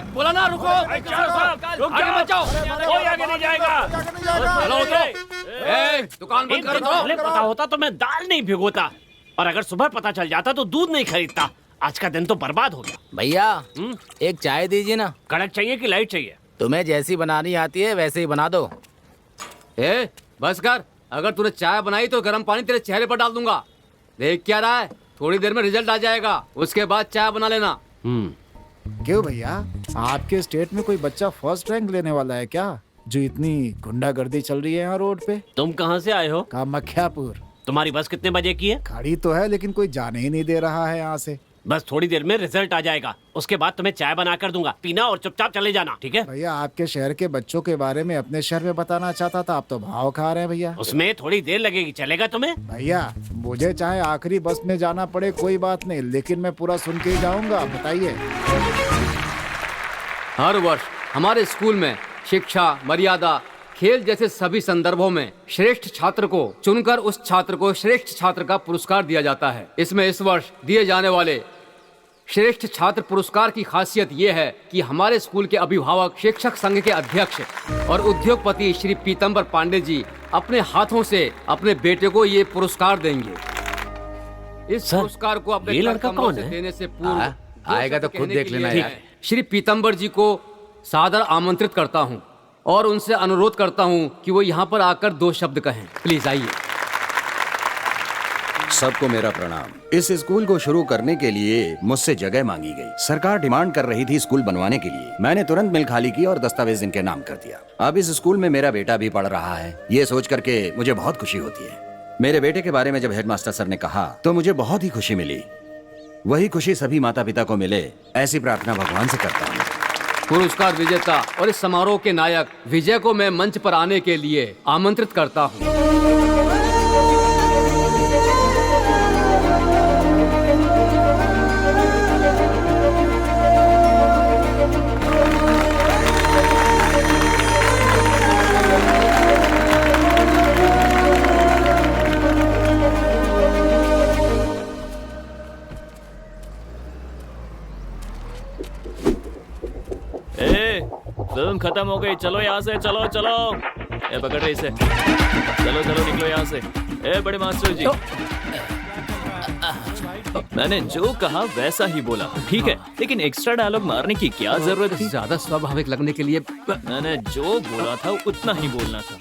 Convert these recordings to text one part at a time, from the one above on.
बोला ना रुको, आगे मत जाओ, कोई आगे नहीं जाएगा। दुकान बंद कर दो। पता होता तो मैं दाल नहीं भिगोता, और अगर सुबह पता चल जाता तो दूध नहीं खरीदता। आज का दिन तो बर्बाद हो गया। भैया एक चाय दीजिए ना। कड़क चाहिए कि लाइट चाहिए? तुम्हें जैसी बनानी आती है वैसे ही बना दो। बस कर, अगर तूने चाय बनाई तो गर्म पानी तेरे चेहरे पर डाल दूंगा। देख क्या रहा है, थोड़ी देर में रिजल्ट आ जाएगा, उसके बाद चाय बना लेना। क्यों भैया, आपके स्टेट में कोई बच्चा फर्स्ट रैंक लेने वाला है क्या, जो इतनी गुंडागर्दी चल रही है यहाँ रोड पे? तुम कहाँ से आए हो? कामाख्यापुर। तुम्हारी बस कितने बजे की है? खड़ी तो है लेकिन कोई जाने ही नहीं दे रहा है यहाँ से। बस थोड़ी देर में रिजल्ट आ जाएगा, उसके बाद तुम्हें चाय बना कर दूंगा, पीना और चुपचाप चले जाना, ठीक है? भैया आपके शहर के बच्चों के बारे में अपने शहर में बताना चाहता था, आप तो भाव खा रहे हैं भैया। उसमें थोड़ी देर लगेगी, चलेगा तुम्हें? भैया मुझे चाहे आखिरी बस में जाना पड़े कोई बात नहीं, लेकिन मैं पूरा सुन के ही जाऊंगा। बताइए। हर वर्ष हमारे स्कूल में शिक्षा, मर्यादा, खेल जैसे सभी संदर्भों में श्रेष्ठ छात्र को चुनकर उस छात्र को श्रेष्ठ छात्र का पुरस्कार दिया जाता है। इसमें इस वर्ष दिए जाने वाले श्रेष्ठ छात्र पुरस्कार की खासियत ये है कि हमारे स्कूल के अभिभावक, शिक्षक संघ के अध्यक्ष और उद्योगपति श्री पीतम्बर पांडे जी अपने हाथों से अपने बेटे को ये पुरस्कार देंगे। इस पुरस्कार को अपने लड़का कौन है? देने से पूर्व आएगा तो खुद देख लेना यार। श्री पीतम्बर जी को सादर आमंत्रित करता हूँ और उनसे अनुरोध करता हूँ कि वो यहाँ पर आकर 2 शब्द कहें। प्लीज आइए। सबको मेरा प्रणाम। इस स्कूल को शुरू करने के लिए मुझसे जगह मांगी गई। सरकार डिमांड कर रही थी स्कूल बनवाने के लिए। मैंने तुरंत मिल खाली की और दस्तावेज इनके नाम कर दिया। अब इस स्कूल में मेरा बेटा भी पढ़ रहा है। ये सोच करके मुझे बहुत खुशी होती है। मेरे बेटे के बारे में जब हेडमास्टर सर ने कहा तो मुझे बहुत ही खुशी मिली। वही खुशी सभी माता पिता को मिले, ऐसी प्रार्थना भगवान से करता हूँ। पुरस्कार विजेता और इस समारोह के नायक विजय को मैं मंच पर आने के लिए आमंत्रित करता हूँ। फिल्म खत्म हो गई, चलो यहाँ से, चलो चलो। ए पकड़ रहे इसे, चलो चलो निकलो यहाँ से। ए बड़े मास्टर जी, मैंने जो कहा वैसा ही बोला, ठीक है? लेकिन एक्स्ट्रा डायलॉग मारने की क्या जरूरत थी? ज्यादा स्वाभाविक लगने के लिए मैंने जो बोला था उतना ही बोलना था।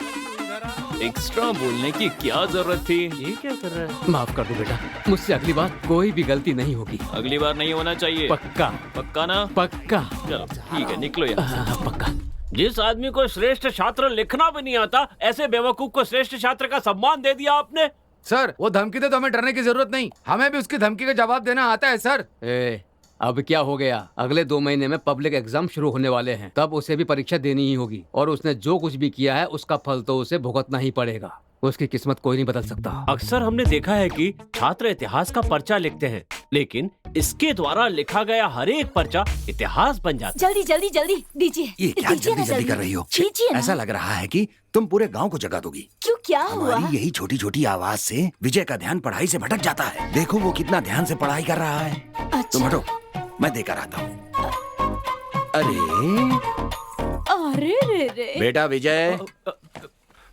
एक्स्ट्रा बोलने की क्या जरूरत थी? ये क्या कर रहा है? माफ कर दो बेटा, मुझसे अगली बार कोई भी गलती नहीं होगी। अगली बार नहीं होना चाहिए। पक्का? पक्का ना? पक्का। चलो ठीक है, निकलो यहाँ। पक्का। जिस आदमी को श्रेष्ठ छात्र लिखना भी नहीं आता, ऐसे बेवकूफ को श्रेष्ठ छात्र का सम्मान दे दिया आपने। सर वो धमकी दे तो हमें डरने की जरूरत नहीं, हमें भी उसकी धमकी का जवाब देना आता है सर। अब क्या हो गया, अगले 2 महीने में पब्लिक एग्जाम शुरू होने वाले हैं, तब उसे भी परीक्षा देनी ही होगी, और उसने जो कुछ भी किया है उसका फल तो उसे भुगतना ही पड़ेगा। उसकी किस्मत कोई नहीं बदल सकता। अक्सर हमने देखा है कि छात्र इतिहास का पर्चा लिखते हैं, लेकिन इसके द्वारा लिखा गया हर एक पर्चा इतिहास बन जाता है। जल्दी जल्दी जल्दी दीजिए। ये क्या जल्दी जल्दी कर रही हो? ऐसा लग रहा है कि तुम पूरे गांव को जगा दोगी। क्यों, क्या हुआ? हमारी यही छोटी छोटी आवाज से विजय का ध्यान पढ़ाई से भटक जाता है। देखो वो कितना ध्यान से पढ़ाई कर रहा है। अच्छा। तुम हटो, मैं देकर आता हूँ। अरे रे रे। बेटा विजय,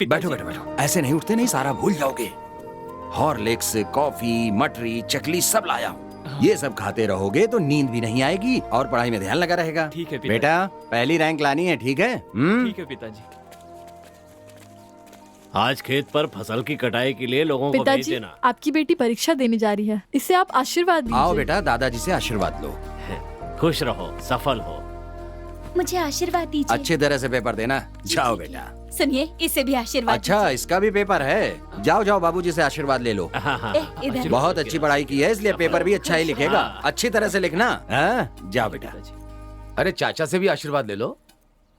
बैठो बैठो बैठो। ऐसे नहीं उठते, नहीं सारा भूल जाओगे। हॉर्लिक्स, कॉफी, मटरी, चकली सब लाया हूँ। ये सब खाते रहोगे तो नींद भी नहीं आएगी और पढ़ाई में ध्यान लगा रहेगा। ठीक है बेटा, पहली रैंक लानी है, ठीक है? ठीक है पिताजी। आज खेत पर फसल की कटाई के लिए लोगों को भेज देना। आपकी बेटी परीक्षा देने जा रही है, इससे आप आशीर्वाद दीजिए। आओ बेटा, दादाजी से आशीर्वाद लो। खुश रहो, सफल हो। मुझे आशीर्वाद दीजिए। अच्छी तरह से पेपर देना। जाओ बेटा। सुनिए, इसे भी आशीर्वाद। अच्छा, इसका भी पेपर है? जाओ जाओ, बाबूजी से आशीर्वाद ले लो। इधर। बहुत अच्छी पढ़ाई की है, इसलिए पेपर भी अच्छा ही लिखेगा। अच्छी तरह से लिखना। जाओ बेटा। अरे चाचा से भी आशीर्वाद ले लो।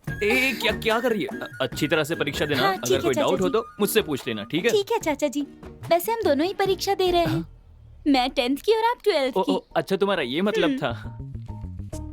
क्या कर रही है? अच्छी तरह से परीक्षा देना। हाँ, अगर कोई डाउट हो तो मुझसे पूछ लेना, ठीक है? ठीक है चाचा जी। वैसे हम दोनों ही परीक्षा दे रहे हैं। मैं 10th की और आप 12th की। अच्छा, तुम्हारा ये मतलब था।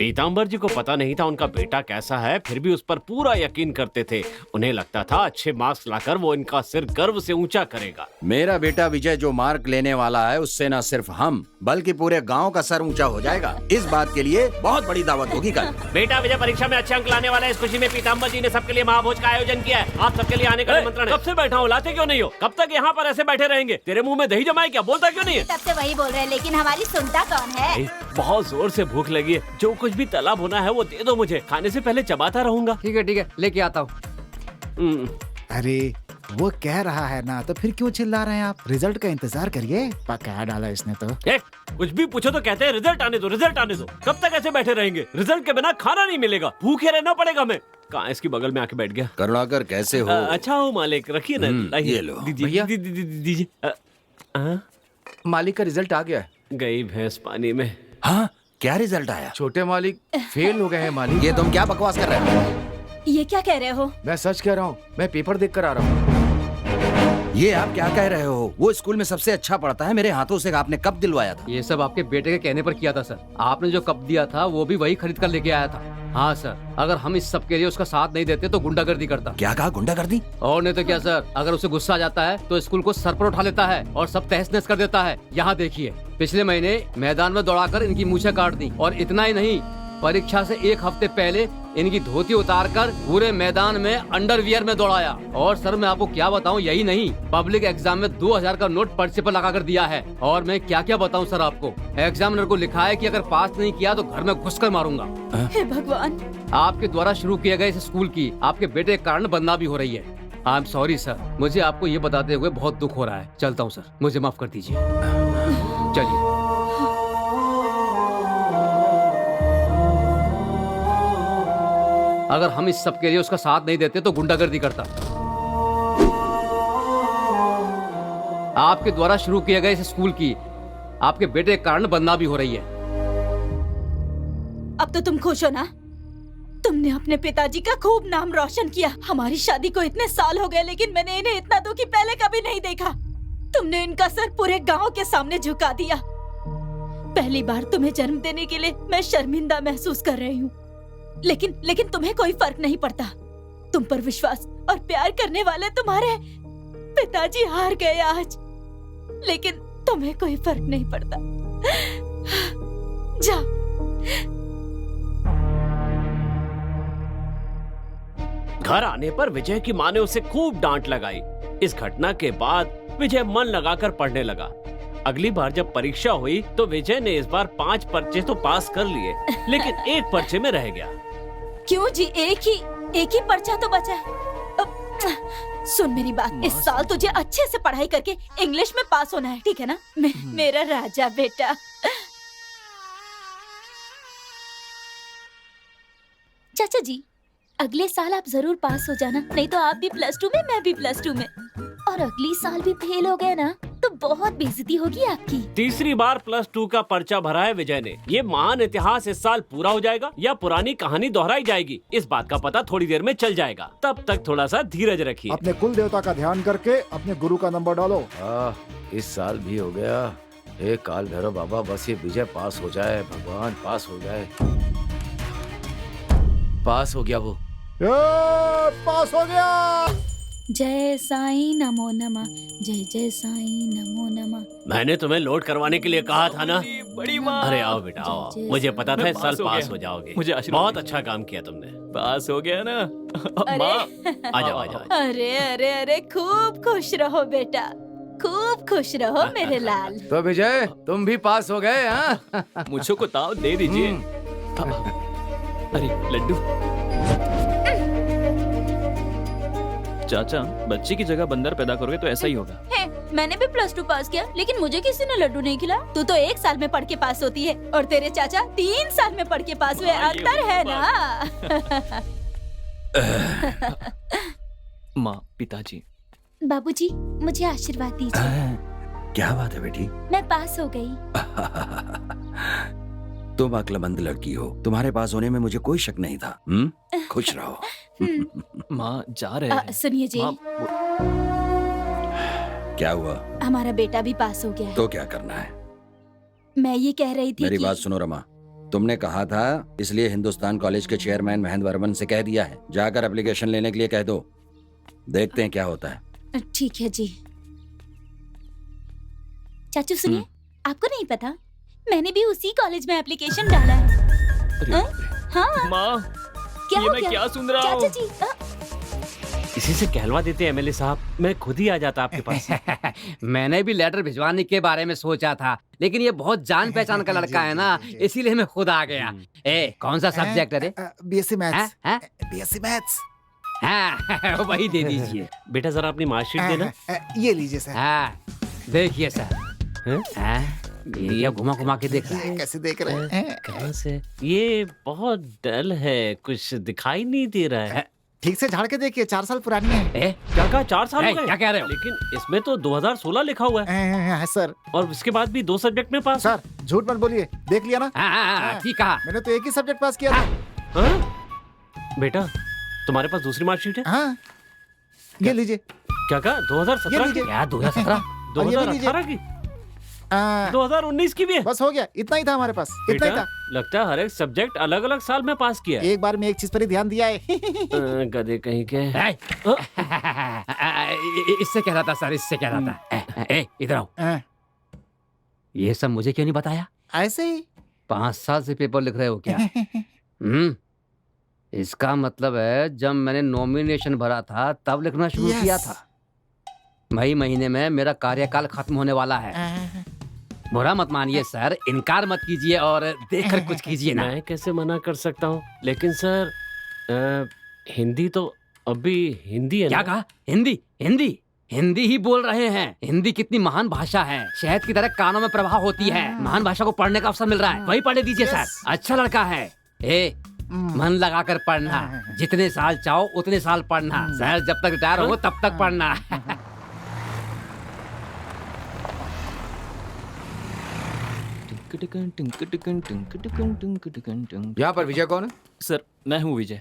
पीताम्बर जी को पता नहीं था उनका बेटा कैसा है, फिर भी उस पर पूरा यकीन करते थे। उन्हें लगता था अच्छे मार्क्स लाकर वो इनका सिर गर्व से ऊंचा करेगा। मेरा बेटा विजय जो मार्क लेने वाला है, उससे न सिर्फ हम बल्कि पूरे गांव का सर ऊंचा हो जाएगा। इस बात के लिए बहुत बड़ी दावत होगी कल। बेटा विजय परीक्षा में अच्छे अंक लाने वाला है, इस खुशी में पीताम्बर जी ने सबके लिए महाभोज का आयोजन किया है। आप सबके लिए आने का निमंत्रण है। कब से बैठा हूँ, लाते क्यों नहीं हो? कब तक यहाँ पर ऐसे बैठे रहेंगे? तेरे मुंह में दही जमा है क्या? बोलता क्यों नहीं है? तब से वही बोल रहे हैं, लेकिन हमारी सुनता कौन है? बहुत जोर से भूख लगी है, जो कुछ भी तला भुना है वो दे दो मुझे, खाने से पहले चबाता रहूंगा। ठीक है, लेके आता हूँ। अरे वो कह रहा है ना, तो फिर क्यों चिल्ला रहे हैं आप? रिजल्ट का इंतजार करिए, पका डाला इसने तो। कुछ भी पूछो तो कहते हैं रिजल्ट आने दो, रिजल्ट आने दो। कब तक ऐसे बैठे रहेंगे? रिजल्ट के बिना खाना नहीं मिलेगा, भूखे रहना पड़ेगा। मैं कहाँ इसकी बगल में आके बैठ गया। करुणाकर कैसे हो? अच्छा हो मालिक, रखिए ना। ये लो। भैया। दीजिए। मालिक का रिजल्ट आ गया है। गई भैंस पानी में। हाँ, क्या रिजल्ट आया? छोटे मालिक फेल हो गए हैं मालिक। ये तुम क्या बकवास कर रहे हो? ये क्या कह रहे हो? मैं सच कह रहा हूँ, मैं पेपर देख कर आ रहा हूँ। ये आप क्या कह रहे हो? वो स्कूल में सबसे अच्छा पढ़ता है, मेरे हाथों से आपने कब दिलवाया था? ये सब आपके बेटे के कहने पर किया था सर। आपने जो कप दिया था वो भी वही खरीद कर लेके आया था। हाँ सर, अगर हम इस सब के लिए उसका साथ नहीं देते तो गुंडागर्दी करता। क्या कहा? गुंडागर्दी? और नहीं तो क्या सर, अगर उसे गुस्सा आ जाता है तो स्कूल को सर पर उठा लेता है और सब तहस नहस कर देता है। यहाँ देखिए, पिछले महीने मैदान में दौड़ाकर इनकी मूछें काट दी। और इतना ही नहीं, परीक्षा से एक हफ्ते पहले इनकी धोती उतारकर पूरे मैदान में अंडरवियर में दौड़ाया। और सर मैं आपको क्या बताऊं, यही नहीं, पब्लिक एग्जाम में 2000 का नोट पर्चे पर लगाकर दिया है। और मैं क्या क्या बताऊं सर आपको, एग्जामिनर को लिखा है कि अगर पास नहीं किया तो घर में घुसकर मारूंगा। हे भगवान। आपके द्वारा शुरू किए गए इस स्कूल की आपके बेटे के कारण बदनामी हो रही है। आई एम सॉरी सर, मुझे आपको ये बताते हुए बहुत दुख हो रहा है। चलता हूँ सर, मुझे माफ कर दीजिए। चलिए। अगर हम इस सब के लिए उसका साथ नहीं देते तो गुंडागर्दी करता। आपके द्वारा शुरू किए गए इस स्कूल की आपके बेटे के कारण बदनामी हो रही है। अब तो तुम खुश हो ना? तुमने अपने पिताजी का खूब नाम रोशन किया। हमारी शादी को इतने साल हो गए, लेकिन मैंने इन्हें इतना दुखी पहले कभी नहीं देखा। तुमने इनका सर पूरे गांव के सामने झुका दिया। पहली बार तुम्हें जन्म देने के लिए मैं शर्मिंदा महसूस कर रही हूँ, लेकिन तुम्हें कोई फर्क नहीं पड़ता। तुम पर विश्वास और प्यार करने वाले तुम्हारे पिताजी हार गए आज, लेकिन तुम्हें कोई फर्क नहीं पड़ता। जाओ। घर आने पर विजय की माँ ने उसे खूब डांट लगाई। इस घटना के बाद विजय मन लगाकर पढ़ने लगा। अगली बार जब परीक्षा हुई तो विजय ने इस बार 5 पर्चे तो पास कर लिए, लेकिन एक पर्चे में रह गया। क्यों जी? एक ही पर्चा तो बचा है। सुन मेरी बात, इस साल तुझे अच्छे से पढ़ाई करके इंग्लिश में पास होना है, ठीक है ना? मेरा राजा बेटा। चाचा जी, अगले साल आप जरूर पास हो जाना, नहीं तो आप भी +2 में, मैं भी +2 में। और अगली साल भी फेल हो गए ना तो बहुत बेइज्जती होगी आपकी। तीसरी बार +2 का पर्चा भरा है विजय ने। ये महान इतिहास इस साल पूरा हो जाएगा या पुरानी कहानी दोहराई जाएगी, इस बात का पता थोड़ी देर में चल जाएगा। तब तक थोड़ा सा धीरज रखिए। अपने कुल देवता का ध्यान करके अपने गुरु का नंबर डालो। इस साल भी हो गया। हे काल भैरव बाबा, बस ये विजय पास हो जाए, भगवान पास हो जाए। पास हो गया वो। पास हो गया। जय साईं नमो नमः, जय जय साईं नमो नमः। मैंने तुम्हें लोड करवाने के लिए कहा था ना। बड़ी माँ। अरे आओ बेटा आओ, मुझे पता था इस साल पास हो जाओगे। मुझे आशीर्वाद बहुत दीजिए। अच्छा काम किया तुमने। पास हो गया ना। अरे माँ। आ जाओ। अरे अरे अरे, खूब खुश रहो बेटा, खूब खुश रहो मेरे लाल। तो विजय, तुम भी पास हो गए? हाँ। मुझको को ताव दे दीजिए। अरे लड्डू। चाचा, बच्चे की जगह बंदर पैदा करोगे तो ऐसा ही होगा। है, मैंने भी +2 पास किया, लेकिन मुझे किसी ने लड्डू नहीं खिलाया। तू तो 1 साल में पढ़ के पास होती है और तेरे चाचा 3 साल में पढ़ के पास हुए। अंतर है ना? माँ, पिताजी। बाबूजी, मुझे आशीर्वाद दीजिए। क्या बात है बेटी? मैं पास हो गई। तुम अक्लमंद लड़की हो, तुम्हारे पास होने में मुझे कोई शक नहीं था। खुश रहो। माँ जा रहे हैं। सुनिए जी, माँ, क्या हुआ? हमारा बेटा भी पास हो गया है। तो क्या करना है? मैं ये कह रही थी मेरी कि... बात सुनो रमा, तुमने कहा था, इसलिए हिंदुस्तान कॉलेज के चेयरमैन महेंद्र वर्मन से कह दिया है, जाकर एप्लीकेशन लेने के लिए कह दो। देखते हैं क्या होता है। ठीक है जी। चाचू सुनिए, आपको नहीं पता मैंने भी उसी कॉलेज में एप्लीकेशन डाला है। अरे हाँ? बाप रे। हाँ, माँ, क्या ये हो मैं गया? क्या सुन रहा चाचा हूँ? जी, इसी से कहलवा देते एमएलए साहब, मैं खुद ही आ जाता आपके पास। मैंने भी लेटर भिजवाने के बारे में सोचा था, लेकिन ये बहुत जान पहचान का लड़का है ना, इसीलिए मैं खुद आ गया। ए, कौन सा सब्जेक्ट है रे? BSc maths. हैं? BSc maths. हाँ, वही दे दीजिए। बेटा जरा अपनी मार्कशीट देना। ये लीजिए सर। हाँ, देखिए सर। हैं? हाँ, ये घुमा घुमा के देख रहा है। ये कैसे देख रहे हैं? कहाँ से? ये बहुत डल है, कुछ दिखाई नहीं दे रहा है। ठीक से झाड़ के देखिए, 4 साल पुरानी है। ए, क्या कहा, 4 साल हो ए, गए? क्या कह रहे हो? लेकिन इसमें तो 2016 लिखा हुआ है सर। और उसके बाद भी 2 सब्जेक्ट में पास। सर झूठ मत बोलिए, देख लिया ना? हाँ, ठीक कहा। मैंने तो एक ही सब्जेक्ट पास किया था। हाँ? बेटा तुम्हारे पास दूसरी मार्कशीट है? हाँ, ये लीजिए। क्या कहा, ये 2017 लीजिए। की? क्या 2017? और ये भी लीजिए। 2018 की? 2019 की भी है? बस हो गया, इतना ही था हमारे पास, इतना ही बेटा, था। लगता है हर एक सब्जेक्ट अलग अलग साल में पास किया है। एक बार में एक चीज पर ही ध्यान दिया है। गधे कहीं के। ए, इससे कह रहा था सर, इससे कह रहा था। ए, इधर आओ। ये सब मुझे क्यों नहीं बताया? ऐसे ही। 5 साल से पेपर लिख रहे हो क्या? इसका मतलब है जब मैंने नॉमिनेशन भरा था तब लिखना शुरू Yes. किया था। मई महीने में मेरा कार्यकाल खत्म होने वाला है। बुरा मत मानिए सर, इनकार मत कीजिए और देखकर कुछ कीजिए ना। मैं कैसे मना कर सकता हूँ, लेकिन सर हिंदी तो अभी हिंदी है क्या ना? कहा? हिंदी? हिंदी? हिंदी ही बोल रहे हैं। हिंदी कितनी महान भाषा है, शहद की तरह कानों में प्रवाह होती है। महान भाषा को पढ़ने का अवसर मिल रहा है, वही पढ़ने दीजिए सर। अच्छा लड़का है। ए, मन लगाकर पढ़ना, जितने साल चाहो उतने साल पढ़ना। सर जब तक रिटायर हो तब तक पढ़ना। यहाँ पर विजय कौन है? सर मैं हूँ विजय।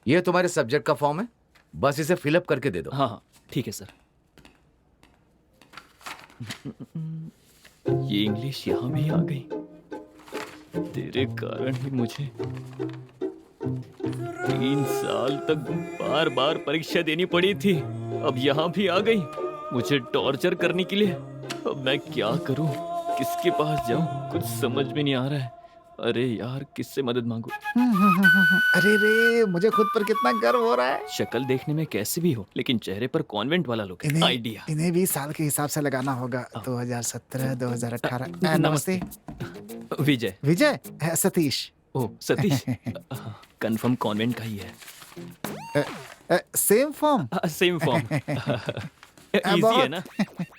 ये तुम्हारे सब्जेक्ट का फॉर्म है, बस इसे फिलअप करके दे दो। हाँ हाँ ठीक है सर। ये इंग्लिश यहाँ भी आ गई, तेरे कारण ही मुझे 3 साल तक बार बार परीक्षा देनी पड़ी थी। अब यहाँ भी आ गई मुझे टॉर्चर करने के लिए। अब मैं क्या करूँ, किसके पास जाऊँ, कुछ समझ में नहीं आ रहा है। अरे यार किससे मदद मांगू? अरे रे, मुझे खुद पर कितना गर्व हो रहा है। शक्ल देखने में कैसे भी हो, लेकिन चेहरे पर कॉन्वेंट वाला लुक है। आइडिया। इन्हें भी साल के हिसाब से लगाना होगा। 2017, 2018। नमस्ते विजय। विजय। सतीश। ओ सतीश। कंफर्म कॉन्वेंट का ही है। Same form. Same form. Easy है ना?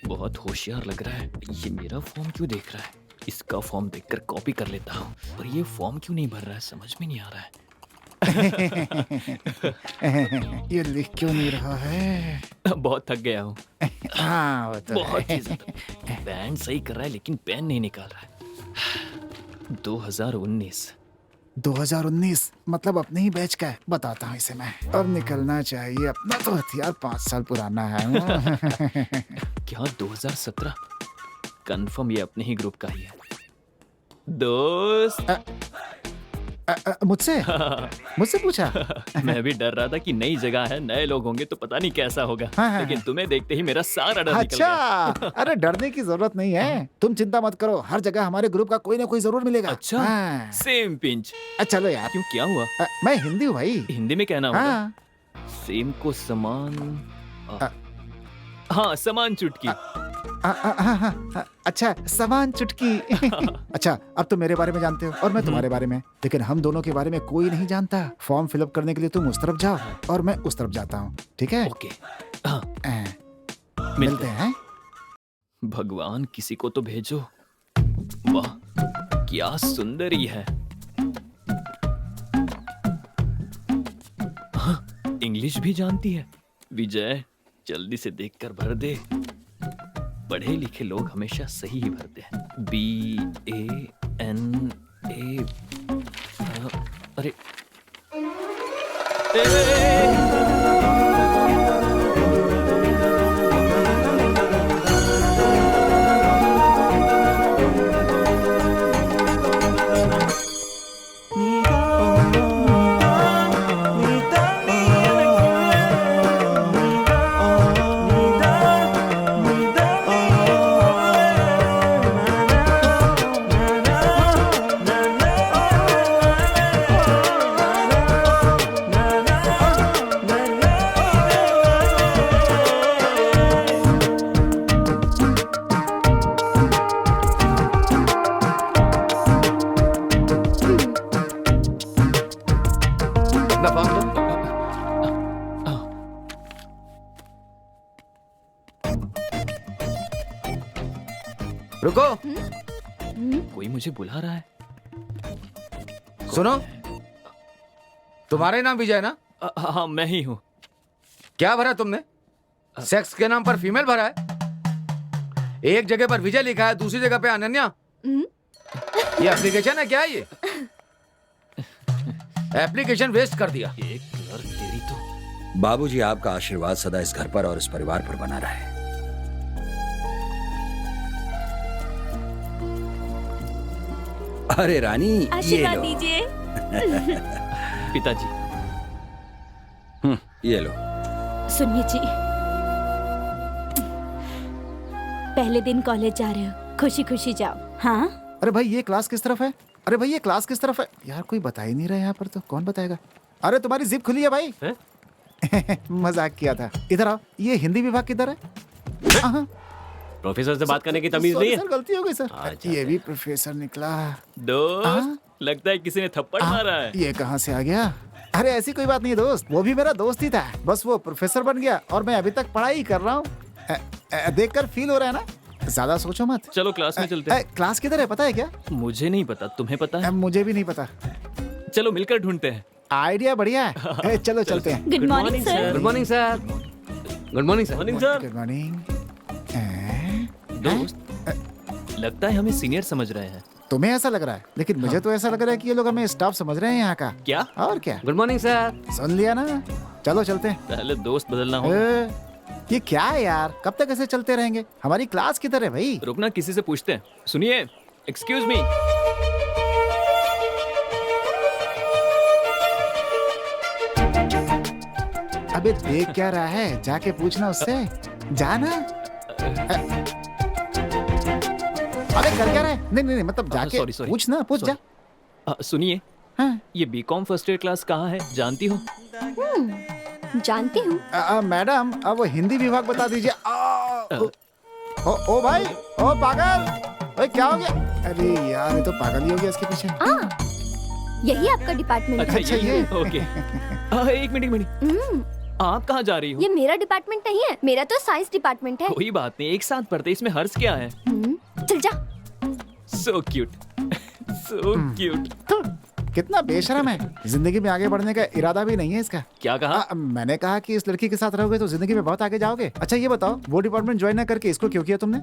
बहुत होशियार लग रहा है। ये मेरा फॉर्म क्यों देख रहा है? इसका फॉर्म देखकर कॉपी कर लेता हूँ। और ये फॉर्म क्यों नहीं भर रहा है, समझ में नहीं आ रहा है। ये लिख क्यों नहीं रहा है? बहुत थक गया हूँ। हाँ, वो तो बहुत है। ही ज्यादा। बैंड सही कर रहा है लेकिन पेन नहीं निकाल रहा है। 2019 मतलब अपने ही बैच का है। बताता हूँ इसे मैं। अब निकलना चाहिए, अपना तो हथियार 5 साल पुराना है। क्या 2017? कंफर्म ये अपने ही ग्रुप का ही है। दोस्त। मुझसे पूछा? मैं भी डर रहा था कि नई जगह है, नए लोग होंगे तो पता नहीं कैसा होगा। हाँ। लेकिन तुम्हें देखते ही मेरा सारा डर निकल गया। अच्छा, अरे डरने की जरूरत नहीं है, तुम चिंता मत करो, हर जगह हमारे ग्रुप का कोई ना कोई जरूर मिलेगा। अच्छा। हाँ। Same pinch. चलो यार। क्यों, क्या हुआ? मैं हिंदी हूँ भाई। हिंदी में कहना होगा। हाँ। सेम को समान। हाँ, समान चुटकी। अच्छा, समान चुटकी। अच्छा, अब तुम मेरे बारे में जानते हो और मैं तुम्हारे बारे में, लेकिन हम दोनों के बारे में कोई नहीं जानता। फॉर्म फिलअप करने के लिए तुम उस तरफ जाओ और मैं उस तरफ जाता हूँ, ठीक है? ओके। हाँ। मिलते हैं। भगवान किसी को तो भेजो। वाह क्या सुंदर ही है। हाँ, इंग्लिश भी जानती है। विजय जल्दी से देखकर भर दे। पढ़े लिखे लोग हमेशा सही ही भरते हैं। BANA। अरे रुको, कोई मुझे बुला रहा है। सुनो, तुम्हारा ही नाम विजय ना? हाँ मैं ही हूँ। क्या भरा तुमने? सेक्स के नाम पर फीमेल भरा है। एक जगह पर विजय लिखा है, दूसरी जगह पे अनन्या। ये एप्लीकेशन है क्या? ये एप्लीकेशन वेस्ट कर दिया। एक यार तेरी तो। बाबूजी, आपका आशीर्वाद सदा इस घर पर और इस परिवार पर बना रहे। अरे रानी, ये आशीर्वाद लो। दीजिए। पिताजी। ये लो। सुनिए जी, पहले दिन कॉलेज जा रहे हो, खुशी खुशी जाओ। हाँ, अरे भाई ये क्लास किस तरफ है? अरे भाई ये क्लास किस तरफ है? यार कोई बता ही नहीं रहा यहाँ पर, तो कौन बताएगा? अरे तुम्हारी जिप खुली है भाई। मजाक किया था। इधर आओ, ये हिंदी विभाग किधर है? हाँ। प्रोफेसर से बात करने की तमीज नहीं है। सर गलती हो गई सर। अच्छा, ये भी प्रोफेसर निकला। दोस्त, लगता है किसी ने थप्पड़ मारा है। ये कहाँ से आ गया? अरे ऐसी कोई बात नहीं है दोस्त, वो भी मेरा दोस्त ही था, बस वो प्रोफेसर बन गया और मैं अभी तक पढ़ाई कर रहा हूँ। देखकर फील हो रहा है ना? ज्यादा सोचो मत। चलो क्लास में चलते हैं। क्लास किधर है पता है क्या? मुझे नहीं पता, तुम्हें पता है? मुझे भी नहीं पता। चलो मिलकर ढूंढते हैं। आइडिया बढ़िया है। चलो चलते हैं। Good morning sir. Good morning sir. Good morning sir. Morning sir. Good morning. दोस्त, लगता है हमें सीनियर समझ रहे हैं। तुम्हें ऐसा लग रहा है, लेकिन मुझे तो ऐसा लग रहा है कि ये लोग हमें स्टाफ समझ रहे हैं यहाँ का। क्या? और क्या? Good morning sir. सुन लिया ना? चलो चलते हैं। पहले दोस्त बदलना हो। ये क्या है यार, कब तक ऐसे चलते रहेंगे? हमारी क्लास किधर है भाई? रुकना, किसी से पूछते हैं। सुनिए, एक्सक्यूज मी। अबे देख क्या रहा है, जाके पूछना उससे। जाना। अबे कर क्या रहा है? नहीं नहीं मतलब जाके sorry, sorry. पूछना, पूछ जा। सुनिए, हाँ। ये बीकॉम फर्स्ट ईयर क्लास कहाँ है, जानती हो? जानती हूँ। मैडम अब हिंदी विभाग बता दीजिए। ओ भाई, ओ पागल, ओए क्या हो गया? अरे यार ये तो पागल ही हो गया इसके पीछे। यही आपका डिपार्टमेंट अच्छा अच्छा, ये ये। ओके। एक मिनट। आप कहाँ जा रही हो? ये मेरा डिपार्टमेंट नहीं है, मेरा तो साइंस डिपार्टमेंट है। कोई बात नहीं, एक साथ पढ़ते, इसमें हर्ष क्या है? चल जा। So cute, so cute. कितना बेशरम है, जिंदगी में आगे बढ़ने का इरादा भी नहीं है इसका। क्या कहा? मैंने कहा कि इस लड़की के साथ रहोगे तो जिंदगी में बहुत आगे जाओगे। अच्छा ये बताओ, वो डिपार्टमेंट ज्वाइन ना करके इसको क्यों किया तुमने?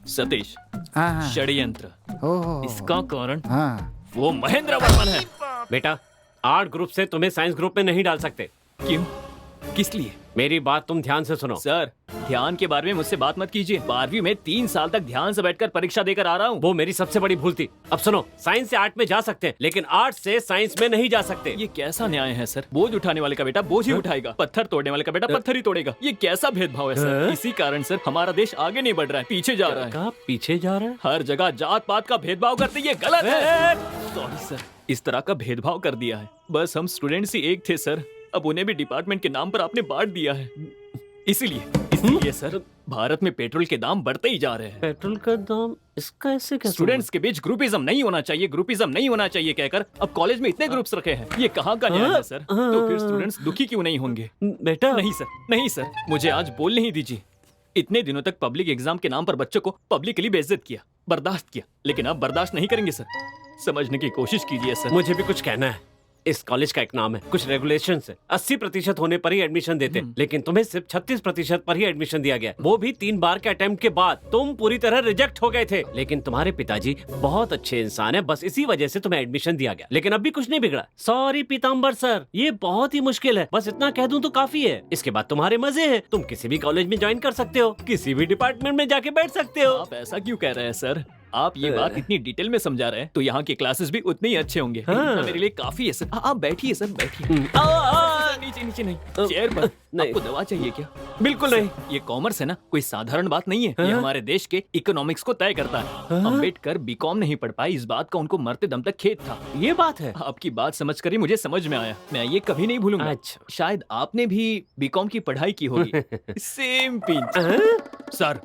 सतीश, हाँ। षड्यंत्र। ओहो। इसका कारण हाँ। वो महेंद्र वर्मन है। बेटा, आर्ट ग्रुप से तुम्हें साइंस ग्रुप में नहीं डाल सकते। क्यों? किस लिए? मेरी बात तुम ध्यान से सुनो। सर, ध्यान के बारे में मुझसे बात मत कीजिए। 12वीं में 3 साल तक ध्यान से बैठकर परीक्षा देकर आ रहा हूँ। वो मेरी सबसे बड़ी भूल थी। अब सुनो, साइंस से आर्ट में जा सकते हैं, लेकिन आर्ट से साइंस में नहीं जा सकते। ये कैसा न्याय है सर? बोझ उठाने वाले का बेटा बोझ ही उठाएगा, पत्थर तोड़ने वाले का बेटा पत्थर ही तोड़ेगा। ये कैसा भेदभाव है सर? इसी कारण सर हमारा देश आगे नहीं बढ़ रहा है, पीछे जा रहा है। कहाँ पीछे जा रहा है? हर जगह जात पात का भेदभाव करते, ये गलत है। सॉरी सर, इस तरह का भेदभाव कर दिया है। बस हम स्टूडेंट्स ही एक थे सर, अब उन्हें भी डिपार्टमेंट के नाम पर आपने बांट दिया है। इसीलिए सर भारत में पेट्रोल के दाम बढ़ते ही जा रहे हैं। पेट्रोल का दाम इसका ऐसे क्या? स्टूडेंट्स के बीच ग्रुपिज्म नहीं होना चाहिए, ग्रुपिज्म नहीं होना चाहिए कहकर अब कॉलेज में इतने ग्रुप्स रखे हैं। ये कहाँ का न्याय है सर? तो फिर स्टूडेंट्स दुखी क्यों नहीं होंगे? बेटा नहीं सर, नहीं सर, मुझे आज बोलने ही दीजिए। इतने दिनों तक पब्लिक एग्जाम के नाम पर बच्चों को पब्लिकली बेइज्जत किया, बर्दाश्त किया, लेकिन अब बर्दाश्त नहीं करेंगे सर। समझने की कोशिश कीजिए सर। मुझे भी कुछ कहना है। इस कॉलेज का एक नाम है, कुछ रेगुलेशंस है। 80% होने पर ही एडमिशन देते हैं, लेकिन तुम्हें सिर्फ 36% पर ही एडमिशन दिया गया, वो भी 3 बार के अटेम्प्ट के बाद। तुम पूरी तरह रिजेक्ट हो गए थे, लेकिन तुम्हारे पिताजी बहुत अच्छे इंसान है, बस इसी वजह से तुम्हें एडमिशन दिया गया। लेकिन अब भी कुछ नहीं बिगड़ा। सॉरी पीताम्बर सर, ये बहुत ही मुश्किल है, बस इतना कह दूं तो काफी है। इसके बाद तुम्हारे मजे हैं, तुम किसी भी कॉलेज में ज्वाइन कर सकते हो, किसी भी डिपार्टमेंट में जाके बैठ सकते हो। आप ऐसा क्यों कह रहे हैं सर? आप ये बात इतनी डिटेल में समझा रहे हैं तो यहाँ के क्लासेस भी उतने ही अच्छे होंगे। हाँ। मेरे लिए काफी है सर। आप बैठिए सर, बैठिए। नीचे नीचे नहीं, चेयर पर। नहीं। आपको दवा चाहिए क्या? बिल्कुल नहीं। ये कॉमर्स है ना, कोई साधारण बात नहीं है। ये हमारे देश के इकोनॉमिक्स को तय करता है। अम्बेडकर बीकॉम नहीं पढ़ पाए, इस बात का उनको मरते दम तक खेद था। ये बात है। आपकी बात समझकर ही मुझे समझ में आया, मैं ये कभी नहीं भूलूंगा। अच्छा। शायद आपने भी बीकॉम की पढ़ाई की होगी। Same pinch. सर,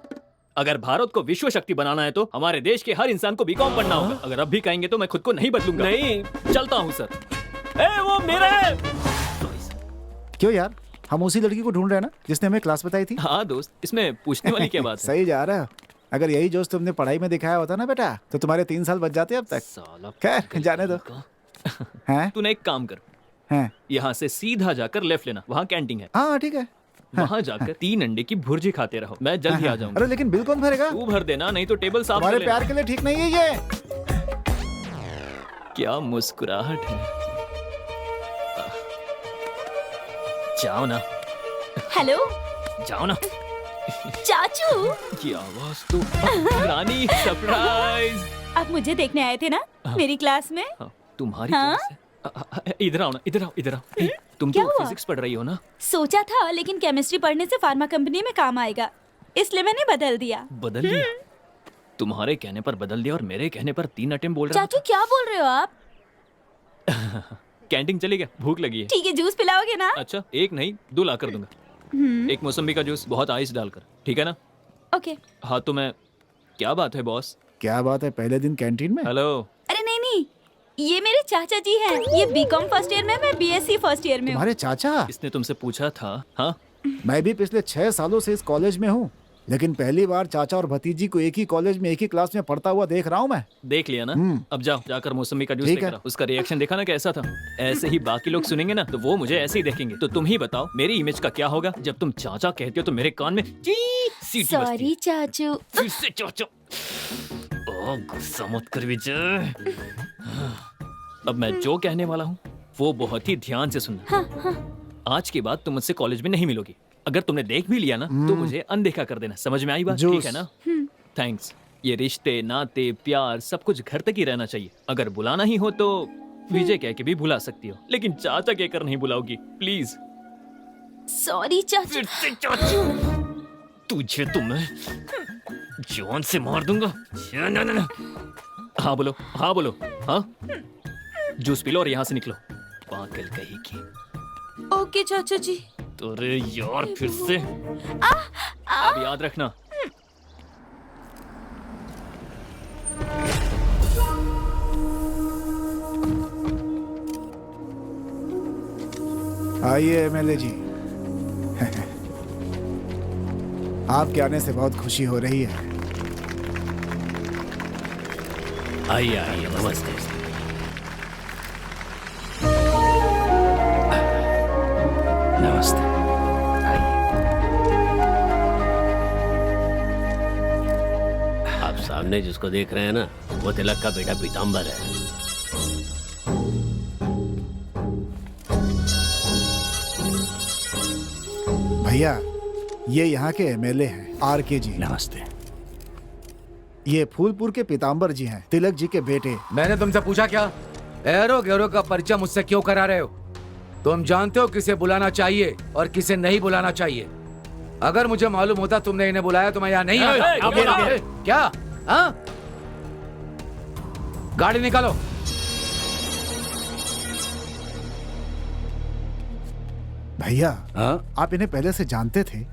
अगर भारत को विश्व शक्ति बनाना है तो हमारे देश के हर इंसान को बीकॉम पढ़ना होगा। अगर अब भी कहेंगे तो मैं खुद को नहीं बदलूंगा। नहीं, चलता हूँ सर। वो मेरा है। क्यों यार, हम उसी लड़की को ढूंढ रहे हैं ना जिसने हमें क्लास बताई थी। हाँ दोस्त, इसमें पूछने वाली क्या बात है? सही जा रहा है। अगर यही जोश तुमने पढ़ाई में दिखाया होता ना बेटा तो तुम्हारे 3 साल बच जाते अब तक। साला खैर जाने दो। हैं? तूने एक काम कर, हैं? यहाँ से सीधा जाकर लेफ्ट लेना, वहाँ कैंटीन है। हाँ ठीक है। वहाँ जाकर 3 अंडे की भुर्जी खाते रहो, मैं जल्द ही आ जाऊंगा। अरे लेकिन बिल कौन भरेगा? तू भर देना, नहीं तो टेबल साफ कर तुम्हारे लेना। प्यार के लिए ठीक नहीं है ये। क्या मुस्कुराहट है। जाओ ना, हेलो जाओ ना। चाचू, की आवाज तो रानी, सरप्राइज। आप मुझे देखने आए थे ना मेरी क्लास में? हाँ, तुम्हारी हाँ? क्लास है? इधर आओ ना, इधर आओ, इधर आओ। ए, तुम क्या तो हुआ? फिजिक्स पढ़ रही हो ना? सोचा था लेकिन केमिस्ट्री पढ़ने से फार्मा कंपनी में काम आएगा, इसलिए मैंने बदल दिया। बदल दिया? तुम्हारे कहने पर बदल दिया और मेरे कहने पर 3 अटेम्प्ट बोल रहा चाचू क्या बोल रहे हो आप? था। कैंटीन चली गया, भूख लगी है। ठीक है, जूस पिलाओगे ना? अच्छा, एक नहीं 2 ला कर दूंगा। एक मौसम्बी का जूस, बहुत आइस डालकर, ठीक है ना? ओके। हाँ तो मैं, क्या बात है बॉस? क्या बात है, पहले दिन कैंटीन में? हेलो। अरे नहीं नहीं, ये मेरे चाचा जी हैं। ये बीकॉम फर्स्ट ईयर में, मैं बीएससी फर्स्ट ईयर में हूँ। तुम्हारे चाचा? इसने तुमसे पूछा था? हाँ, मैं भी पिछले 6 सालों से इस कॉलेज में हूँ, लेकिन पहली बार चाचा और भतीजी को एक ही कॉलेज में एक ही क्लास में पढ़ता हुआ देख रहा हूँ मैं। देख लिया ना? अब जाओ, जाकर मौसमी का जूस ठीक लेकर है। आओ। उसका रिएक्शन देखा ना कैसा था? ऐसे ही बाकी लोग सुनेंगे ना तो वो मुझे ऐसे ही देखेंगे। तो तुम ही बताओ मेरी इमेज का क्या होगा जब तुम चाचा कहते हो तो मेरे कान में जी सीटी बजती है। सॉरी चाचू। फिर से चाचा। ओह, गुस्सा मत कर विजय। अब मैं जो कहने वाला हूँ वो बहुत ही ध्यान से सुनना। आज के बाद तुम मुझसे कॉलेज में नहीं मिलोगी। अगर तुमने देख भी लिया ना तो मुझे अनदेखा कर देना। समझ में आई बात? जूस। ठीक है ना? थैंक्स। ये रिश्ते, नाते, प्यार सब कुछ घर तक ही रहना चाहिए। अगर बुलाना ही हो तो विजय कह के भी बुला सकती हो, लेकिन चाचा कहकर नहीं बुलाओगी प्लीज। सॉरी चाचू। फिर से चाचू। तुझे तो मैं जान से मार दूंगा। ना, ना, ना। हाँ बोलो, हाँ बोलो। हाँ, जूस पी लो और यहाँ से निकलो, पागल कहीं की। ओके चाचा जी। अरे यार, फिर से। अब याद रखना। आइए एमएलए जी। आपके आने से बहुत खुशी हो रही है। आइए आइए, नमस्ते। नमस्ते। आप सामने जिसको देख रहे हैं ना, वो तिलक का बेटा पीताम्बर है। भैया, ये यहाँ के एमएलए हैं, आरके जी। नमस्ते। ये फूलपुर के पीताम्बर जी हैं, तिलक जी के बेटे। मैंने तुमसे पूछा क्या? एरो गैरो का परिचय मुझसे क्यों करा रहे हो? तुम जानते हो किसे बुलाना चाहिए और किसे नहीं बुलाना चाहिए। अगर मुझे मालूम होता तुमने इन्हें बुलाया तो मैं यहाँ नहीं आता। क्या? हाँ? गाड़ी निकालो। भैया, हाँ, आप इन्हें पहले से जानते थे?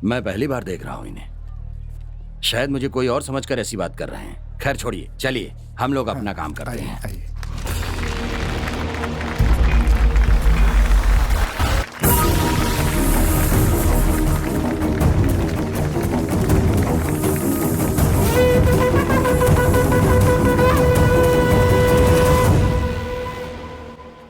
मैं पहली बार देख रहा हूँ इन्हें। शायद मुझे कोई और समझकर ऐसी बात कर रहे हैं। खैर छोड़िए, चलिए हम लोग अपना काम करते आइए हैं। आइए।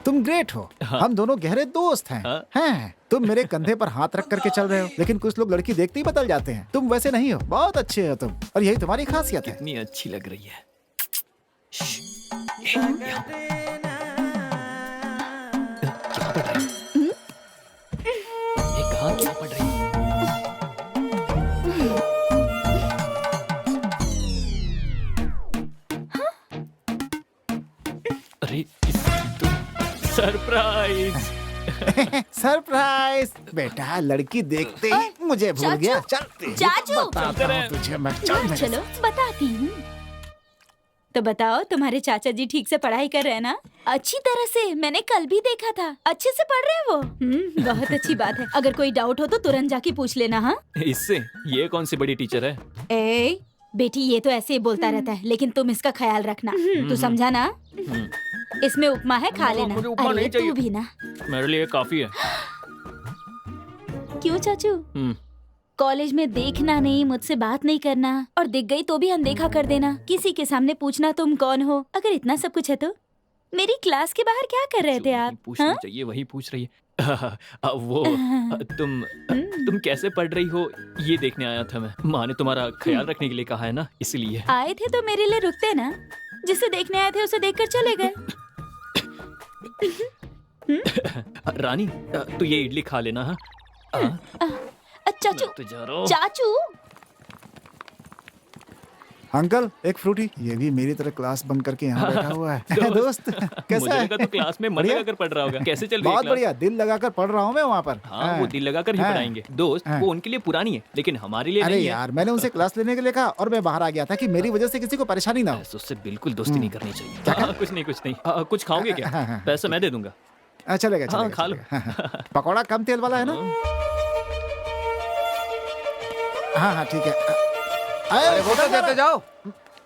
तुम ग्रेट हो। हम दोनों गहरे दोस्त हैं। हैं। तुम मेरे कंधे पर हाथ रख करके चल रहे हो, लेकिन कुछ लोग लड़की देखते ही बदल जाते हैं। तुम वैसे नहीं हो, बहुत अच्छे हो तुम, और यही तुम्हारी खासियत है। कितनी अच्छी लग रही है। क्या पढ़ रही है? ये कहाँ क्या पढ़ रही है? अरे इसकी तो सरप्राइज। सरप्राइज। बेटा, लड़की देखते ही मुझे भूल चाचू, गया। चलते हैं। चाचू। बताता हूँ तुझे मैं। चल मेरे चलो बताती हूँ। तो बताओ, तुम्हारे चाचा जी ठीक से पढ़ाई कर रहे हैं ना? अच्छी तरह से, मैंने कल भी देखा था। अच्छे से पढ़ रहे हैं वो। बहुत अच्छी बात है। अगर कोई डाउट हो तो तुरंत जाके पूछ लेना। हाँ, इससे ये कौन सी बड़ी टीचर है? ए बेटी, ये तो ऐसे ही बोलता रहता है, लेकिन तुम इसका ख्याल रखना। तू समझा ना? इसमें उपमा है, खा लेना। मुझे उपमा अरे नहीं चाहिए। तू भी ना। मेरे लिए काफी है। क्यों चाचू? कॉलेज में देखना नहीं, मुझसे बात नहीं करना, और दिख गई तो भी अनदेखा कर देना, किसी के सामने पूछना तुम कौन हो। अगर इतना सब कुछ है तो मेरी क्लास के बाहर क्या कर रहे थे जो आप? नहीं पूछना हाँ? चाहिए वही पूछ रही है। वो तुम कैसे पढ़ रही हो ये देखने आया था मैं। माँ ने तुम्हारा ख्याल रखने के लिए कहा है ना, इसलिए। आए थे तो मेरे लिए रुकते ना, जिसे देखने आए थे उसे देखकर चले गए। रानी तू ये इडली खा लेना। हाँ चाचू, मैं तो जा रहा हूँ। चाचू। अंकल एक फ्रूटी। ये भी मेरी तरह क्लास बंक करके यहाँ बैठा हुआ है। दोस्त कैसा मुझे है? लगा तो क्लास में मन बढ़िया? लगाकर पढ़ रहा होगा। कैसे चल रही है बहुत क्लास? बढ़िया, दिल लगाकर पढ़ रहा हूँ मैं वहाँ पर। हाँ वो दिल लगाकर ही हाँ। पढ़ाएंगे दोस्त। हाँ। वो उनके लिए पुरानी है लेकिन हमारे लिए अरे नहीं है। यार, मैंने उनसे क्लास लेने के लिए कहा और मैं बाहर आ गया था कि मेरी वजह से किसी को परेशानी ना हो। ऐसे उससे बिल्कुल दोस्ती नहीं करनी चाहिए। कुछ नहीं। कुछ खाओगे क्या? हाँ, हाँ। पैसा मैं दे दूंगा। चलेगा हाँ, चलेगा खा लो। चलेगा। पकौड़ा कम तेल वाला है ना? हाँ ठीक है। अरे वो तो देते जाओ।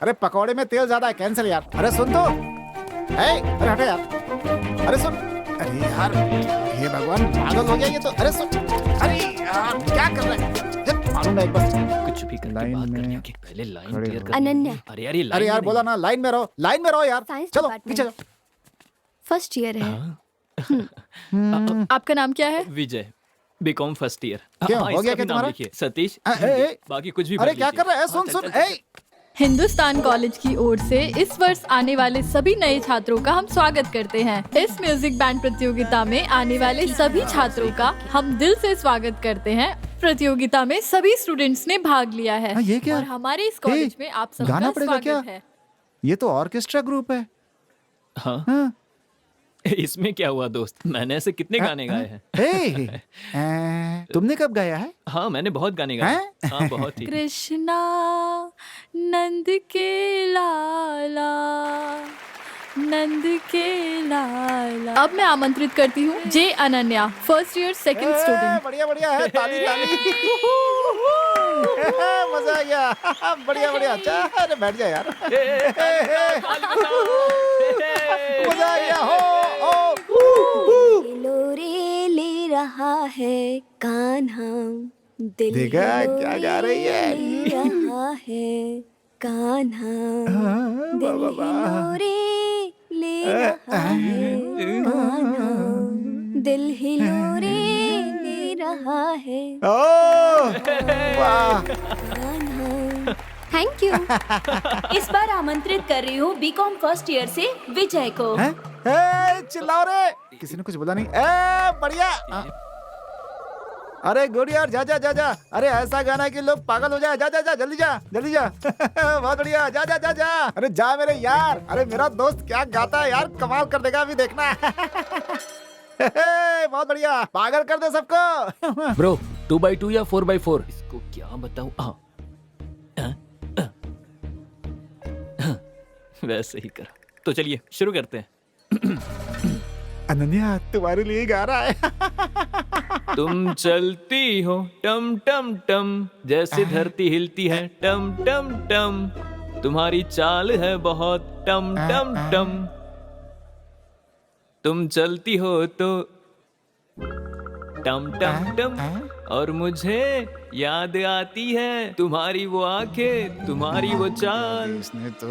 अरे पकौड़े में तेल ज्यादा है, कैंसिल यार। अरे सुन तो, अरे हटे यार। अरे सुन, अरे यार, हे भगवान, पागल हो गया ये तो। अरे सुन, अरे यार क्या कर रहा है? मालूम एक बार कुछ भी करके लाइन बात में करने की पहले लाइन खड़े क्लियर हो। कर। अनन्या। अरे यार ये अरे लाइन यार में बोला ना, लाइन में रहो यार। साइंस चलो डिपार्टमेंट। पीछे जाओ। फर्स्ट ईयर है। आपका नाम क्या है? नहीं। विजय बीकॉम फर्स्ट ईयर। क्यों, हो गया क्या तुम्हारा? सतीश। ए, बाकी कुछ भी अरे भर क्या लीजिए। कर रहा है? सुन चल, सुन, चल, चल। हिंदुस्तान कॉलेज की ओर से इस वर्ष आने वाले सभी नए छात्रों का हम स्वागत करते हैं। इस म्यूजिक बैंड प्रतियोगिता में आने वाले सभी छात्रों का हम दिल से स्वागत करते हैं। प्रतियोगिता में सभी स्टूडेंट्स ने भाग लिया है हाँ, ये क्या? और हमारे इस कॉलेज में आप सबका गाना पड़ेगा स्वागत क्या? है। ये तो ऑर्केस्ट्रा ग्रुप है। हाँ हाँ। इसमें क्या हुआ दोस्त? मैंने ऐसे कितने गाने गाए हैं। तुमने कब गाया है? हाँ मैंने बहुत गाने गाए हैं। हाँ बहुत ही। कृष्णा नंद के लाला, नंद के लाला। अब मैं आमंत्रित करती हूँ J Ananya, first year second student. बढ़िया बढ़िया है, ताली ताली। मजा आ गया। बढ़िया बढ़िया। अच्छा अरे बैठ जा यार। मजा आ गया। लोरे ले रहा है कान्हा, दिल देखा क्या गा रही है? ले रहा है कान्हा, दिल हिलोरे ले रहा है कान्हा, दिल हिलोरे ले रहा है वाह। कान्हा। Thank you. इस बार आमंत्रित कर रही हूँ बीकॉम फर्स्ट ईयर से विजय को। चिल्लाओ रे, किसी ने कुछ बोला नहीं। बढ़िया। अरे गुड यार, जा जा जा जा। अरे ऐसा गाना है कि लोग पागल हो जाए। जा जा जा, जल्दी जा जल्दी जा। बहुत बढ़िया, जा जा जा जा। अरे जा मेरे यार। अरे मेरा दोस्त क्या गाता है यार, कमाल कर देगा, अभी देखना। बहुत बढ़िया, पागल कर दे सबको। ब्रो 2x2 या 4x4? इसको क्या बताऊं? वैसे ही कर। तो चलिए शुरू करते हैं। अनन्या तुम्हारे लिए गा रहा है। तुम चलती हो टम टम टम, जैसे धरती हिलती है टम टम टम, तुम्हारी चाल है बहुत टम टम टम, तुम चलती हो तो टम टम टम, और मुझे याद आती है तुम्हारी वो आंखें, तुम्हारी वो चाल। इसने तो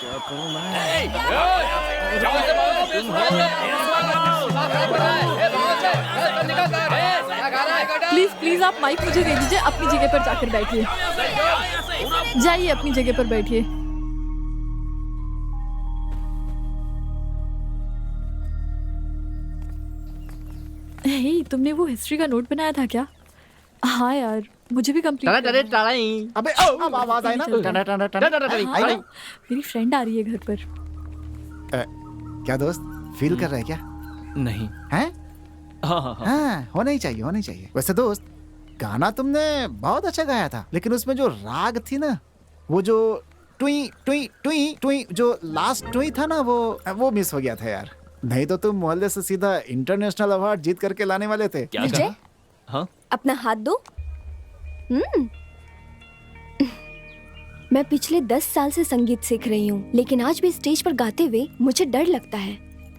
क्या करूं मैं? प्लीज प्लीज आप माइक मुझे दे दीजिए, अपनी जगह पर जाकर बैठिए। जाइए अपनी जगह पर बैठिए। हे, तुमने वो हिस्ट्री का नोट बनाया था क्या? हाँ यार, मुझे भी कंप्लीट। अबे अब आवाज आई ना। टना टना टना। हाँ, मेरी फ्रेंड आ रही है घर पर। क्या दोस्त, फील कर रहा है क्या? नहीं। हैं? हाँ हाँ हाँ। हाँ, होना ही चाहिए होना ही चाहिए। वैसे दोस्त, गाना तुमने बहुत अच्छा गाया था, लेकिन उसमें जो राग थी ना, वो जो टुई टुई टुई टुई जो लास्ट टुई था ना, वो मिस हो गया था यार। नहीं तो तुम मोहल्ले से सीधा इंटरनेशनल अवार्ड जीत करके लाने वाले थे। क्या विजय? कहा? हाँ अपना हाथ दो। मैं पिछले 10 साल से संगीत सीख रही हूँ, लेकिन आज भी स्टेज पर गाते हुए मुझे डर लगता है,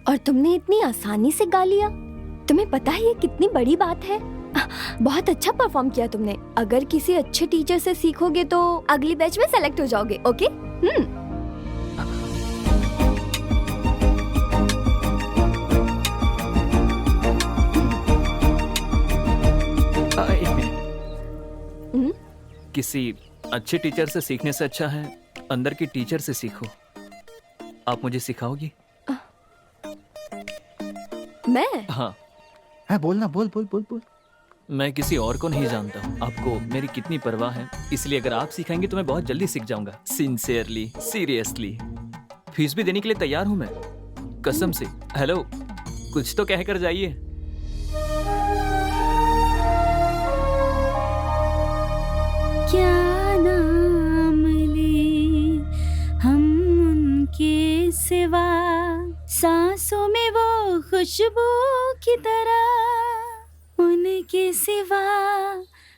और तुमने इतनी आसानी से गा लिया। तुम्हें पता है ये कितनी बड़ी बात है? बहुत अच्छा परफॉर्म किया तुमने। अगर किसी अच्छे टीचर से सीखोगे तो अगली बैच में सेलेक्ट हो जाओगे। ओके? किसी अच्छे टीचर से सीखने से अच्छा है अंदर की टीचर से सीखो। आप मुझे सिखाओगी? मैं? हाँ। बोलना, बोल बोल बोल बोल। मैं किसी और को नहीं जानता हूँ। आपको मेरी कितनी परवाह है, इसलिए अगर आप सिखाएंगे तो मैं बहुत जल्दी सीख जाऊंगा। Sincerely, seriously. फीस भी देने के लिए तैयार हूँ मैं, कसम से। हेलो, कुछ तो कहकर जाइए। क्या नाम ले हम उनके सिवा, सांसों में वो खुशबू की तरह, उनके सिवा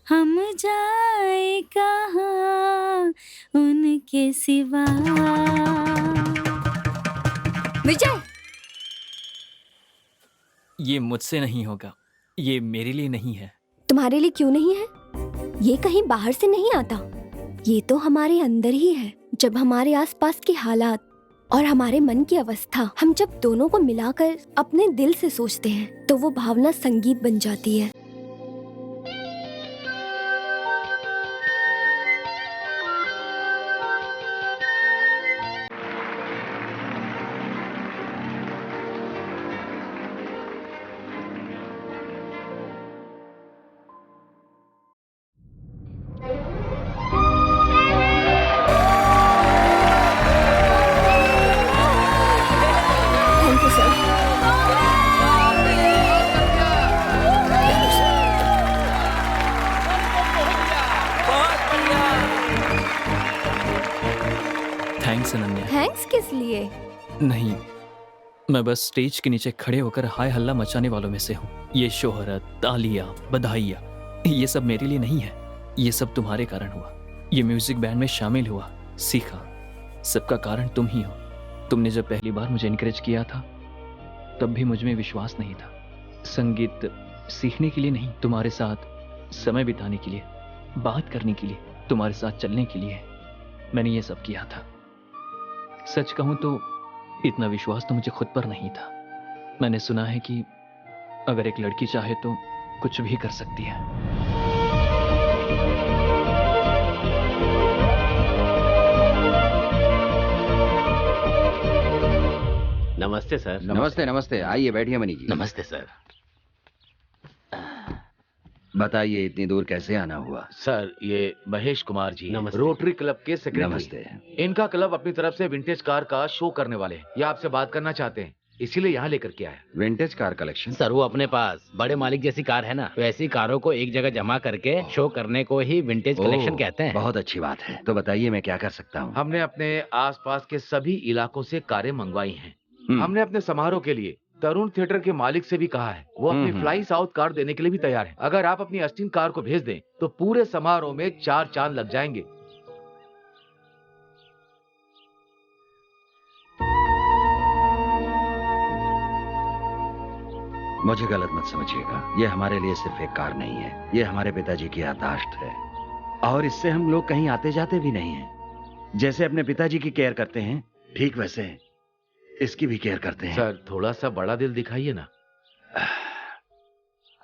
हम जाए कहाँ, उनके सिवा। विजय, ये मुझसे नहीं होगा, ये मेरे लिए नहीं है। तुम्हारे लिए क्यों नहीं है? ये कहीं बाहर से नहीं आता, ये तो हमारे अंदर ही है। जब हमारे आसपास के हालात और हमारे मन की अवस्था, हम जब दोनों को मिलाकर अपने दिल से सोचते हैं तो वो भावना संगीत बन जाती है। Thank you sir. Thanks Ananya. Thanks किस लिए? नहीं, मैं बस स्टेज के नीचे खड़े होकर हाय हल्ला मचाने वालों में से हूँ। ये शोहरत, तालियां, बधाइयाँ, ये सब मेरे लिए नहीं है। ये सब तुम्हारे कारण हुआ। ये म्यूजिक बैंड में शामिल हुआ, सीखा, सबका कारण तुम ही हो। तुमने जब पहली बार मुझे इनकरेज किया था तब भी मुझ में विश्वास नहीं था। संगीत सीखने के लिए नहीं, तुम्हारे साथ समय बिताने के लिए, बात करने के लिए, तुम्हारे साथ चलने के लिए मैंने ये सब किया था। सच कहूं तो इतना विश्वास तो मुझे खुद पर नहीं था। मैंने सुना है कि अगर एक लड़की चाहे तो कुछ भी कर सकती है। नमस्ते सर। नमस्ते नमस्ते, आइए बैठिए मनी जी। नमस्ते सर। बताइए इतनी दूर कैसे आना हुआ? सर, ये महेश कुमार जी नमस्ते। रोटरी क्लब के सेक्रेटरी। नमस्ते। इनका क्लब अपनी तरफ से विंटेज कार का शो करने वाले हैं। ये आपसे बात करना चाहते हैं, इसीलिए यहाँ लेकर के आए। Vintage car collection? सर, वो अपने पास बड़े मालिक जैसी कार है ना, वैसी कारों को एक जगह जमा करके शो करने को ही विंटेज कलेक्शन कहते हैं। बहुत अच्छी बात है। तो बताइए मैं क्या कर सकता हूँ? हमने अपने आसपास के सभी इलाकों से कारें मंगवाई हैं। हमने अपने समारोह के लिए तरुण थिएटर के मालिक से भी कहा है, वो अपनी फ्लाई साउथ कार देने के लिए भी तैयार है। अगर आप अपनी अस्टीन कार को भेज दें तो पूरे समारोह में 4 चांद लग जाएंगे। मुझे गलत मत समझिएगा, ये हमारे लिए सिर्फ एक कार नहीं है, ये हमारे पिताजी की याददाश्त है। और इससे हम लोग कहीं आते जाते भी नहीं हैं। जैसे अपने पिताजी की केयर करते हैं, ठीक वैसे इसकी भी केयर करते हैं। सर, थोड़ा सा बड़ा दिल दिखाइए ना।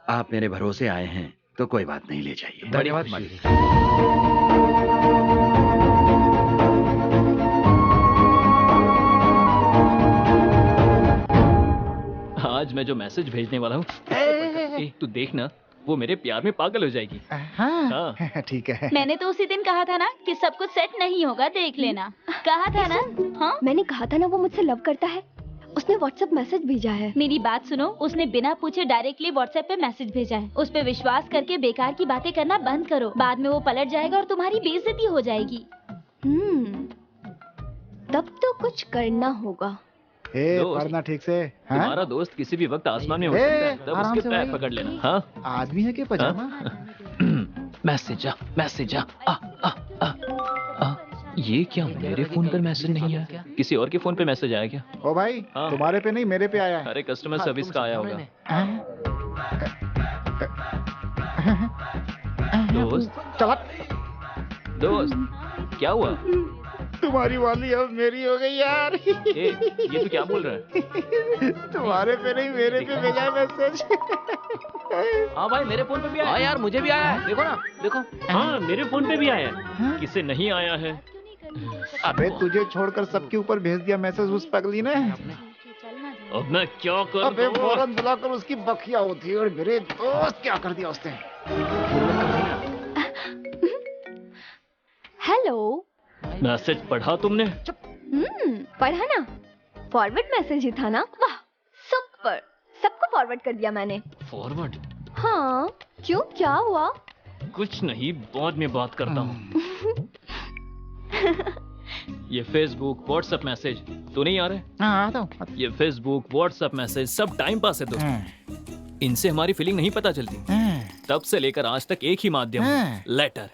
आप मेरे भरोसे आए हैं तो कोई बात नहीं, ले जाइए। धन्यवाद मालिक। आज मैं जो मैसेज भेजने वाला हूँ, तू देखना, वो मेरे प्यार में पागल हो जाएगी। हाँ ठीक है। मैंने तो उसी दिन कहा था ना कि सब कुछ सेट नहीं होगा, देख लेना। कहा था ना? हाँ, मैंने कहा था ना वो मुझसे लव करता है। उसने व्हाट्सएप मैसेज भेजा है। मेरी बात सुनो, उसने बिना पूछे डायरेक्टली व्हाट्सएप पे मैसेज भेजा है। उस पे विश्वास करके बेकार की बातें करना बंद करो, बाद में वो पलट जाएगा और तुम्हारी बेइज्जती हो जाएगी। तब तो कुछ करना होगा। पढ़ना ठीक से। तुम्हारा दोस्त किसी भी वक्त आसमान में हो सकता है, तब आराम उसके से पैर भाई। पकड़ लेना। हाँ, आदमी है कि पजामा? मैसेज आ। ये क्या मेरे फोन पर मैसेज नहीं आया? किसी और के फोन पे मैसेज आया क्या? ओ भाई, हाँ। तुम्हारे पे नहीं मेरे पे आया है। अरे कस्टमर सर्विस का आया होगा। दोस्त दोस्त क्या हुआ? तुम्हारी वाली अब मेरी हो गई यार। ये तू क्या बोल रहा है? तुम्हारे पे नहीं मेरे पे भेजा है मैसेज। हाँ भाई मेरे फोन पे भी आया। हाँ यार मुझे भी आया है, देखो ना देखो। हाँ मेरे फोन पे भी आया है। किसे नहीं आया है? अबे तुझे छोड़कर सबके ऊपर भेज दिया मैसेज उस पगली ने। अब मैं क्या करूं? अबे फौरन बुलाकर उसकी बखिया होती है। और मेरे दोस्त क्या कर दिया उसने? हेलो। मैसेज पढ़ा तुमने? पढ़ा ना, फॉरवर्ड मैसेज ही था ना। वाह सुपर, सबको फॉरवर्ड कर दिया मैंने। फॉरवर्ड? हाँ क्यों, क्या हुआ? कुछ नहीं, बाद में बात करता हूँ। ये फेसबुक व्हाट्सएप मैसेज तो नहीं आ रहे? हाँ आता हूँ। ये फेसबुक व्हाट्सएप मैसेज सब टाइम पास है दोस्तों। इनसे हमारी फीलिंग नहीं पता चलती। तब से लेकर आज तक एक ही माध्यम है, लेटर।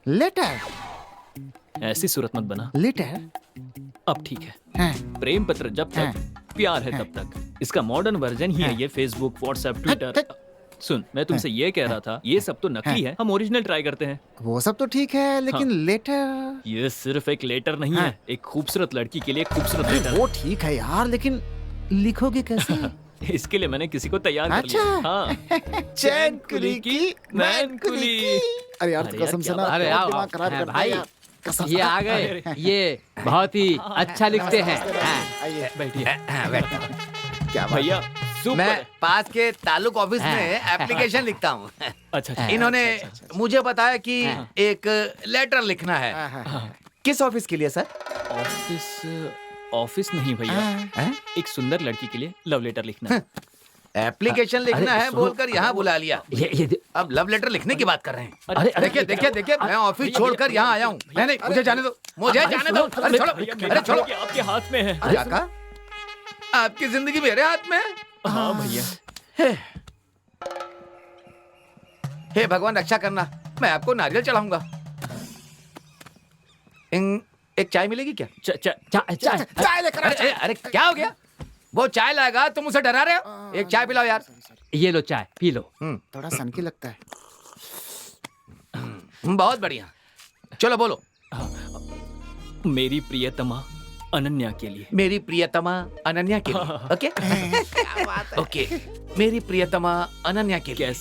लेटर? ऐसी सूरत मत बना। लेटर? अब ठीक है। प्रेम पत्र जब तक, प्यार है तब तक। इसका मॉडर्न वर्जन ही है ये फेसबुक व्हाट्सएप ट्विटर। सुन, मैं तुमसे ये कह रहा था, ये सब तो नकली है, हम ओरिजिनल ट्राई करते हैं। वो सब तो ठीक है, लेकिन लेटर? ये सिर्फ एक लेटर नहीं है, एक खूबसूरत लड़की के लिए खूबसूरत लेटर। वो ठीक है यार, लेकिन लिखोगे कैसे? इसके लिए मैंने किसी को तैयार कर अच्छा। लिया। हाँ। चैन कुली की मैन कुली। अरे यार कसम से ना, अरे बहुत आओ दिमाग खराब हाँ, करता है भाई यार। कसम ये आ गए, ये बहुत ही अच्छा लिखते हैं। आइए बैठिए। क्या बात भैया मैं पास के तालुक ऑफिस में एप्लीकेशन लिखता हूँ। अच्छा इन्होंने मुझे बताया कि एक लेटर लिखना है। किस ऑफिस के लिए सर? ऑफिस नहीं भैया, एक सुंदर लड़की के लिए लव लेटर लिखना है। एप्लीकेशन लिखना है बोलकर यहाँ बुला लिया। अब लव लेटर लिखने की बात कर रहे हैं। देखिए देखिए देखिए, मैं ऑफिस छोड़कर यहाँ आया हूँ। नहीं मुझे जाने दो, मुझे जाने दो। अरे छोड़ो, अरे छोड़ो। आपके हाथ में है। क्या कहा? आपकी जिंदगी मेरे हाथ में है? हाँ भैया। हे भगवान रक्षा करना, मैं आपको नारियल चढ़ाऊंगा। एक चाय मिलेगी क्या? चाय लेकर आ। अरे क्या हो गया? वो चाय लाएगा, तुम उसे डरा रहे हो? एक चाय पिलाओ यार। ये लो चाय पी लो। थोड़ा सनकी लगता है। बहुत बढ़िया, चलो बोलो। मेरी प्रियतमा अनन्या के लिए। मेरी प्रियतमा अनन्या के लिए। ओके ओके, मेरी प्रियतमा अनन्या के लिए।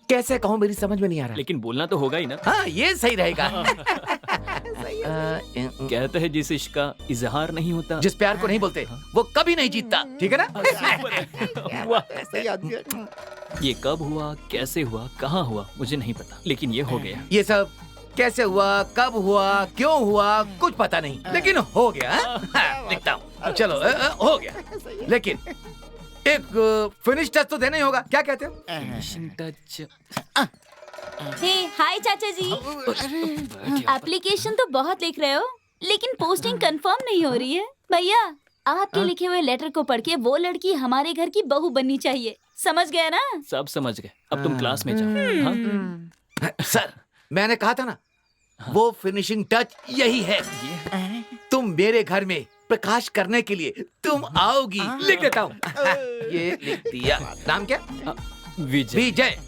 कैसे कहूँ मेरी समझ में नहीं आ रहा। लेकिन बोलना तो होगा ही ना। हाँ ये सही रहेगा। कहते हैं जिस इश्क का इजहार नहीं होता, जिस प्यार को नहीं बोलते वो कभी नहीं जीतता। ठीक है ना? सही आदमी है। ये कब हुआ, कैसे हुआ, कहाँ हुआ, मुझे नहीं पता, लेकिन ये हो गया। ये सब कैसे हुआ, कब हुआ, क्यों हुआ, कुछ पता नहीं, लेकिन हो गया। लिखता हूँ, चलो हो गया। लेकिन एक फिनिश टच तो देना ही होगा। क्या कहते हो? हे हाय चाचा जी, एप्लीकेशन तो बहुत लिख रहे हो, लेकिन पोस्टिंग कंफर्म नहीं हो रही है। भैया आपके लिखे हुए लेटर को पढ़ के वो लड़की हमारे घर की बहू बननी चाहिए, समझ गए ना? सब समझ गए, अब तुम क्लास में जाओ। हाँ? सर मैंने कहा था ना, वो फिनिशिंग टच यही है। तुम मेरे घर में प्रकाश करने के लिए तुम आओगी। लिख देता हूँ। ये लिख दिया। नाम क्या? विजय। विजय।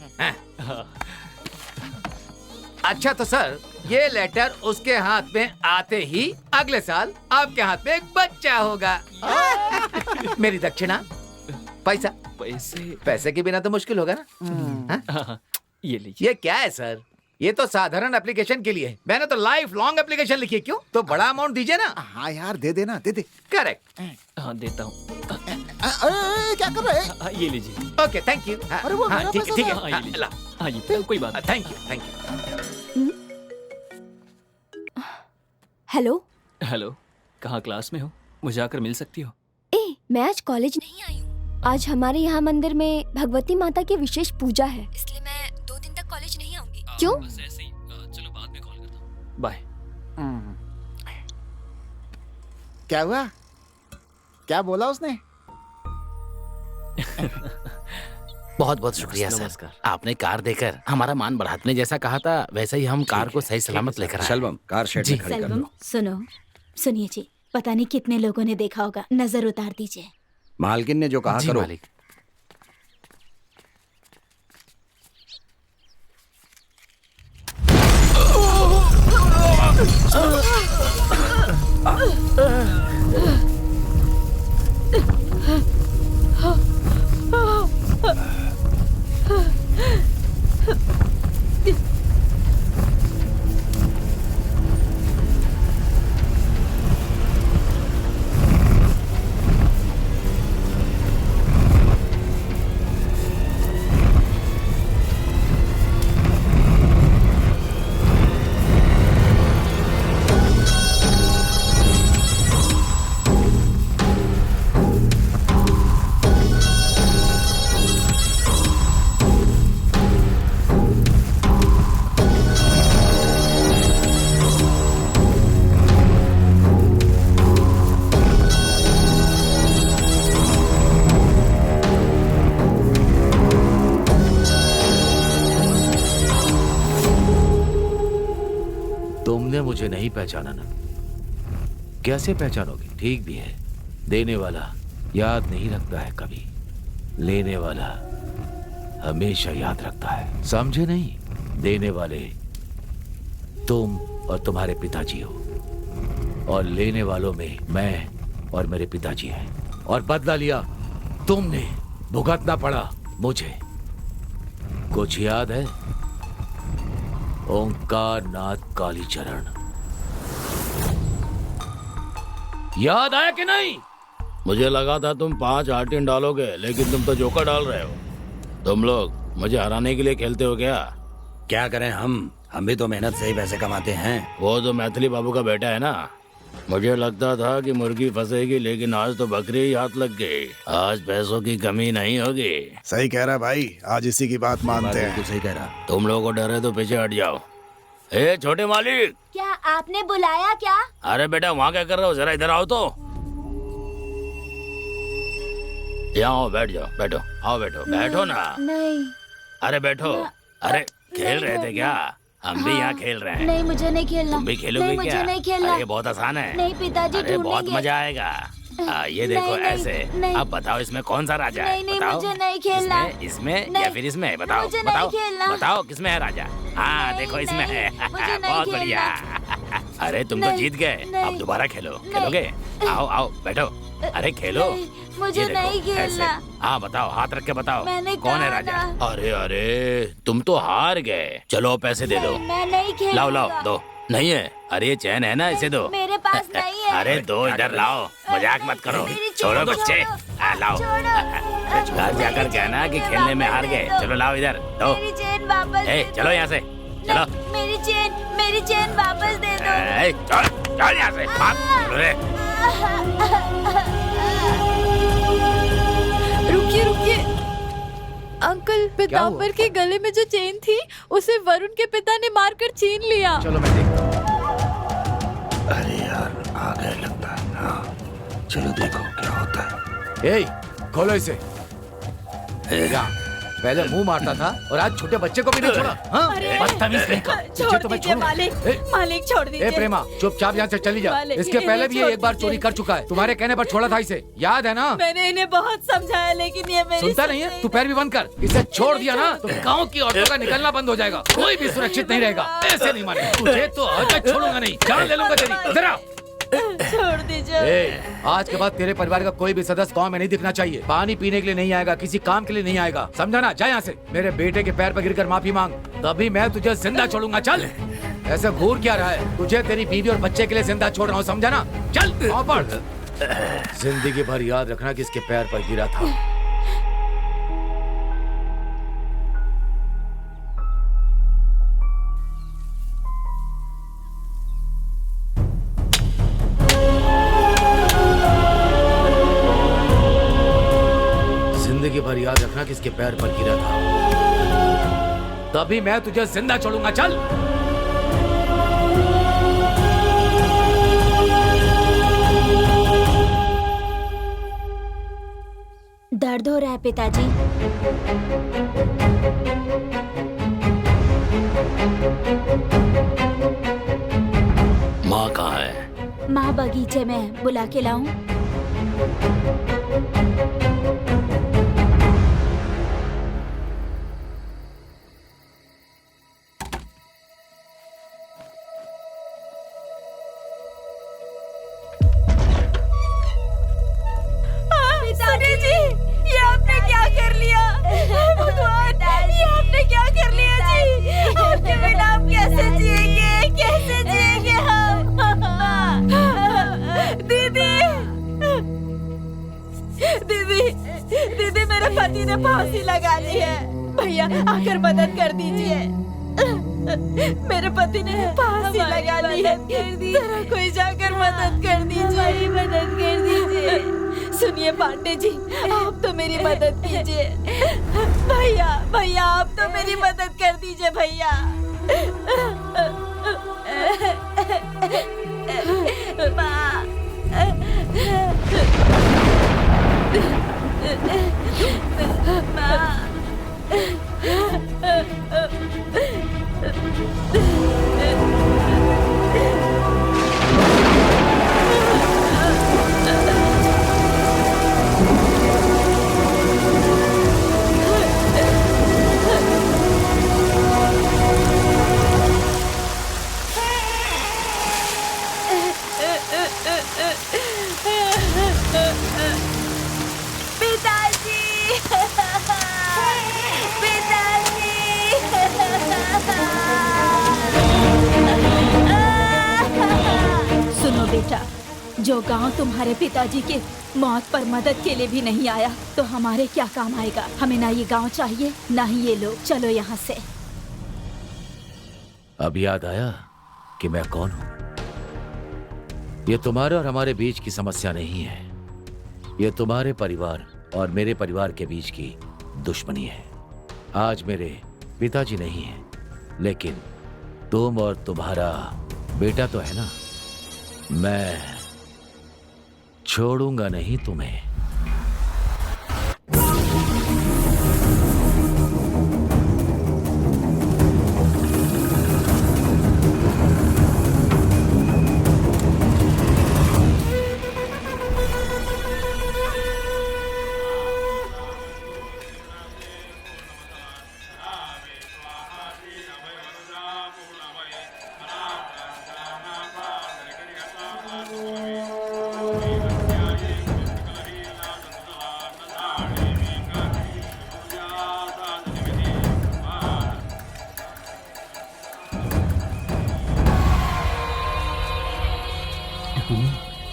अच्छा तो सर, ये लेटर उसके हाथ में आते ही अगले साल आपके हाथ में एक बच्चा होगा। मेरी दक्षिणा पैसा। पैसे के बिना तो मुश्किल होगा ना। ये लीजिए। ये क्या है सर? ये तो साधारण एप्लीकेशन के लिए है। मैंने तो लाइफ लॉन्ग एप्लीकेशन लिखी है। क्यों? तो बड़ा अमाउंट दीजिए ना। हाँ यार दे देना, दे दे। करेक्ट। हाँ देता हूँ। क्या कर रहे हैं? ये लीजिए। Okay thank you. अरे वो मेरा ठीक है पैसा ठीक था। है। हाँ, ये लीजिए। हाँ ये कोई बात नहीं। Thank you. हेलो। हेलो, कहाँ क्लास में हो? मुझे आकर मिल सकती हो? मैं आज कॉलेज नहीं आई हूँ। आज हमारे यहाँ मंदिर में भगवती माता की विशेष पूजा है, इसलिए मैं 2 दिन तक कॉलेज नहीं आऊंगी। क्यों? बस ऐसे ही। चलो बाद में कॉल करता हूँ। बाय। क्या हुआ? क्या बोला उसने? बहुत बहुत शुक्रिया सर, आपने कार देकर हमारा मान बढ़ा। आपने जैसा कहा था वैसे ही हम कार को सही सलामत लेकर आए। शलवम कार शेड में खड़ी कर सलवम दो। सुनो, सुनिए जी, पता नहीं कितने लोगों ने देखा होगा, नजर उतार दीजिए। मालकिन ने जो कहा जी करो। मालिक। तुमने मुझे नहीं पहचाना ना? कैसे पहचानोगे? ठीक भी है। देने वाला याद नहीं रखता है कभी, लेने वाला हमेशा याद रखता है। समझे नहीं? देने वाले तुम और तुम्हारे पिताजी हो, और लेने वालों में मैं और मेरे पिताजी हैं। और बदला लिया तुमने, भुगतना पड़ा मुझे। कुछ याद है? ओंकार नाथ कालीचरण, याद आया कि नहीं? मुझे लगा था तुम 5 आर्टिन डालोगे, लेकिन तुम तो जोकर डाल रहे हो। तुम लोग मुझे हराने के लिए खेलते हो क्या? क्या करें, हम भी तो मेहनत से ही पैसे कमाते हैं। वो तो मैथिली बाबू का बेटा है ना। मुझे लगता था कि मुर्गी फंसेगी, लेकिन आज तो बकरी ही हाथ लग गई। आज पैसों की कमी नहीं होगी। सही कह रहा भाई, आज इसी की बात मानते हैं। सही कह रहा। तुम लोगों को डर है तो पीछे हट जाओ। ए छोटे मालिक, क्या आपने बुलाया क्या? अरे बेटा वहाँ क्या कर रहे हो, जरा इधर आओ तो। यहाँ आओ, बैठ जाओ, बैठो, आओ बैठो, बैठो ना। नहीं। अरे बैठो। अरे खेल रहे थे क्या? हम भी यहाँ खेल रहे हैं। नहीं, मुझे नहीं खेलना। तुम भी खेलोगे नहीं, क्या? मुझे नहीं खेलना। अरे ये बहुत आसान है। नहीं पिताजी, अरे बहुत ढूंढेंगे। मजा आएगा। ये देखो नहीं, ऐसे। नहीं। अब बताओ इसमें कौन सा राजा है? नहीं, नहीं, बताओ। मुझे नहीं खेलना। इसमें या नहीं, फिर इसमें? बताओ मुझे नहीं बताओ खेलना। बताओ किसमें है राजा? हाँ नहीं, देखो इसमें नहीं, है। मुझे नहीं बहुत खेलना। बढ़िया। अरे तुम तो नहीं, जीत गए। नहीं, अब दोबारा खेलो। नहीं। खेलोगे? आओ आओ बैठो। अरे खेलो। नहीं, मुझे ये देखो, नहीं खेलना। ऐसे। हाँ बताओ, हाथ रख के बताओ। मैंने कौन है कहा राजा? ना। अरे अरे तुम तो हार गए। चलो पैसे दे दो। मैं नहीं खेलूंगा। लाओ लाओ दो। नहीं है? अरे ये चैन है ना, इसे दो। मेरे पास नहीं है। अरे दो, इधर लाओ। मजाक मत करो। मेरी छोड़ो चैन बच्चे। लाओ। घर जाकर कहना कि खेलने में हार गए। चलो लाओ इधर दो। मेरी चेन वापस ए दे दो। चलो यहाँ से। चलो। नहीं, मेरी चेन वापस दे दो। ए, चल यहाँ से। भाग। चलो रे। रुकिए रुकिए अंकल, पिताम्बर के गले में जो चेन थी उसे वरुण के पिता ने मारकर छीन लिया। चलो मैं देखता हूँ। अरे यार, आ गए लगता है। हाँ, चलो देखो क्या होता है। ए, खोलो इसे। क्या? पहले मुंह मारता था और आज छोटे बच्चे को भी नहीं छोड़ा। हाँ? बदतमीज कहीं का। छोड़ तो मैं दीजिए छोड़ूंगा। मालिक, ए, मालिक छोड़ दीजिए। ए प्रेमा, चुपचाप यहाँ से चली जा। मालिक, इसके इन्हें पहले भी ये छोड़ एक बार दीजिए। चोरी कर चुका है। तुम्हारे कहने पर छोड़ा था इसे, याद है ना? मैंने इन्हें बहुत समझाया, लेकिन ये मेरी सुनता नहीं है? तू पैर भी बंद कर। इसे छोड़ दिया ना तो गांव की औरतों का निकलना बंद हो जाएगा। कोई भी सुरक्षित नहीं रहेगा। ऐसे नहीं माने तुझे तो आज मैं छोड़ूंगा नहीं। जान ले लूंगा तेरी। जरा छोड़ दीजिए। ए, आज के बाद तेरे परिवार का कोई भी सदस्य गांव में नहीं दिखना चाहिए। पानी पीने के लिए नहीं आएगा, किसी काम के लिए नहीं आएगा, समझा ना? जा यहाँ से। मेरे बेटे के पैर पर गिरकर माफी मांग, तभी मैं तुझे जिंदा छोड़ूंगा। चल। ऐसे घूर क्या रहा है? तुझे तेरी बीवी और बच्चे के लिए जिंदा छोड़ रहा हूँ, समझा ना? चल वहाँ पर। जिंदगी भर याद रखना कि इसके पैर पर गिरा था। जिंदगी भर याद रखना कि इसके पैर पर गिरा था, तभी मैं तुझे जिंदा छोड़ूंगा। चल। दर्द हो रहा है पिताजी? माँ कहाँ है? माँ बगीचे में है, बुला के लाऊं? पति ने फांसी लगा ली है। भैया आकर मदद कर दीजिए। मेरे पति ने फांसी लगा ली है। जरा कोई जाकर मदद कर दीजिए, मदद कर दीजिए। सुनिए पांडे जी, आप तो मेरी मदद कीजिए। भैया भैया आप तो मेरी मदद कर दीजिए भैया। सुनो बेटा, जो गांव तुम्हारे पिताजी के मौत पर मदद के लिए भी नहीं आया तो हमारे क्या काम आएगा। हमें ना ये गांव चाहिए ना ही ये लोग। चलो यहाँ से। अब याद आया कि मैं कौन हूं। ये तुम्हारे और हमारे बीच की समस्या नहीं है, ये तुम्हारे परिवार और मेरे परिवार के बीच की दुश्मनी है। आज मेरे पिताजी नहीं है, लेकिन तुम और तुम्हारा बेटा तो है ना। मैं छोड़ूंगा नहीं तुम्हें।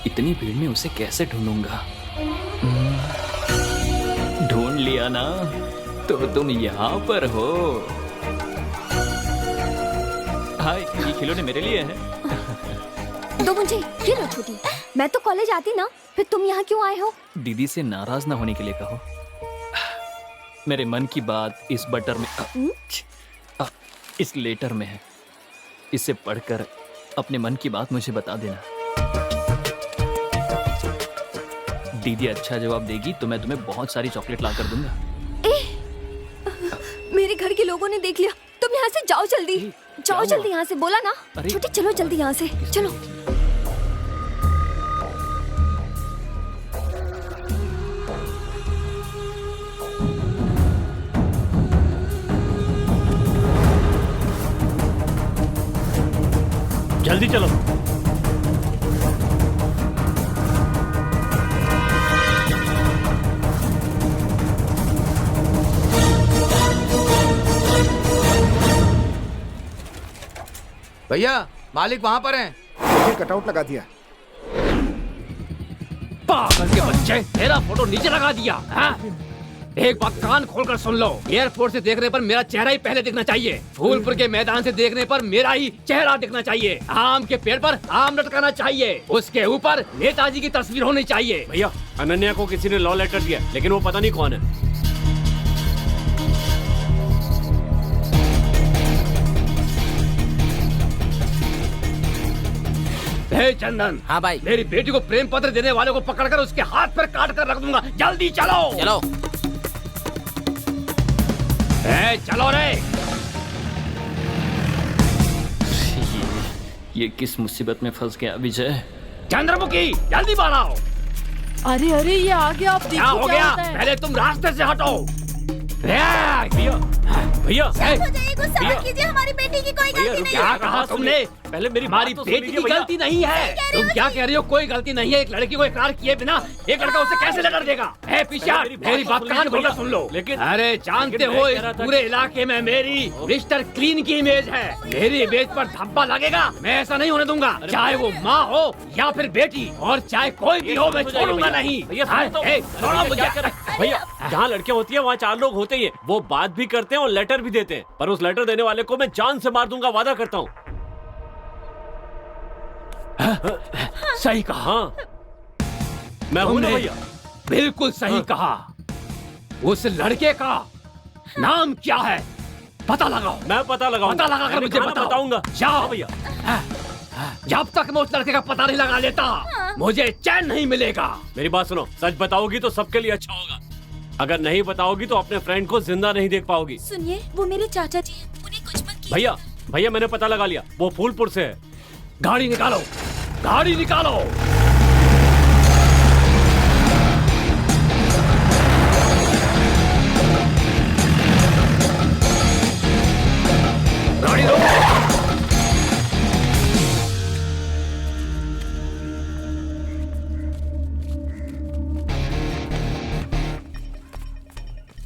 इतनी भीड़ में उसे कैसे ढूंढूंगा? ढूंढ लिया ना, तो तुम यहाँ पर हो। हाय, ये खिलौने मेरे लिए हैं। दो मुझे, ये लो छोटी। मैं तो कॉलेज आती ना, फिर तुम यहाँ क्यों आए हो? दीदी से नाराज ना होने के लिए कहो। मेरे मन की बात इस बटर में इस लेटर में है। इसे पढ़कर अपने मन की बात मुझे बता देना। दीदी अच्छा जवाब देगी तो मैं तुम्हें बहुत सारी चॉकलेट ला कर दूंगा। मेरे घर के लोगों ने देख लिया। तुम यहाँ से जाओ जल्दी, जाओ जल्दी यहाँ से। बोला ना छोटी, चलो जल्दी यहाँ से चलो। जल्दी चलो। भैया मालिक वहां पर हैं। देखिए कटआउट लगा दिया। पागल के बच्चे, मेरा फोटो नीचे लगा दिया। एक बात कान खोलकर सुन लो, एयरपोर्ट से देखने पर मेरा चेहरा ही पहले दिखना चाहिए। फूलपुर के मैदान से देखने पर मेरा ही चेहरा दिखना चाहिए। आम के पेड़ पर आम लटकाना चाहिए, उसके ऊपर नेताजी की तस्वीर होनी चाहिए। भैया, अनन्या को किसी ने लव लेटर दिया, लेकिन वो पता नहीं कौन है। हे चंदन। हाँ भाई। मेरी बेटी को प्रेम पत्र देने वाले को पकड़कर उसके हाथ पर काट कर रख दूंगा। जल्दी चलो चलो। चलो रे। ये किस मुसीबत में फंस गया विजय? चंद्रमुखी जल्दी बाहर आओ। अरे अरे ये आ गया। आप क्या हो गया? पहले तुम रास्ते से हटो। भैया कीजिए, हमारी बेटी की कोई गलती नहीं है। क्या कहा तुमने? पहले मेरी हमारी बात तो सुन बेटी लीजिए की भैया। गलती नहीं है। तुम क्या कह रही हो? कोई गलती नहीं है। एक लड़की को इकरार किए बिना एक लड़का उसे कैसे लेटर देगा? है पीछा, मेरी बात कान खोलकर सुन लो। लेकिन अरे जानते लेकिन हो मैं इस कह रहा था पूरे इलाके में मेरी मिस्टर क्लीन की इमेज है। मेरी इमेज पर धब्बा लगेगा, मैं ऐसा नहीं होने दूंगा। चाहे वो माँ हो या फिर बेटी, और चाहे कोई भी हो, मैं छोड़ूंगा नहीं। भैया हाँ, सुनो तो। ए, छोड़ो मुझे। क्या कर रहे हैं? भैया जहाँ लड़कियां होती है वहाँ 4 लोग होते ही हैं। वो बात भी करते हैं और लेटर भी देते हैं, पर उस लेटर देने वाले को मैं जान से मार दूंगा, वादा करता हूँ। सही कहा। हाँ मैं हूँ ना तुमने भैया। बिल्कुल सही कहा। उस लड़के का नाम क्या है? पता लगाओ। मैं पता लगाऊंगा। पता लगाकर मुझे बताओ। बताऊंगा। जाओ भैया। जब तक मैं उस लड़के का पता नहीं लगा लेता मुझे चैन नहीं मिलेगा। मेरी बात सुनो, सच बताओगी तो सबके लिए अच्छा होगा। अगर नहीं बताओगी तो अपने फ्रेंड को जिंदा नहीं देख पाओगी। सुनिए, वो मेरे चाचा जी हैं, उन्हें कुछ मत कीजिए। भैया भैया मैंने पता लगा लिया, वो फूलपुर से है। गाड़ी निकालो, गाड़ी निकालो। गाड़ी रोको।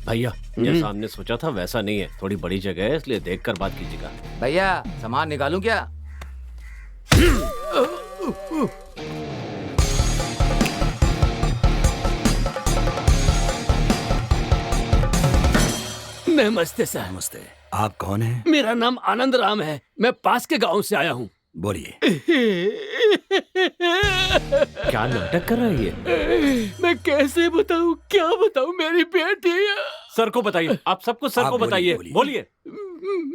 भैया जैसा हमने सोचा था वैसा नहीं है, थोड़ी बड़ी जगह है, इसलिए देखकर बात कीजिएगा। भैया सामान निकालूं क्या? नमस्ते सर। नमस्ते। आप कौन हैं? मेरा नाम आनंद राम है, मैं पास के गांव से आया हूँ। बोलिए। क्या नाटक कर रहा है ये? मैं कैसे बताऊँ, क्या बताऊँ? मेरी बेटी सर को बताइए, आप सबको सर आप को बोलिए, बताइए। बोलिए। बोलिए।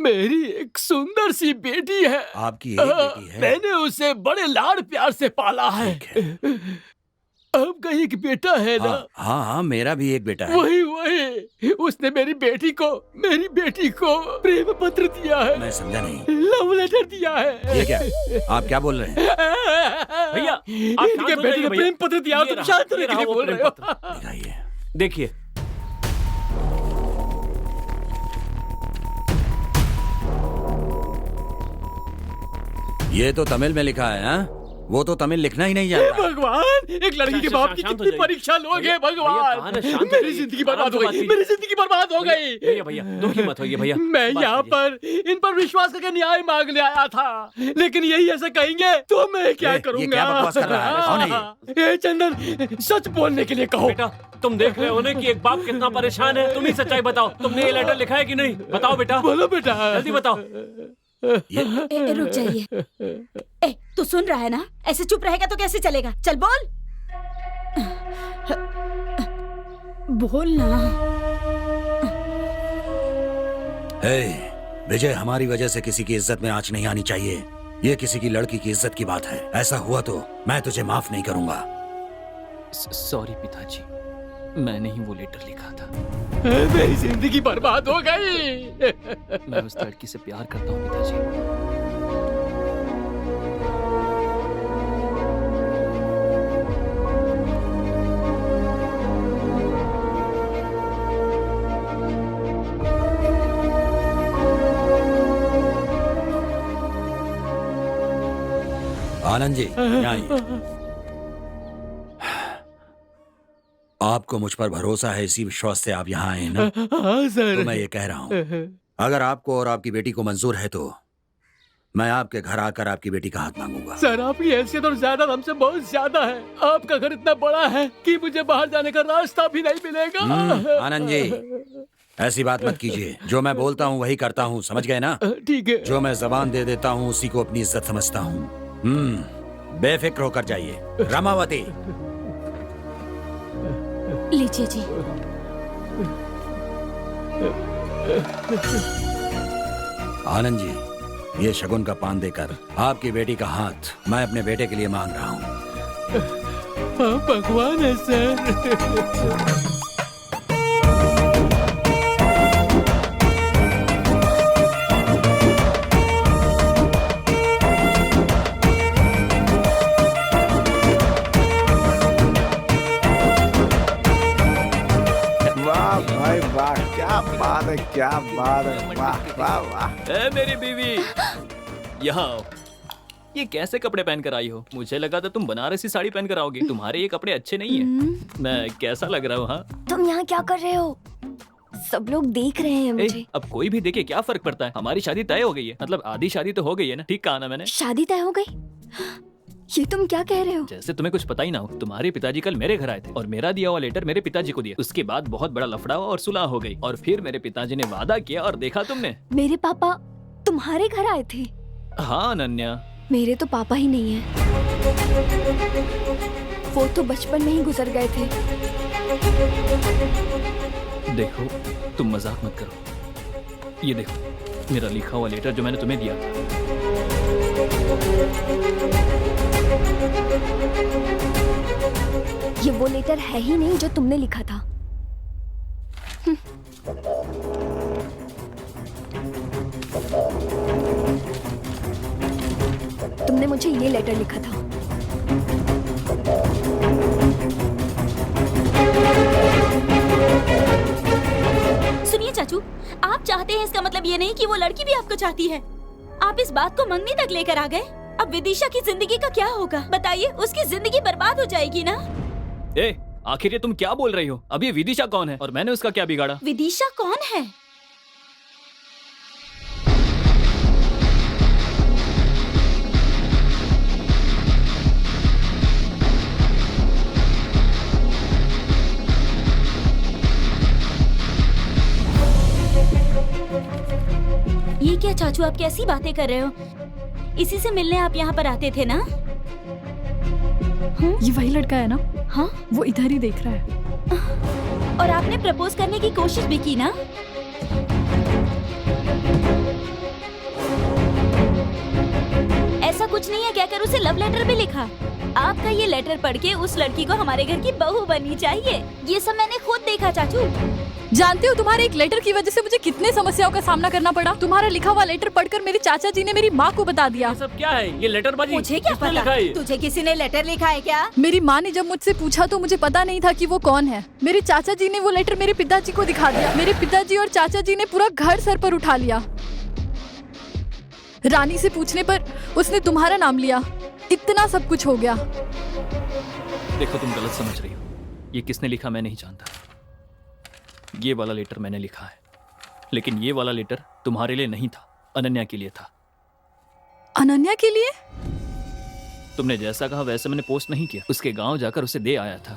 मेरी एक सुंदर सी बेटी है। आपकी एक बेटी है? मैंने उसे बड़े लाड प्यार से पाला है। आपका एक बेटा है ना? हाँ हाँ, मेरा भी एक बेटा है। वही उसने मेरी बेटी को प्रेम पत्र दिया है। मैं समझा नहीं। लव लेटर दिया है। ये क्या? आप क्या बोल रहे हैं? भैया आप शांत इनके हो बेटे जाइए ने भैया। प्रेम पत्र दिया और ये तुम रहा, शांत होने ये के रहा लिए वो बोल प्रेम रहे हो। पत्र। दिखाइए। देखिए ये तो तमिल में लिखा है। हाँ? वो तो तमिल लिखना ही नहीं जानता। भगवान, एक लड़की के बाप की शांत हो कितनी जाइए। परीक्षा लोगे भैया, भगवान। कहाँ ना शांत हो मेरी जाइए। जिंदगी बर्बाद आराम हो से गई, बात मेरी जिंदगी बर्बाद हो गई। भैया भैया दुखी मत होइए भैया। मैं बात यहाँ कीजिए। पर इन पर विश्वास करके न्याय मांगने आया था, लेकिन यही ऐसा कहेंगे तो मैं क्या ये करूँगा? क्या बकवास कर रहा है? कौन है ये चंदन, सच बोलने के लिए कहो। बेटा तुम देख रहे हो ना कि एक बाप कितना परेशान है। तुम ही सच्चाई बताओ, तुमने ये लेटर लिखा है कि नहीं? बताओ बेटा, बोलो बेटा, जल्दी बताओ। रुक जाइए। तू सुन रहा है ना? ऐसे चुप रहेगा तो कैसे चलेगा? चल बोल, बोल ना। विजय, हमारी वजह से किसी की इज्जत में आंच नहीं आनी चाहिए। ये किसी की लड़की की इज्जत की बात है। ऐसा हुआ तो मैं तुझे माफ नहीं करूंगा। सॉरी पिताजी, मैंने ही वो लेटर लिखा था। मेरी जिंदगी बर्बाद हो गई। मैं उस लड़की से प्यार करता हूँ पिताजी। आनंद जी, यहाँ आइए। आपको मुझ पर भरोसा है, इसी विश्वास से आप यहाँ आए हैं ना? हाँ सर। तो मैं ये कह रहा हूँ, अगर आपको और आपकी बेटी को मंजूर है तो मैं आपके घर आकर आपकी बेटी का हाथ मांगूंगा। सर, आपकी हैसियत और जायदाद हमसे बहुत ज्यादा है। आपका घर इतना बड़ा है कि मुझे बाहर जाने का रास्ता भी नहीं मिलेगा। आनंद जी, ऐसी बात मत कीजिए। जो मैं बोलता हूँ वही करता हूँ, समझ गए ना? ठीक है। जो मैं जबान दे देता हूँ उसी को अपनी इज्जत समझता हूँ। बेफिक्र होकर जाइए। रमावती, लीजिए जी। आनंद जी, ये शगुन का पान देकर आपकी बेटी का हाथ मैं अपने बेटे के लिए मांग रहा हूँ। हाँ, भगवान है सर। वाह भाई वाह, क्या बात है, क्या बात है, वाह वाह वाह। ए मेरी बीवी, यहाँ आओ। ये कैसे कपड़े पहन कर आई हो? मुझे लगा था तुम बनारसी साड़ी पहन कर आओगी। तुम्हारे ये कपड़े अच्छे नहीं है। मैं कैसा लग रहा हूँ? हाँ, तुम यहाँ क्या कर रहे हो? सब लोग देख रहे हैं मुझे। अब कोई भी देखे क्या फर्क पड़ता है? हमारी शादी तय हो गई है, मतलब आधी शादी तो हो गई है ना। ठीक कहा ना मैंने? शादी तय हो गई? ये तुम क्या कह रहे हो? जैसे तुम्हें कुछ पता ही ना हो। तुम्हारे पिताजी कल मेरे घर आए थे और मेरा दिया हुआ लेटर मेरे पिताजी को दिया। उसके बाद बहुत बड़ा लफड़ा हुआ और सुलह हो गई। और फिर मेरे पिताजी ने वादा किया और देखा तुमने। मेरे पापा तुम्हारे घर आए थे? हाँ अनन्या, मेरे तो पापा ही नहीं है। वो तो बचपन में ही गुजर गए थे। देखो तुम मजाक मत करो। ये देखो मेरा लिखा हुआ लेटर जो मैंने तुम्हें दिया था। ये वो लेटर है ही नहीं जो तुमने लिखा था। तुमने मुझे ये लेटर लिखा था। सुनिए चाचू, आप चाहते हैं इसका मतलब ये नहीं कि वो लड़की भी आपको चाहती है। आप इस बात को मंगनी तक लेकर आ गए। अब विदिशा की जिंदगी का क्या होगा बताइए? उसकी जिंदगी बर्बाद हो जाएगी ना। ए, आखिर ये तुम क्या बोल रही हो? अब ये विदिशा कौन है और मैंने उसका क्या बिगाड़ा? विदिशा कौन है? ये क्या चाचू, आप कैसी बातें कर रहे हो? इसी से मिलने आप यहाँ पर आते थे ना? ये वही लड़का है ना? हाँ, वो इधर ही देख रहा है। और आपने प्रपोज करने की कोशिश भी की ना? ऐसा कुछ नहीं है कहकर उसे लव लेटर भी लिखा। आपका ये लेटर पढ़ के उस लड़की को हमारे घर की बहू बननी चाहिए। ये सब मैंने खुद देखा चाचू। जानते हो तुम्हारे एक लेटर की वजह से मुझे कितने समस्याओं का सामना करना पड़ा? तुम्हारा लिखा हुआ लेटर पढ़कर मेरे चाचा जी ने मेरी माँ को बता दिया। ये सब क्या है? ये लेटर बाजी मुझे क्या किसने पता? लिखा है? तुझे किसी ने लेटर लिखा है क्या? मेरी माँ ने जब मुझसे पूछा तो मुझे पता नहीं था कि वो कौन है। मेरे चाचा जी ने वो लेटर मेरे पिताजी को दिखा दिया। मेरे पिताजी और चाचा जी ने पूरा घर सर पर उठा लिया। रानी से पूछने पर उसने तुम्हारा नाम लिया। इतना सब कुछ हो गया। देखो तुम गलत समझ रही हो। ये किसने लिखा मैं नहीं जानता। ये वाला लेटर मैंने लिखा है, लेकिन ये वाला लेटर तुम्हारे लिए नहीं था, अनन्या के लिए था। अनन्या के लिए? तुमने जैसा कहा वैसे मैंने पोस्ट नहीं किया। उसके गांव जाकर उसे दे आया था।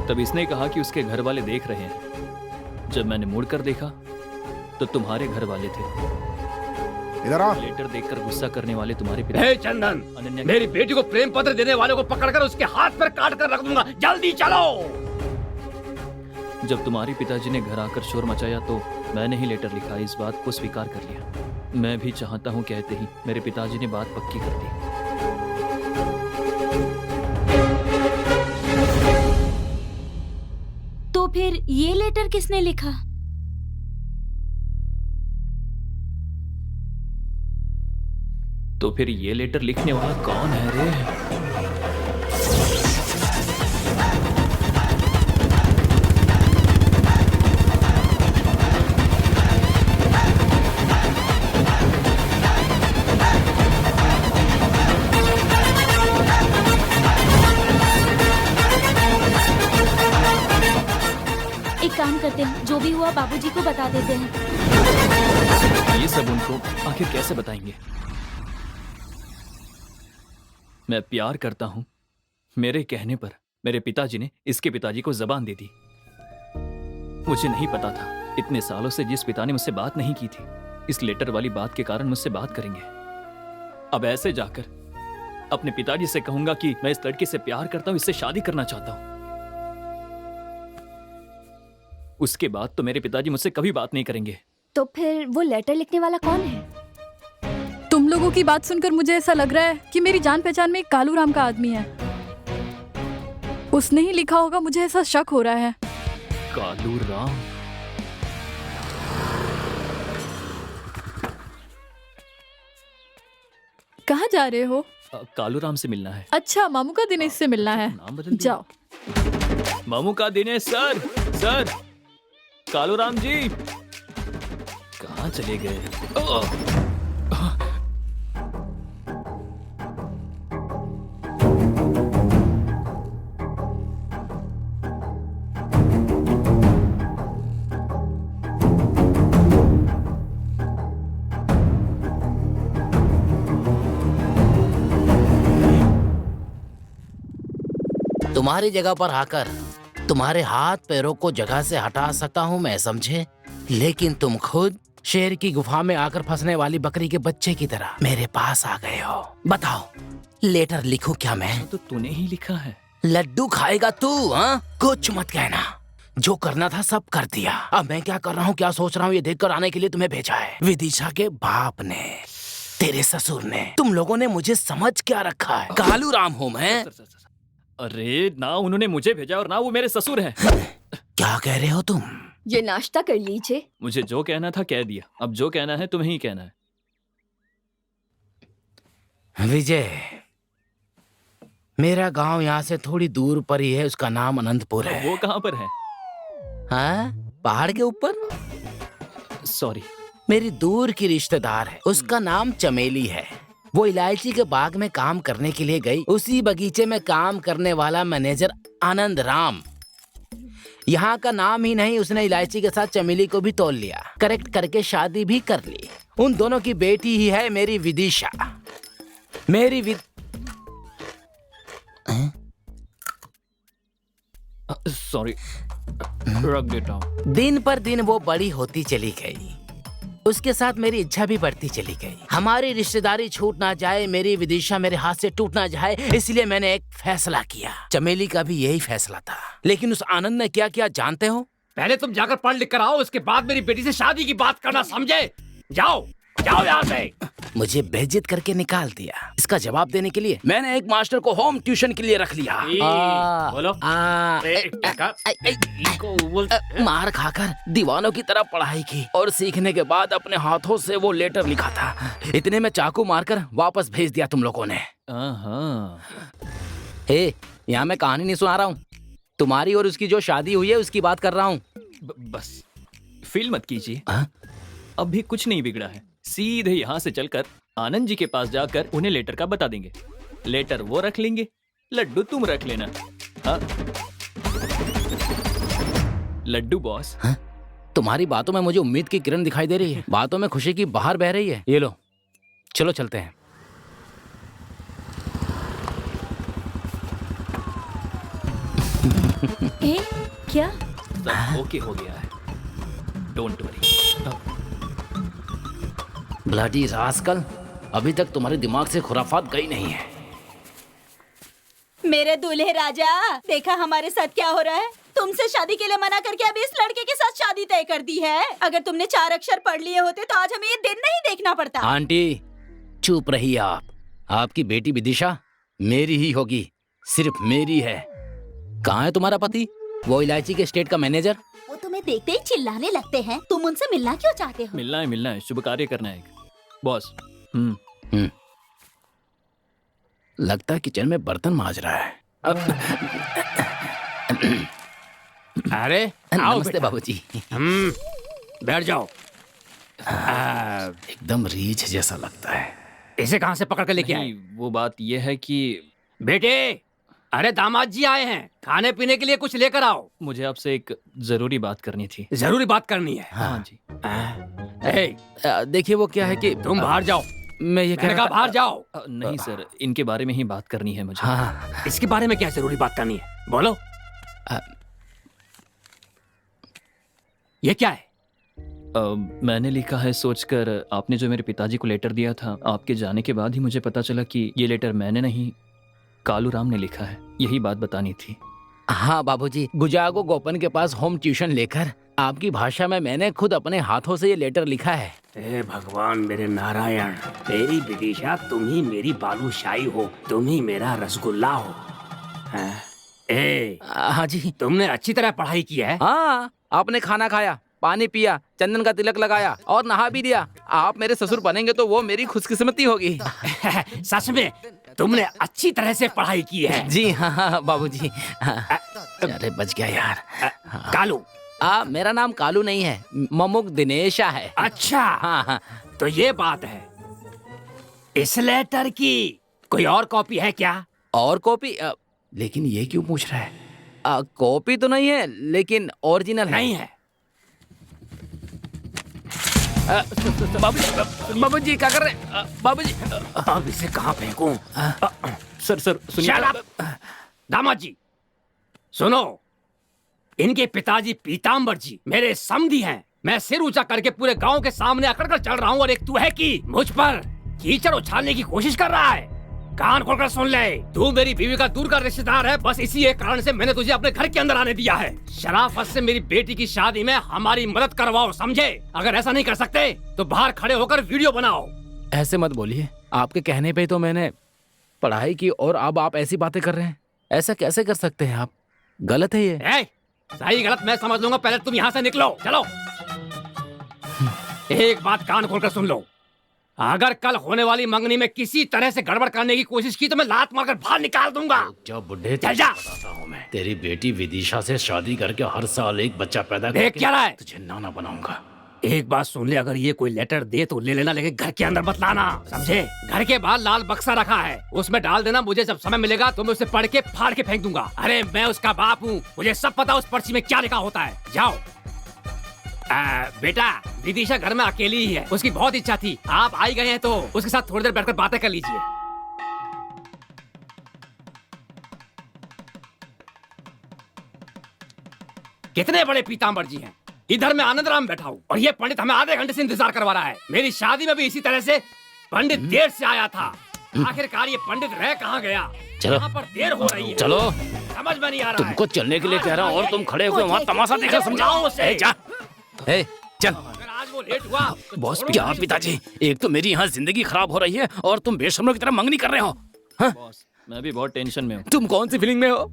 तब इसने कहा कि उसके घर वाले देख रहे हैं। जब मैंने मुड़कर देखा तो तुम्हारे घर वाले थे। इधर आओ। लेटर देखकर गुस्सा करने वाले तुम्हारे पिता। हे चंदन, अनन्या मेरी बेटी को प्रेम पत्र देने वालों को पकड़कर उसके हाथ पर काट कर रख दूंगा। जल्दी चलो। जब तुम्हारे पिताजी ने घर आकर शोर मचाया तो मैंने ही लेटर लिखा। इस बात को स्वीकार कर लिया। मैं भी चाहता हूँ कहते ही मेरे पिताजी ने बात पक्की कर दी। तो फिर ये लेटर किसने लिखा? तो फिर ये लेटर लिखने वाला कौन है रे? एक काम करते हैं, जो भी हुआ बाबूजी को बता देते हैं। ये सब उनको आखिर कैसे बताएंगे? मैं प्यार करता हूं। मेरे कहने पर मेरे पिताजी ने इसके पिताजी को जबान दे दी। मुझे नहीं पता था इतने सालों से जिस पिता ने मुझसे बात नहीं की थी, इस लेटर वाली बात के कारण मुझसे बात करेंगे। अब ऐसे जाकर अपने पिताजी से कहूंगा कि मैं इस लड़की से प्यार करता हूं, इससे शादी करना चाहता हूं। उसके बाद तो मेरे पिताजी मुझसे कभी बात नहीं करेंगे। तो फिर वो लेटर लिखने वाला कौन है? तुम लोगों की बात सुनकर मुझे ऐसा लग रहा है कि मेरी जान पहचान में एक कालू राम का आदमी है। उसने ही लिखा होगा, मुझे ऐसा शक हो रहा है। कालू राम? कहाँ जा रहे हो? कालू राम से मिलना है। अच्छा, मामू का दिनेश से मिलना है। नाम बदल दिया। जाओ। मामू का दिनेश सर। सर, कालू राम जी कहाँ चले गए? तुम्हारी जगह पर आकर तुम्हारे हाथ पैरों को जगह से हटा सकता हूँ मैं, समझे? लेकिन तुम खुद शेर की गुफा में आकर फंसने वाली बकरी के बच्चे की तरह मेरे पास आ गए हो। बताओ, लेटर लिखूं क्या मैं? तो तूने ही लिखा है। लड्डू खाएगा तू? हाँ, कुछ मत कहना। जो करना था सब कर दिया। अब मैं क्या कर रहा हूँ, क्या सोच रहा हूँ, ये देखकर आने के लिए तुम्हें भेजा है। विदिशा के बाप ने, तेरे ससुर ने, तुम लोगों ने मुझे समझ क्या रखा है? कालू राम हूँ मैं। अरे ना उन्होंने मुझे भेजा और ना वो मेरे ससुर हैं। क्या कह रहे हो तुम? ये नाश्ता कर लीजिए। मुझे जो कहना था कह दिया, अब जो कहना है तुम्हें ही कहना है। विजय, मेरा गांव यहाँ से थोड़ी दूर पर ही है, उसका नाम अनंतपुर है। वो कहाँ पर है? हाँ, पहाड़ के ऊपर। सॉरी। मेरी दूर की रिश्तेदार है, उसका नाम चमेली है। वो इलायची के बाग में काम करने के लिए गई। उसी बगीचे में काम करने वाला मैनेजर आनंद राम, यहाँ का नाम ही नहीं, उसने इलायची के साथ चमेली को भी तोल लिया, करेक्ट करके शादी भी कर ली। उन दोनों की बेटी ही है मेरी विदिशा। सॉरी, रख देता हूँ। दिन पर दिन वो बड़ी होती चली गई, उसके साथ मेरी इच्छा भी बढ़ती चली गई। हमारी रिश्तेदारी छूट ना जाए, मेरी विदिशा मेरे हाथ से टूट ना जाए, इसलिए मैंने एक फैसला किया। चमेली का भी यही फैसला था, लेकिन उस आनंद ने क्या किया जानते हो? पहले तुम जाकर पढ़ लिख कर आओ, उसके बाद मेरी बेटी से शादी की बात करना, समझे? जाओ जाओ यहाँ से। मुझे बेइज्जत करके निकाल दिया। इसका जवाब देने के लिए मैंने एक मास्टर को होम ट्यूशन के लिए रख लिया। बोलो। मार खाकर दीवानों की तरह पढ़ाई की और सीखने के बाद अपने हाथों से वो लेटर लिखा था। इतने में चाकू मारकर वापस भेज दिया तुम लोगों ने। यहाँ मैं कहानी नहीं सुना रहा हूँ, तुम्हारी और उसकी जो शादी हुई है उसकी बात कर रहा हूँ। बस फील मत कीजिए, अभी कुछ नहीं बिगड़ा है। सीधे यहाँ से चलकर आनंद जी के पास जाकर उन्हें लेटर का बता देंगे। लेटर वो रख लेंगे, लड्डू तुम रख लेना। हाँ? लड्डू बॉस। तुम्हारी बातों में मुझे उम्मीद की किरण दिखाई दे रही है, बातों में खुशी की बहार बह रही है। ये लो, चलो चलते हैं। क्या? सब ओके हो गया है, डोंट वरी। ब्लडी रास्कल, अभी तक तुम्हारे दिमाग से खुराफात गई नहीं है। मेरे दूल्हे राजा, देखा हमारे साथ क्या हो रहा है? तुमसे शादी के लिए मना करके अभी इस लड़के के साथ शादी तय कर दी है। अगर तुमने 4 अक्षर पढ़ लिए होते तो आज हमें ये दिन नहीं देखना पड़ता। आंटी चुप रहिए आप। आपकी बेटी विदिशा मेरी ही होगी, सिर्फ मेरी है। कहाँ है तुम्हारा पति, वो इलायची के स्टेट का मैनेजर? वो तुम्हें देखते ही चिल्लाने लगते हैं। तुम उनसे मिलना क्यों चाहते हो? मिलना है, शुभ कार्य करना है बॉस। लगता है किचन में बर्तन मांज रहा है। अरे नमस्ते बाबूजी। बैठ जाओ। एकदम रीछ जैसा लगता है। इसे कहाँ से पकड़ कर लेके आए? वो बात ये है कि बेटे, अरे दामाद जी आए हैं, खाने पीने के लिए कुछ लेकर आओ। मुझे आपसे एक जरूरी बात करनी थी। जरूरी बात करनी है? हाँ जी। देखिए वो क्या है कि तुम बाहर जाओ। मैं ये कहा बाहर जाओ। नहीं सर, इनके बारे में ही बात करनी है मुझे। हाँ। इसके बारे में क्या जरूरी बात करनी है, बोलो। ये क्या है? मैंने लिखा है सोचकर, आपने जो मेरे पिताजी को लेटर दिया था, आपके जाने के बाद ही मुझे पता चला कि ये लेटर मैंने नहीं, कालू राम ने लिखा है। यही बात बतानी थी। हाँ बाबूजी, गुजागो गोपन के पास होम ट्यूशन लेकर आपकी भाषा में मैंने खुद अपने हाथों से ये लेटर लिखा है। हे भगवान मेरे नारायण, मेरी विदिशा, तुम ही मेरी बालूशाही हो, तुम ही मेरा रसगुल्ला हो। हाँ जी। तुमने अच्छी तरह पढ़ाई की है? हाँ, आपने खाना खाया, पानी पिया, चंदन का तिलक लगाया और नहा भी दिया। आप मेरे ससुर बनेंगे तो वो मेरी खुशकिस्मती होगी। सच में तुमने अच्छी तरह से पढ़ाई की है। जी हाँ बाबूजी। अरे बच गया यार। कालू? मेरा नाम कालू नहीं है, ममुक दिनेशा है। अच्छा। हाँ। तो ये बात है। इस लेटर की कोई और कॉपी है क्या? और कॉपी? लेकिन ये क्यों पूछ रहा है? कॉपी तो नहीं है, लेकिन ओरिजिनल नहीं है। बाबूजी क्या कर रहे हैं? बाबूजी अब इसे कहाँ फेंकूं? सर सुनिए। दामाद जी, सुनो, इनके पिताजी पीताम्बर जी मेरे समधी हैं। मैं सिर ऊंचा करके पूरे गांव के सामने अकड़ कर चल रहा हूँ और एक तू है कि मुझ पर कीचड़ उछालने की कोशिश कर रहा है। कान खोलकर सुन ले, तू मेरी बीवी का दूर का रिश्तेदार है। बस इसी एक कारण से मैंने तुझे अपने घर के अंदर आने दिया है। शराफत से मेरी बेटी की शादी में हमारी मदद करवाओ, समझे? अगर ऐसा नहीं कर सकते तो बाहर खड़े होकर वीडियो बनाओ। ऐसे मत बोलिए, आपके कहने पे तो मैंने पढ़ाई की और अब आप ऐसी बातें कर रहे हैं। ऐसा कैसे कर सकते हैं आप? गलत है ये। सही गलत मैं समझ लूंगा, पहले तुम यहाँ से निकलो। चलो, एक बात कान खोलकर सुन लो, अगर कल होने वाली मंगनी में किसी तरह से गड़बड़ करने की कोशिश की तो मैं लात मारकर बाहर निकाल दूंगा। क्या बुढ़े, चल जा। बताता हूँ मैं, तेरी बेटी विदिशा से शादी करके हर साल एक बच्चा पैदा देख क्या रहा है, तुझे नाना बनाऊंगा। एक बात सुन ले, अगर ये कोई लेटर दे तो ले लेना, लेकिन घर के अंदर मत लाना, समझे? घर के बाहर लाल बक्सा रखा है, उसमें डाल देना। मुझे जब समय मिलेगा तो मैं उसे पढ़ के फाड़ के फेंक दूंगा। अरे मैं उसका बाप हूँ, मुझे सब पता उस पर्ची में क्या लिखा होता है। जाओ। बेटा, विदिशा घर में अकेली ही है, उसकी बहुत इच्छा थी। आप आई गए हैं तो उसके साथ थोड़ी देर बैठकर बातें कर लीजिए। कितने बड़े पीताम्बर जी हैं। इधर मैं आनंद राम बैठा हूँ और ये पंडित हमें आधे घंटे से इंतजार करवा रहा है। मेरी शादी में भी इसी तरह से पंडित देर से आया था। आखिरकार ये पंडित रह कहाँ गया? चलो, यहाँ पर देर हो रही है। चलो, समझ में नहीं आ रहा तुमको है। चलने के लिए कह रहा हूँ और तुम खड़े हुए वहाँ तमाशा देखा, समझाओ उसे। जा, चल। अगर आज वो लेट हुआ तो बॉस, छोड़ो क्या मुझे। पिताजी, एक तो मेरी यहाँ जिंदगी खराब हो रही है और तुम बेशर्मों की तरह मंगनी कर रहे हो। हाँ? बॉस, मैं भी बहुत टेंशन में हूँ। तुम कौन सी फीलिंग में हो?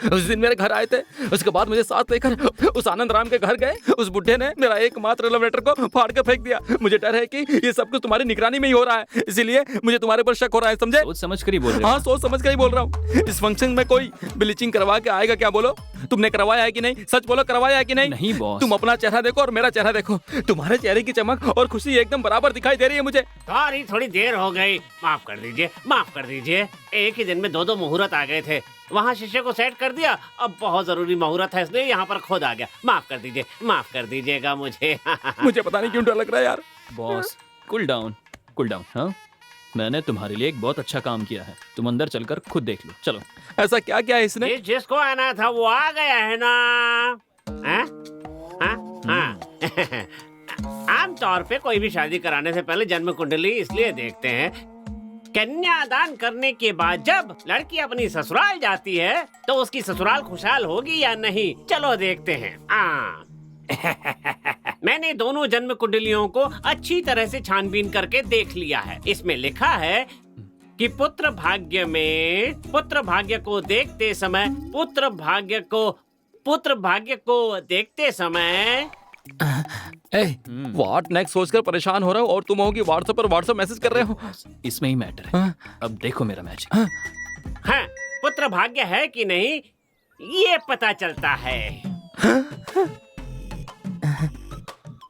उस दिन मेरे घर आए थे, उसके बाद मुझे साथ लेकर उस आनंद राम के घर गए। उस बुढ़े ने मेरा एकमात्र लव लेटर को फाड़ कर फेंक दिया। मुझे डर है कि ये सब कुछ तुम्हारी निगरानी में ही हो रहा है, इसीलिए मुझे तुम्हारे पर शक हो रहा है, समझे? सोच समझ कर ही बोल रहे हो। हाँ, सोच समझ कर ही बोल रहा हूँ। इस फंक्शन में कोई ब्लीचिंग करवा के आएगा क्या? बोलो, तुमने करवाया है कि नहीं? सच बोलो, करवाया है कि नहीं? नहीं बॉस। तुम अपना चेहरा देखो और मेरा चेहरा देखो, तुम्हारे चेहरे की चमक और खुशी एकदम बराबर दिखाई दे रही है मुझे। सॉरी, थोड़ी देर हो गई, माफ कर दीजिए, माफ कर दीजिए। एक ही दिन में दो मुहूर्त आ गए थे, वहाँ शीशे को सेट कर दिया, अब बहुत जरूरी मुहूर्त है इसलिए यहाँ पर खुद आ गया। माफ कर दीजिए, माफ कर दीजिएगा मुझे। मुझे पता नहीं क्यों डर लग रहा है यार। Boss, cool down, cool down. हाँ, मैंने तुम्हारे लिए एक बहुत अच्छा काम किया है, तुम अंदर चलकर खुद देख लो। चलो। ऐसा क्या किया है इसने? जिसको आना था वो आ गया है ना? हाँ? हाँ? हाँ। आमतौर पे कोई भी शादी कराने से पहले जन्म कुंडली इसलिए देखते हैं, कन्यादान करने के बाद जब लड़की अपनी ससुराल जाती है तो उसकी ससुराल खुशहाल होगी या नहीं, चलो देखते हैं। मैंने दोनों जन्म कुंडलियों को अच्छी तरह से छानबीन करके देख लिया है। इसमें लिखा है कि पुत्र भाग्य को देखते समय व्हाट नेक्स्ट सोचकर परेशान हो रहा हूँ और तुम हो कि व्हाट्सएप पर व्हाट्सएप मैसेज कर रहे हो। इसमें ही मैटर है। अब देखो मेरा मैजिक। हाँ, पुत्र भाग्य है कि नहीं ये पता चलता है।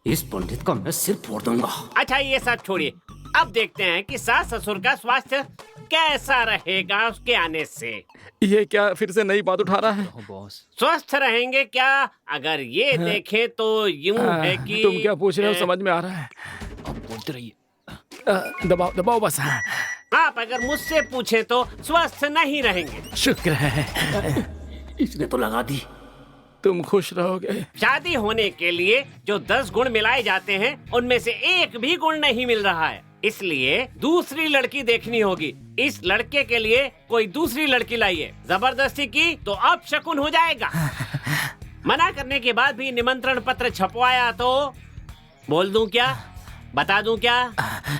इस पंडित का मैं सिर फोड़ दूंगा। अच्छा, ये सब छोड़िए, अब देखते हैं कि सास ससुर का स्वास्थ्य कैसा रहेगा उसके आने से। ये क्या फिर से नई बात उठा रहा है? बॉस, स्वस्थ रहेंगे क्या? अगर ये देखें तो यूं है कि तुम क्या पूछ रहे हो समझ में आ रहा है। अब बोलते रहिए। दबाओ दबाओ बस। आप अगर मुझसे पूछे तो स्वस्थ नहीं रहेंगे। शुक्र है, इसने तो लगा दी। तुम खुश रहोगे। शादी होने के लिए जो 10 गुण मिलाए जाते हैं उनमें से एक भी गुण नहीं मिल रहा है, इसलिए दूसरी लड़की देखनी होगी। इस लड़के के लिए कोई दूसरी लड़की लाइए। जबरदस्ती की तो अब शकुन हो जाएगा। मना करने के बाद भी निमंत्रण पत्र छपवाया तो बोल दूं क्या, बता दूं क्या?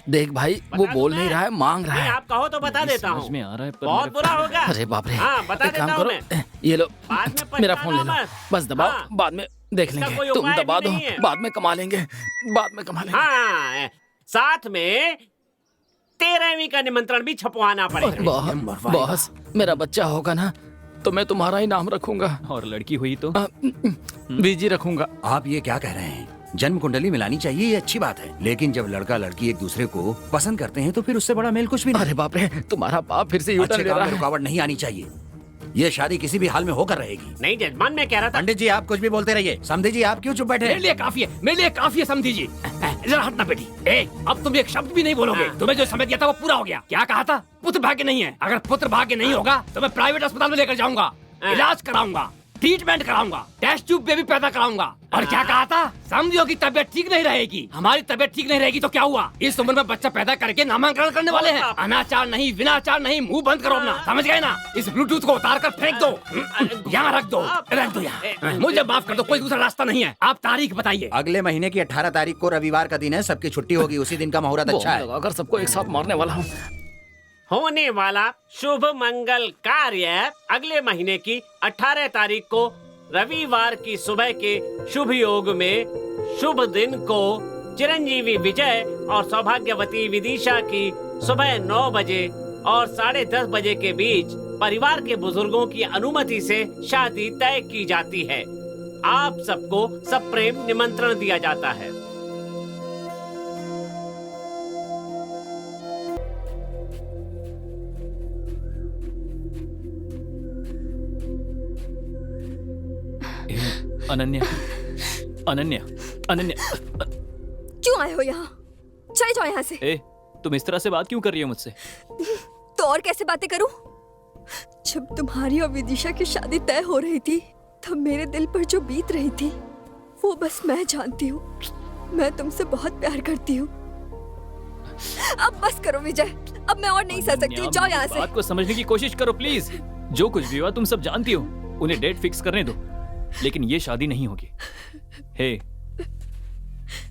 देख भाई, वो बोल नहीं रहा है, मांग रहा है। आप कहो तो बता देता हूँ। समझ में आ रहा है पर बहुत बुरा होगा। अरे बाप रे। हाँ, बता एक काम देता हूँ करो, मैं। ये लो बाद में पछताना मेरा फोन ले लो, मत। बस दबाओ। हाँ। बाद में देख इसका लेंगे। कोई तुम उपाय दबा भी दो, नहीं है। बाद में कमा लेंगे, बाद में कमा लेंगे। हाँ, साथ में 13वीं का निमंत्रण भी छपवाना पड़ेगा। बॉस, मेरा बच्चा होगा ना तो मैं तुम्हारा ही नाम रखूंगा और लड़की हुई तो बीजी रखूंगा। आप ये क्या कह रहे हैं? जन्म कुंडली मिलानी चाहिए, ये अच्छी बात है, लेकिन जब लड़का लड़की एक दूसरे को पसंद करते हैं तो फिर उससे बड़ा मेल कुछ भी नहीं। अरे बाप रे, तुम्हारा बाप फिर से यूटर्न अच्छे ले काम रहा में है। रुकावट नहीं आनी चाहिए। ये शादी किसी भी हाल में होकर रहेगी। नहीं जजमान, मैं कह रहा था। पंडित जी आप कुछ भी बोलते रहिए। समझे जी आप क्यों चुप बैठे? मेरे लिए काफी है, मेरे लिए काफी है, समझी जी। जरा हटना बेटी। अब तुम एक शब्द भी नहीं बोलोगे। तुम्हें जो समय दिया था वो पूरा हो गया। क्या कहा था? पुत्र भाग्य नहीं है। अगर पुत्र भाग्य नहीं होगा तो मैं प्राइवेट अस्पताल में लेकर जाऊंगा, इलाज कराऊंगा। ट्रीटमेंट कराऊंगा, टेस्ट ट्यूब बेबी पैदा कराऊंगा। और क्या कहा था? समझो कि तबीयत ठीक नहीं रहेगी। हमारी तबीयत ठीक नहीं रहेगी तो क्या हुआ? इस उम्र में बच्चा पैदा करके नामांकन करने वाले हैं। अनाचार नहीं, विनाचार नहीं, मुंह बंद करो अपना, समझ गए ना? इस ब्लूटूथ को उतार कर फेंक दो, यहाँ रख दो यहाँ। मुझे माफ कर दो, कोई दूसरा रास्ता नहीं है। आप तारीख बताइए। अगले महीने की 18 तारीख को रविवार का दिन है, सबकी छुट्टी होगी, उसी दिन का मुहूर्त अच्छा है। अगर सबको एक साथ मारने वाला हूँ। होने वाला शुभ मंगल कार्य अगले महीने की 18 तारीख को रविवार की सुबह के शुभ योग में शुभ दिन को चिरंजीवी विजय और सौभाग्यवती विदिशा की सुबह 9 बजे और 10:30 बजे के बीच परिवार के बुजुर्गों की अनुमति से शादी तय की जाती है। आप सबको सप्रेम निमंत्रण दिया जाता है। अनन्या, अनन्या, अनन्या। क्यों आए हो यहाँ? चले जाओ यहाँ से। ए, तुम इस तरह से बात क्यों कर रही हो मुझसे? तो और कैसे बातें करूं? जब तुम्हारी और विदिशा की शादी तय हो रही थी तब मेरे दिल पर जो बीत रही थी वो बस मैं जानती हूँ। मैं तुमसे बहुत प्यार करती हूँ। अब बस करो विजय, अब मैं और नहीं सह सकती हूँ। जाओ यहाँ से। बात को समझने की कोशिश करो प्लीज। जो कुछ भी हुआ तुम सब जानती हो। उन्हें डेट फिक्स करने दो, लेकिन ये शादी नहीं होगी। हे,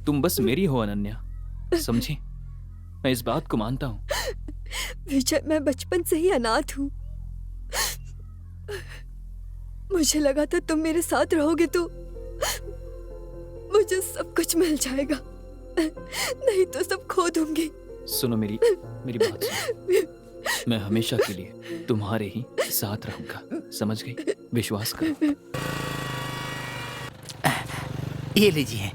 तुम बस मेरी हो अनन्या, समझी? मैं इस बात को मानता हूँ। विजय, मैं बचपन से ही अनाथ हूँ। मुझे लगा था तुम मेरे साथ रहोगे तो मुझे सब कुछ मिल जाएगा, नहीं तो सब खो दूंगी। सुनो मेरी बात सुनो। मैं हमेशा के लिए तुम्हारे ही साथ रहूंगा, समझ गई? विश्वास करो। ये लीजिए।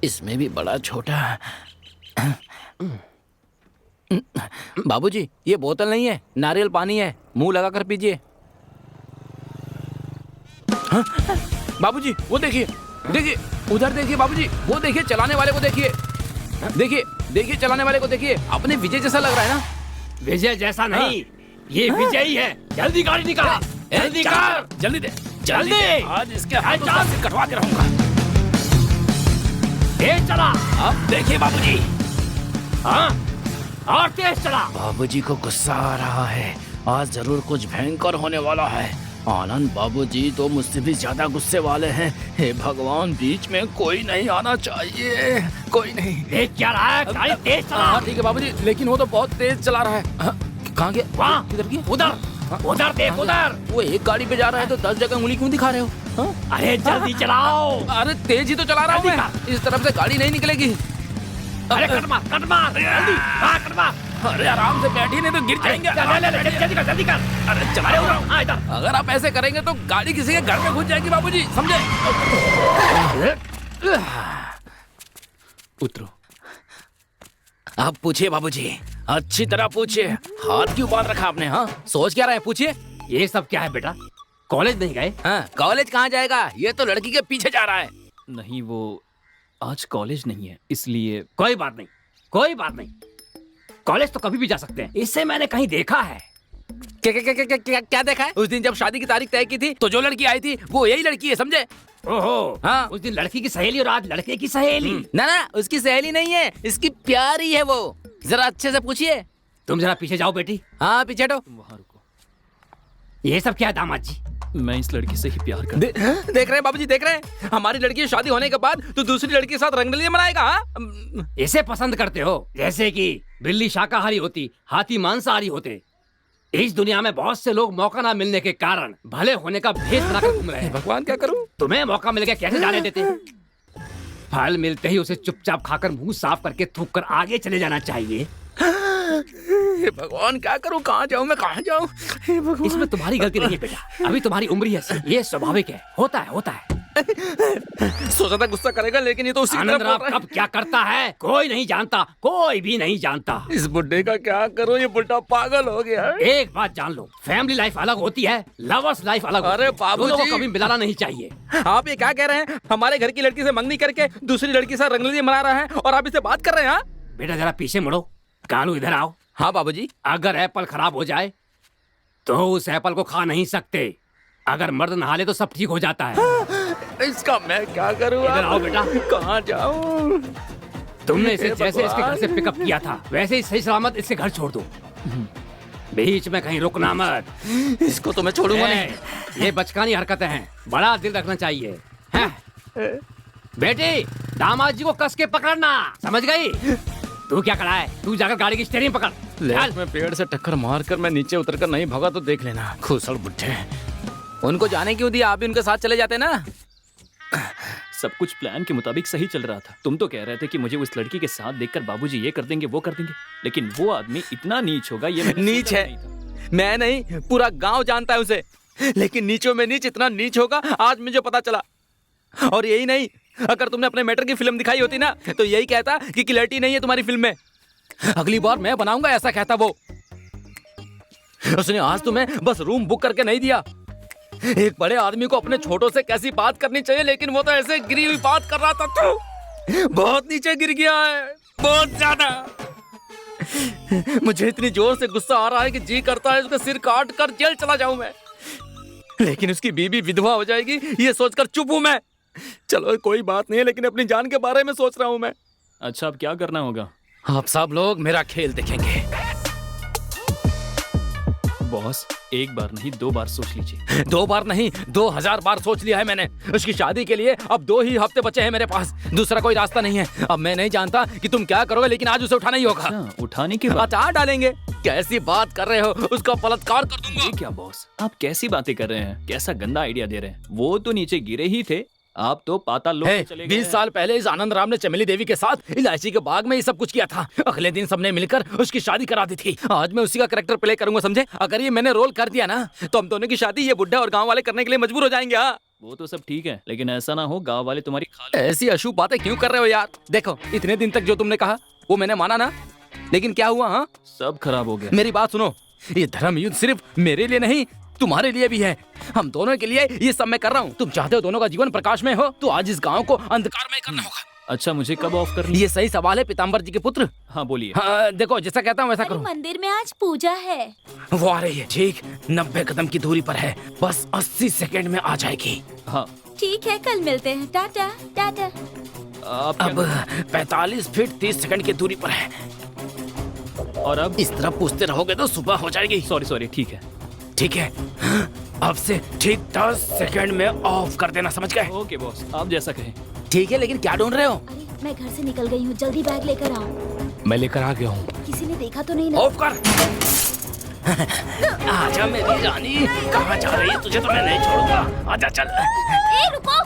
इसमें भी बड़ा छोटा। बाबूजी, ये बोतल नहीं है, नारियल पानी है, मुंह लगा कर पीजिए। हाँ? बाबूजी, वो देखिए, देखिए उधर देखिए बाबूजी, वो देखिए चलाने वाले को देखिए, देखिए देखिए चलाने वाले को देखिए। अपने विजय जैसा लग रहा है ना? विजय जैसा नहीं, ये विजय ही है। जल्दी गाड़ी निकाल, जल्दी कर, जल्दी दे, जल्दी। आज इसके हाथों से कटवा के रहूंगा। तेज चला। अब देखिए बाबूजी। हाँ, और तेज चला। बाबूजी को गुस्सा आ रहा है, आज जरूर कुछ भयंकर होने वाला है। आनंद बाबूजी तो मुझसे भी ज्यादा गुस्से वाले हैं। हे भगवान, बीच में कोई नहीं आना चाहिए, कोई नहीं। देख क्या रहा है? गाड़ी तेज चला। हाँ ठीक है बाबूजी, लेकिन वो तो बहुत तेज चला रहा है। कहाँ गया? वहाँ, किधर गया? उधर, उधर देख, उधर। वो एक गाड़ी पे जा रहा है तो 10 जगह उंगली क्यों दिखा रहे हो? हाँ? अरे जल्दी चलाओ। अरे तेज ही तो चला रहा हूँ मैं, इस तरफ से गाड़ी नहीं निकलेगी। अरे कट मार, जल्दी, हाँ कट मार। अरे आराम से बैठिए, नहीं तो गिर जाएंगे। जल्दी कर। अरे चला हाँ इधर। अगर आप ऐसे करेंगे तो गाड़ी किसी के घर में घुस जाएगी बाबूजी, समझे? उतरो। आप पूछिए बाबूजी, अच्छी तरह पूछिए। हाथ क्यों बांध रखा आपने? हाँ, सोच क्या रहे हैं? पूछिए। ये सब क्या है बेटा? कॉलेज नहीं गए? हाँ, कॉलेज कहाँ जाएगा? ये तो लड़की के पीछे जा रहा है। नहीं, वो आज कॉलेज नहीं है, इसलिए। कोई बात नहीं, कोई बात नहीं। कॉलेज तो कभी भी जा सकते हैं, इससे मैंने कहीं देखा है। क्या देखा है? उस दिन जब शादी की तारीख तय की थी तो जो लड़की आई थी वो यही लड़की है, समझे? ओहो, हाँ। उस दिन लड़की की सहेली और आज लड़के की सहेली। ना, उसकी सहेली नहीं है, इसकी प्यारी है वो। जरा अच्छे से पूछिए। तुम जरा पीछे जाओ बेटी। हाँ, पीछे हटो। वहाँ रुको। ये सब क्या है दामाद जी? मैं इस लड़की से ही प्यार करता देख रहे हैं बाबूजी, देख रहे हैं? हमारी लड़की की शादी होने के बाद तो दूसरी लड़की के साथ रंगरलियां मनाएगा। हाँ? इसे पसंद करते हो? जैसे कि बिल्ली शाकाहारी होती, हाथी मांसाहारी होते। इस दुनिया में बहुत से लोग मौका ना मिलने के कारण भले होने का भेद बनाकर घूम रहे हैं। भगवान, क्या करूं? तुम्हें मौका मिल गया, कैसे जाने देते? फल मिलते ही उसे चुपचाप खाकर मुंह साफ करके थूक कर आगे चले जाना चाहिए। हे भगवान, क्या करूं? कहाँ जाऊं मैं, कहाँ जाऊं? हे भगवान। इसमें तुम्हारी गलती नहीं है बेटा, अभी तुम्हारी उम्र ही है, ये स्वाभाविक है, होता है। सोचा था गुस्सा करेगा, लेकिन ये तो उसी आनंद राव कब क्या करता है कोई नहीं जानता, कोई भी नहीं जानता। इस बुड्ढे का क्या करूं? ये बुड्ढा पागल हो गया है। एक बात जान लो, फैमिली लाइफ अलग होती है, लवर्स लाइफ अलग। अरे बाबूजी, दोनों को कभी मिलाना नहीं चाहिए। आप ये क्या कह रहे हैं? हमारे घर की लड़की से मंगनी करके दूसरी लड़की से रंगरलियां मना रहा है और आप इससे बात कर रहे हैं? हाँ बेटा जरा पीछे मुड़ो, कानू इधर आओ। हाँ बाबूजी। अगर एप्पल खराब हो जाए तो उस एप्पल को खा नहीं सकते। अगर मर्द नहा ले तो सब ठीक हो जाता है। इसका मैं क्या करूँ? इधर आओ बेटा। कहाँ जाऊँ? तुमने इसे जैसे इसके घर से पिकअप किया था वैसे ही सही सलामत इससे घर छोड़ दो। बीच में कहीं रुकना मत। इसको तो मैं छोड़ूंगा नहीं। ये बचकानी हरकतें हैं, बड़ा दिल रखना चाहिए। हैं? बेटी, दामाद जी को कस के पकड़ना, समझ गई? तू क्या खड़ा है? तू जाकर गाड़ी की स्टीयरिंग पकड़। लेफ्ट में पेड़ से टक्कर मारकर मैं नीचे उतरकर नहीं भागा तो देख लेना। खुसड़ बुड्ढे। उनको जाने क्यों दिया? आप भी उनके साथ चले जाते ना। सब कुछ प्लान के मुताबिक सही चल रहा था। तुम तो कह रहे थे कि मुझे उस लड़की के साथ देखकर बाबूजी ये कर देंगे वो कर देंगे, लेकिन वो आदमी इतना नीच होगा ये मैंने नीच सोचा है। नहीं था। मैं नहीं, पूरा गांव जानता है उसे। लेकिन नीचों में नीच इतना नीच होगा आज मुझे पता चला। और यही नहीं, अगर तुमने अपने मैटर की फिल्म दिखाई होती ना तो यही कहता कि क्लैरिटी नहीं है तुम्हारी फिल्म में। अगली बार मैं बनाऊंगा ऐसा कहता वो। उसने आज तुम्हें बस रूम बुक करके नहीं दिया। एक बड़े आदमी को अपने छोटों से कैसी बात करनी चाहिए, लेकिन वो तो ऐसे गिरी हुई बात कर रहा था। तो बहुत नीचे गिर गया है, बहुत ज्यादा। मुझे इतनी जोर से गुस्सा आ रहा है कि जी करता है उसका सिर काट कर जेल चला जाऊं मैं। लेकिन उसकी बीवी विधवा हो जाएगी ये सोचकर चुप हूं मैं। चलो कोई बात नहीं है, लेकिन अपनी जान के बारे में सोच रहा हूं मैं। अच्छा, अब क्या करना होगा? आप सब लोग मेरा खेल देखेंगे। बॉस, एक बार नहीं 2 बार सोच लीजिए। 2 बार नहीं, 2000 बार सोच लिया है मैंने। उसकी शादी के लिए अब 2 ही हफ्ते बचे हैं मेरे पास, दूसरा कोई रास्ता नहीं है। अब मैं नहीं जानता कि तुम क्या करोगे, लेकिन आज उसे उठाना ही होगा। अच्छा, उठाने के बाद हटा डालेंगे। कैसी बात कर रहे हो? उसका बलात्कार कर दूंगा। ये क्या बॉस, आप कैसी बातें कर रहे हैं? कैसा गंदा आइडिया दे रहे हैं? वो तो नीचे गिरे ही थे, आप तो पाताल लोक में चले गए। 20 साल पहले इस आनंद राम ने चमेली देवी के साथ इलायची के बाग में ये सब कुछ किया था। अगले दिन सबने मिलकर उसकी शादी करा दी थी। आज मैं उसी का कैरेक्टर प्ले करूंगा, समझे? अगर ये मैंने रोल कर दिया ना तो हम दोनों की शादी ये बुढ़ा और गांव वाले करने के लिए मजबूर हो जाएंगे। हाँ, वो तो सब ठीक है, लेकिन ऐसा ना हो गांव वाले तुम्हारी खाल। ऐसी अशुभ बातें क्यों कर रहे हो यार? देखो, इतने दिन तक जो तुमने कहा वो मैंने माना ना, लेकिन क्या हुआ? हाँ, सब खराब हो गया। मेरी बात सुनो, ये धर्म युद्ध सिर्फ मेरे लिए नहीं तुम्हारे लिए भी है। हम दोनों के लिए ये सब मैं कर रहा हूँ। तुम चाहते हो दोनों का जीवन प्रकाश में हो, तो आज इस गांव को अंधकार में करना होगा। अच्छा, मुझे कब ऑफ करनी? ये सही सवाल है पीताम्बर जी के पुत्र। हाँ बोलिए। हाँ, देखो जैसा कहता हूँ वैसा करो। मंदिर में आज पूजा है। वो आ रही है, ठीक 90 कदम की दूरी पर है, बस 80 सेकंड में आ जाएगी। हाँ ठीक है, कल मिलते हैं। टाटा टाटा। आप अब 45 फीट 30 सेकंड की दूरी पर है। और अब इस तरह पूछते रहोगे तो सुबह हो जाएगी। सॉरी, ठीक है। ठीक है, अब से ठीक 10 सेकंड में ऑफ कर देना, समझ गए? ओके बॉस, आप जैसा कहें। ठीक है, लेकिन क्या ढूंढ रहे हो? अरे मैं घर से निकल गई हूँ, जल्दी बैग लेकर आओ। मैं लेकर आ गया हूँ। किसी ने देखा तो नहीं ना? ऑफ कर। आजा मेरी रानी, कहाँ जा रही है? तुझे तो मैं नहीं छोड़ूंगा। आजा चल। ए रुको।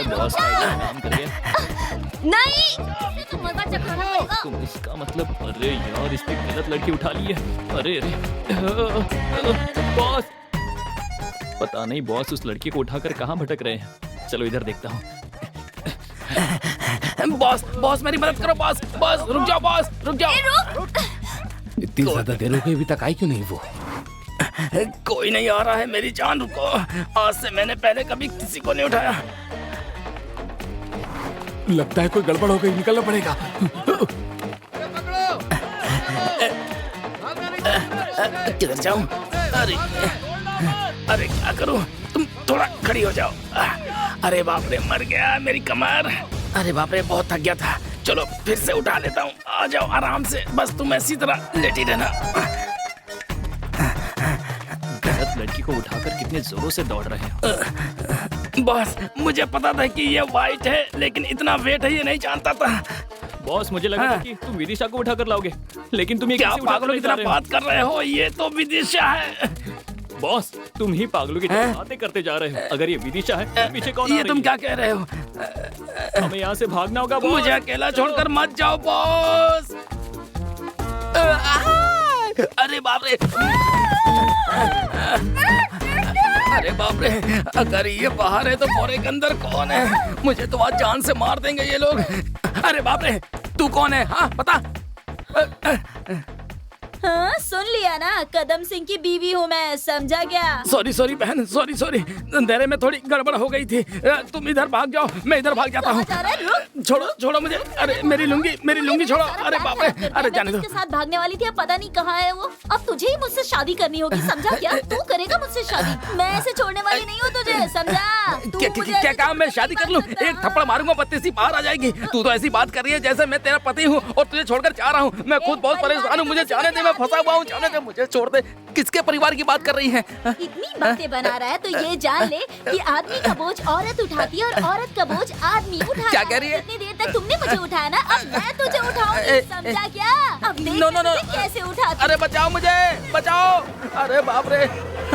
बॉस काम कर गया। नहीं, तो मजा चखाना पड़ेगा। तुम इसका मतलब, अरे यार इसने गलत लड़की उठा ली है। अरे बॉस, पता नहीं बॉस उस लड़की को उठाकर कहाँ भटक रहे हैं। चलो इधर देखता हूँ। बॉस मेरी मदद करो। बॉस रुक जाओ, बॉस रुक जाओ। इतनी ज्यादा देर हो गई, अभी तक आई क्यों नहीं वो? कोई नहीं आ रहा है मेरी जान, रुको। आज से मैंने पहले कभी किसी को नहीं उठाया। लगता है कोई गड़बड़ हो गई, निकलना पड़ेगा। किधर जाऊं? अरे क्या करूं? तुम थोड़ा खड़ी हो जाओ। अरे बाप रे, मर गया मेरी कमर। अरे बाप रे, बहुत थक गया था। चलो फिर से उठा लेता हूँ। आ जाओ आराम से, बस तुम ऐसी तरह लेटी रहना। गलत लड़की को उठाकर कितने जोरों से दौड़ रहे हैं। बॉस मुझे पता था कि ये वाइट है, लेकिन इतना वेट है ये नहीं जानता था। बॉस मुझे लगा था कि तुम विदिशा को उठाकर लाओगे, लेकिन तुम ये क्या कैसे उठाकर पागलों की ले जा तरह रहे हो? बात कर रहे हो? ये तो विदिशा है। बॉस तुम ही पागलों की तरह बातें करते जा रहे हो। अगर ये विदिशा है तो पीछे कौन आ ये रही तुम है? क्या कह रहे हो? हमें यहाँ से भागना होगा बॉस। मुझे अकेला छोड़कर मत जाओ बॉस। अरे बाप रे, अरे बाप रे, अगर ये बाहर है तो बोरे के अंदर कौन है? मुझे तो आज जान से मार देंगे ये लोग। अरे बाप रे, तू कौन है? हाँ बता। हाँ, सुन लिया ना, कदम सिंह की बीवी हूँ मैं, समझा क्या? सॉरी बहन, सॉरी अंधेरे में थोड़ी गड़बड़ हो गई थी। तुम इधर भाग जाओ, मैं इधर भाग जाता हूँ। छोड़ो मुझे। अरे मेरी लुंगी छोड़ो। अरे बाप रे, अरे जाने दो। उसके साथ भागने वाली थी, अब पता नहीं कहाँ है वो। अब तुझे ही मुझसे शादी करनी होगी, समझा क्या? तू करेगा मुझसे शादी, मैं ऐसे छोड़ने वाली नहीं हूँ तुझे, समझा? क्या काम मैं शादी कर लूँ? एक थप्पड़ मारूंगा, बत्ती सी बाहर आ जाएगी। तू तो ऐसी बात कर रही है जैसे मैं तेरा पति हूँ और तुझे छोड़कर जा रहा हूँ। मैं खुद बहुत परेशान हूँ, मुझे जाने दे, मैं फंसा हुआ हूँ, जाने दे, मुझे छोड़ दे। किसके परिवार की बात कर रही है? इतनी बातें बना रहा है तो ये जान ले कि आदमी का बोझ औरत उठाती है और औरत का बोझ आदमी उठाता है। क्या कह रही है? इतनी देर तक तुमने मुझे उठाया ना, अब मैं तुझे उठाऊंगी, समझा क्या? अब देख नो कैसे उठाती। अरे बचाओ मुझे, बचाओ। अरे बाप रे,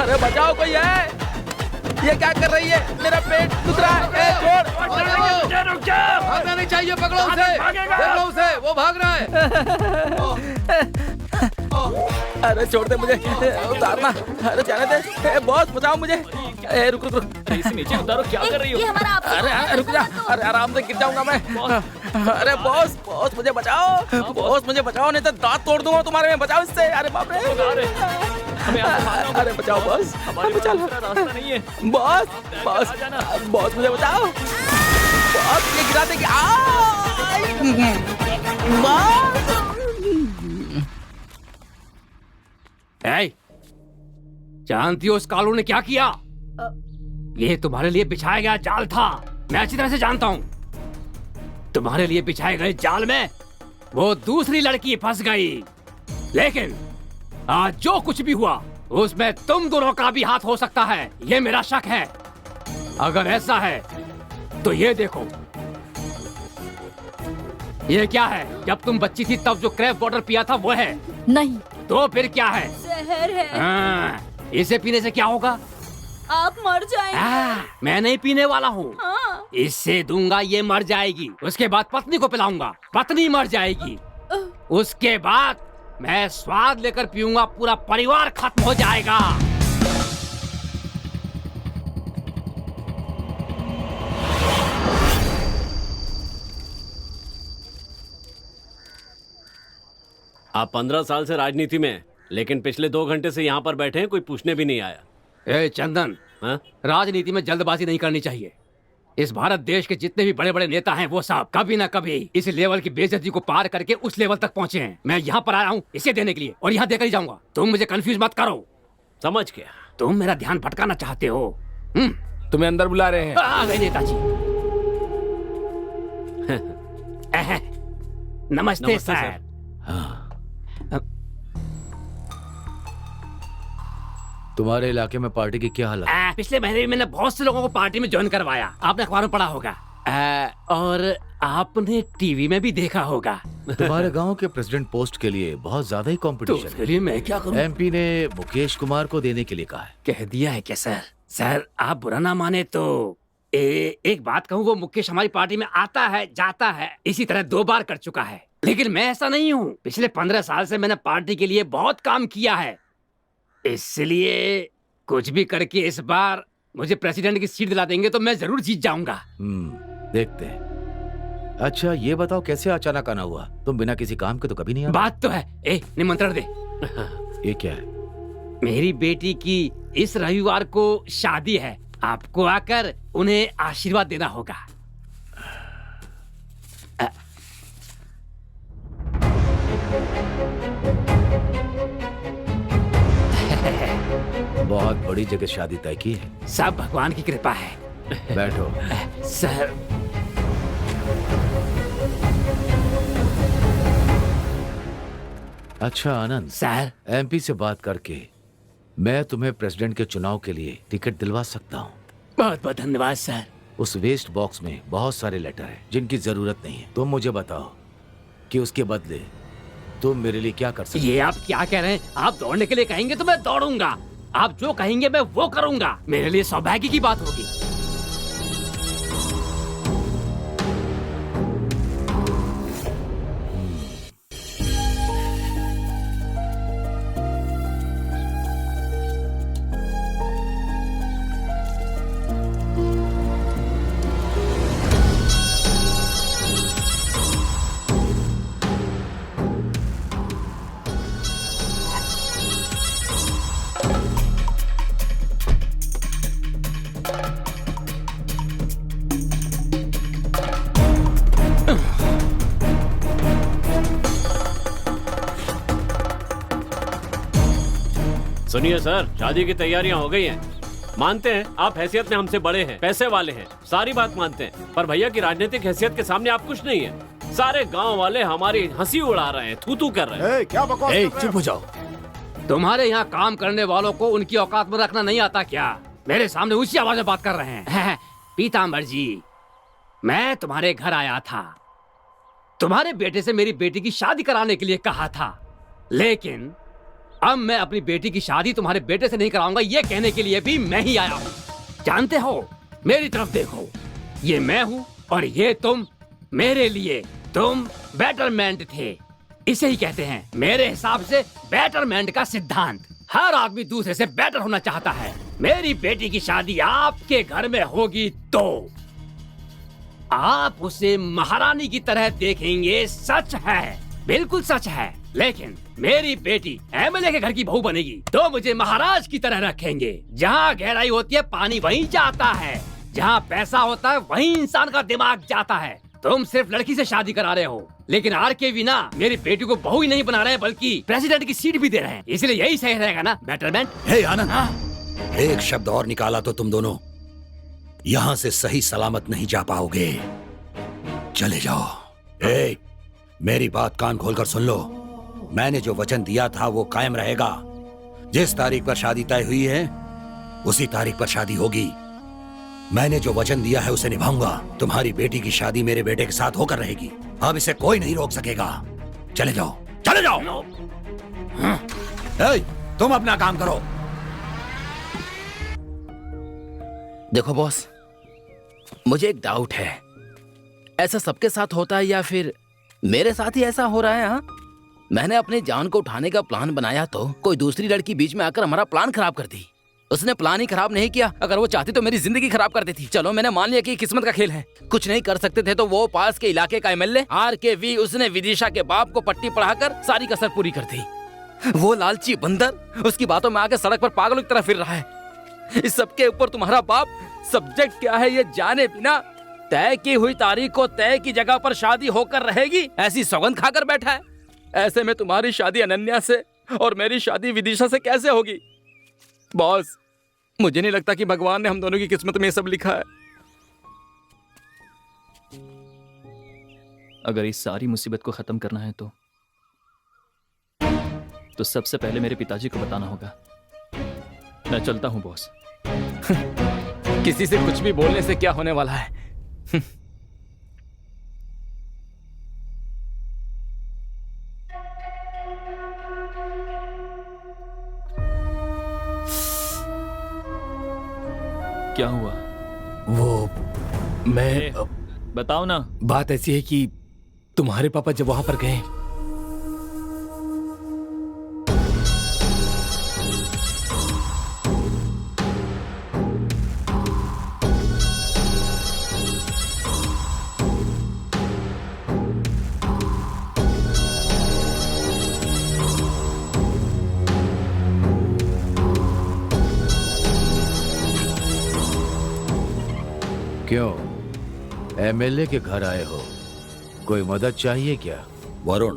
अरे बचाओ, कोई है? ये क्या कर रही है? मेरा पेट दुख रहा है। छोड़। भागना नहीं चाहिए, पकड़ो उसे, वो भाग रहा है। अरे छोड़ दे मुझे, उतारना। अरे जाने दे। बॉस बचाओ मुझे। रुक। इसे नीचे उतारो, क्या कर रही हो? ये हमारा आपसी अरे रुक जा। अरे आराम से गिर जाऊंगा मैं। अरे बॉस मुझे बचाओ। बॉस मुझे बचाओ, नहीं तो दांत तोड़ दूंगा तुम्हारे में। बचाओ इससे। अरे बाप रे, अरे बचाओ बॉस, बचा लो। रास्ता नहीं है। बॉस मुझे बचाओ। बॉस ये गिरा देगी। जानती हो उस कालू ने क्या किया? ये तुम्हारे लिए बिछाया गया जाल था, मैं अच्छी तरह से जानता हूँ। तुम्हारे लिए बिछाए गए जाल में वो दूसरी लड़की फंस गई, लेकिन आज जो कुछ भी हुआ उसमें तुम दोनों का भी हाथ हो सकता है, ये मेरा शक है। अगर ऐसा है तो ये देखो, ये क्या है? जब तुम बच्ची थी तब जो क्रैप वाटर पिया था वो है? नहीं। तो फिर क्या है? जहर है। हाँ, इसे पीने से क्या होगा? आप मर जाएंगे। मैं नहीं पीने वाला हूँ। हाँ। इससे दूंगा, ये मर जाएगी। उसके बाद पत्नी को पिलाऊंगा, पत्नी मर जाएगी। उसके बाद मैं स्वाद लेकर पीऊंगा, पूरा परिवार खत्म हो जाएगा। आप 15 साल से राजनीति में हैं, लेकिन पिछले 2 घंटे से यहाँ पर बैठे हैं, कोई पूछने भी नहीं आया। ए चंदन, राजनीति में जल्दबाजी नहीं करनी चाहिए। इस भारत देश के जितने भी बड़े बड़े नेता हैं वो सब कभी ना कभी इस लेवल की बेइज्जती को पार करके उस लेवल तक पहुंचे हैं। मैं यहाँ पर आया हूँ इसे देने के लिए, और यहाँ देकर ही जाऊंगा। तुम मुझे कंफ्यूज मत करो। समझ गया। तुम मेरा ध्यान भटकाना चाहते हो। तुम्हें अंदर बुला रहे हैं। आ गए नेताजी। नमस्ते सर। तुम्हारे इलाके में पार्टी की क्या हालत? पिछले महीने भी मैंने बहुत से लोगों को पार्टी में ज्वाइन करवाया, आपने अखबार में पढ़ा होगा। और आपने टीवी में भी देखा होगा। तुम्हारे गांव के प्रेसिडेंट पोस्ट के लिए बहुत ज्यादा ही कंपटीशन उसके लिए मैं क्या करूं? एमपी ने मुकेश कुमार को देने के लिए कहा है। कह दिया है क्या सर? सर आप बुरा ना माने तो एक बात कहूँ, वो मुकेश हमारी पार्टी में आता है जाता है, इसी तरह 2 बार कर चुका है। लेकिन मैं ऐसा नहीं हूँ। पिछले 15 साल से मैंने पार्टी के लिए बहुत काम किया है, इसलिए कुछ भी करके इस बार मुझे प्रेसिडेंट की सीट दिला देंगे तो मैं जरूर जीत जाऊंगा। देखते हैं। अच्छा ये बताओ, कैसे अचानक आना हुआ? तुम बिना किसी काम के तो कभी नहीं आते। बात तो है। निमंत्रण दे। ये क्या है? मेरी बेटी की इस रविवार को शादी है, आपको आकर उन्हें आशीर्वाद देना होगा। बहुत बड़ी जगह शादी तय की है। सब भगवान की कृपा है। बैठो। सर अच्छा आनंद सर, एमपी से बात करके मैं तुम्हें प्रेसिडेंट के चुनाव के लिए टिकट दिलवा सकता हूँ। बहुत बहुत धन्यवाद सर। उस वेस्ट बॉक्स में बहुत सारे लेटर हैं जिनकी जरूरत नहीं है। तुम मुझे बताओ कि उसके बदले तुम मेरे लिए क्या कर सकते? ये आप क्या कह रहे हैं? आप दौड़ने के लिए कहेंगे तो मैं दौड़ूंगा, आप जो कहेंगे मैं वो करूंगा। मेरे लिए सौभाग्य की बात होगी। सुनिए सर, शादी की तैयारियां हो गई हैं। मानते हैं आप हैसियत में हमसे बड़े हैं, पैसे वाले हैं, सारी बात मानते हैं, पर भैया की राजनीतिक हैसियत के सामने आप कुछ नहीं है। सारे गांव वाले हमारी हंसी उड़ा रहे हैं, थू थू कर रहे हैं। क्या बकवास कर रहे हैं? चुप हो जाओ। तुम्हारे यहाँ काम करने वालों को उनकी औकात में रखना नहीं आता क्या? मेरे सामने ऊंची आवाज में बात कर रहे हैं। पीताम्बर जी, मैं तुम्हारे घर आया था, तुम्हारे बेटे से मेरी बेटी की शादी कराने के लिए कहा था, लेकिन अब मैं अपनी बेटी की शादी तुम्हारे बेटे से नहीं कराऊंगा ये कहने के लिए भी मैं ही आया हूँ। जानते हो, मेरी तरफ देखो, ये मैं हूँ और ये तुम। मेरे लिए तुम बेटरमेंट थे, इसे ही कहते हैं मेरे हिसाब से बेटरमेंट का सिद्धांत। हर आदमी दूसरे से बेटर होना चाहता है। मेरी बेटी की शादी आपके घर में होगी तो आप उसे महारानी की तरह देखेंगे, सच है, बिल्कुल सच है। लेकिन मेरी बेटी एमएलए के घर की बहू बनेगी तो मुझे महाराज की तरह रखेंगे। जहाँ गहराई होती है पानी वहीं जाता है, जहाँ पैसा होता है वहीं इंसान का दिमाग जाता है। तुम सिर्फ लड़की से शादी करा रहे हो, लेकिन आरके बिना मेरी बेटी को बहू ही नहीं बना रहे बल्कि प्रेसिडेंट की सीट भी दे रहे हैं। इसलिए यही सही रहेगा ना बेटरमेंट। हे आनंद, एक शब्द और निकाला तो तुम दोनों यहाँ से सही सलामत नहीं जा पाओगे। चले जाओ। ए, मेरी बात कान खोलकर सुन लो। मैंने जो वचन दिया था वो कायम रहेगा। जिस तारीख पर शादी तय हुई है उसी तारीख पर शादी होगी। मैंने जो वचन दिया है उसे निभाऊंगा। तुम्हारी बेटी की शादी मेरे बेटे के साथ होकर रहेगी। अब इसे कोई नहीं रोक सकेगा। चले जाओ, चले जाओ। ए, तुम अपना काम करो। देखो बॉस, मुझे एक डाउट है, ऐसा सबके साथ होता है या फिर मेरे साथ ही ऐसा हो रहा है? हाँ, मैंने अपनी जान को उठाने का प्लान बनाया तो कोई दूसरी लड़की बीच में आकर हमारा प्लान खराब कर दी। उसने प्लान ही खराब नहीं किया, अगर वो चाहती तो मेरी जिंदगी खराब कर देती। चलो मैंने मान लिया कि किस्मत का खेल है, कुछ नहीं कर सकते थे तो वो पास के इलाके का एमएलए आरके उसने विदिशा के बाप को पट्टी पढ़ाकर सारी कसर पूरी कर दी। वो लालची बंदर उसकी बातों में आकर सड़क पर पागलों की तरह फिर रहा है। इस सबके ऊपर तुम्हारा बाप सब्जेक्ट क्या है ये जाने बिना तय की हुई तारीख को तय की जगह पर शादी होकर रहेगी ऐसी सौगंध खाकर बैठा है। ऐसे में तुम्हारी शादी अनन्या से और मेरी शादी विदिशा से कैसे होगी? बॉस, मुझे नहीं लगता कि भगवान ने हम दोनों की किस्मत में ये सब लिखा है। अगर इस सारी मुसीबत को खत्म करना है तो सबसे पहले मेरे पिताजी को बताना होगा। मैं चलता हूं बॉस। किसी से कुछ भी बोलने से क्या होने वाला है? क्या हुआ? वो मैं बताओ ना। बात ऐसी है कि तुम्हारे पापा जब वहां पर गए क्यों एमएलए के घर आए हो? कोई मदद चाहिए क्या? वरुण,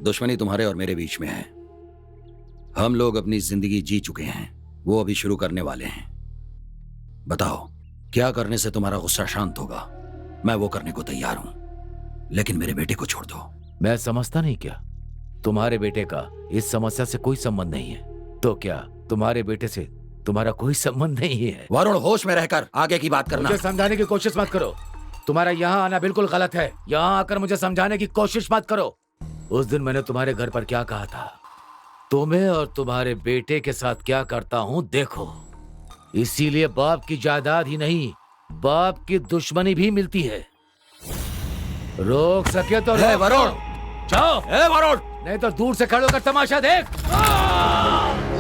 दुश्मनी तुम्हारे और मेरे बीच में है। हम लोग अपनी जिंदगी जी चुके हैं, वो अभी शुरू करने वाले हैं। बताओ क्या करने से तुम्हारा गुस्सा शांत होगा? मैं वो करने को तैयार हूं, लेकिन मेरे बेटे को छोड़ दो। मैं समझता नहीं क्या तुम्हारे बेटे का इस समस्या से कोई संबंध नहीं है? तो क्या तुम्हारे बेटे से तुम्हारा कोई संबंध नहीं है? वरुण, होश में रहकर आगे की बात करना। मुझे समझाने की कोशिश मत करो। तुम्हारा यहाँ आना बिल्कुल गलत है। यहाँ आकर मुझे समझाने की कोशिश मत करो। उस दिन मैंने तुम्हारे घर पर क्या कहा था? तुम्हें और तुम्हारे बेटे के साथ क्या करता हूँ देखो। इसीलिए बाप की जायदाद ही नहीं, बाप की दुश्मनी भी मिलती है। रोक सके तो रोक। वरुण, जाओ। वरुण, नहीं तो दूर से खड़े होकर तमाशा देख।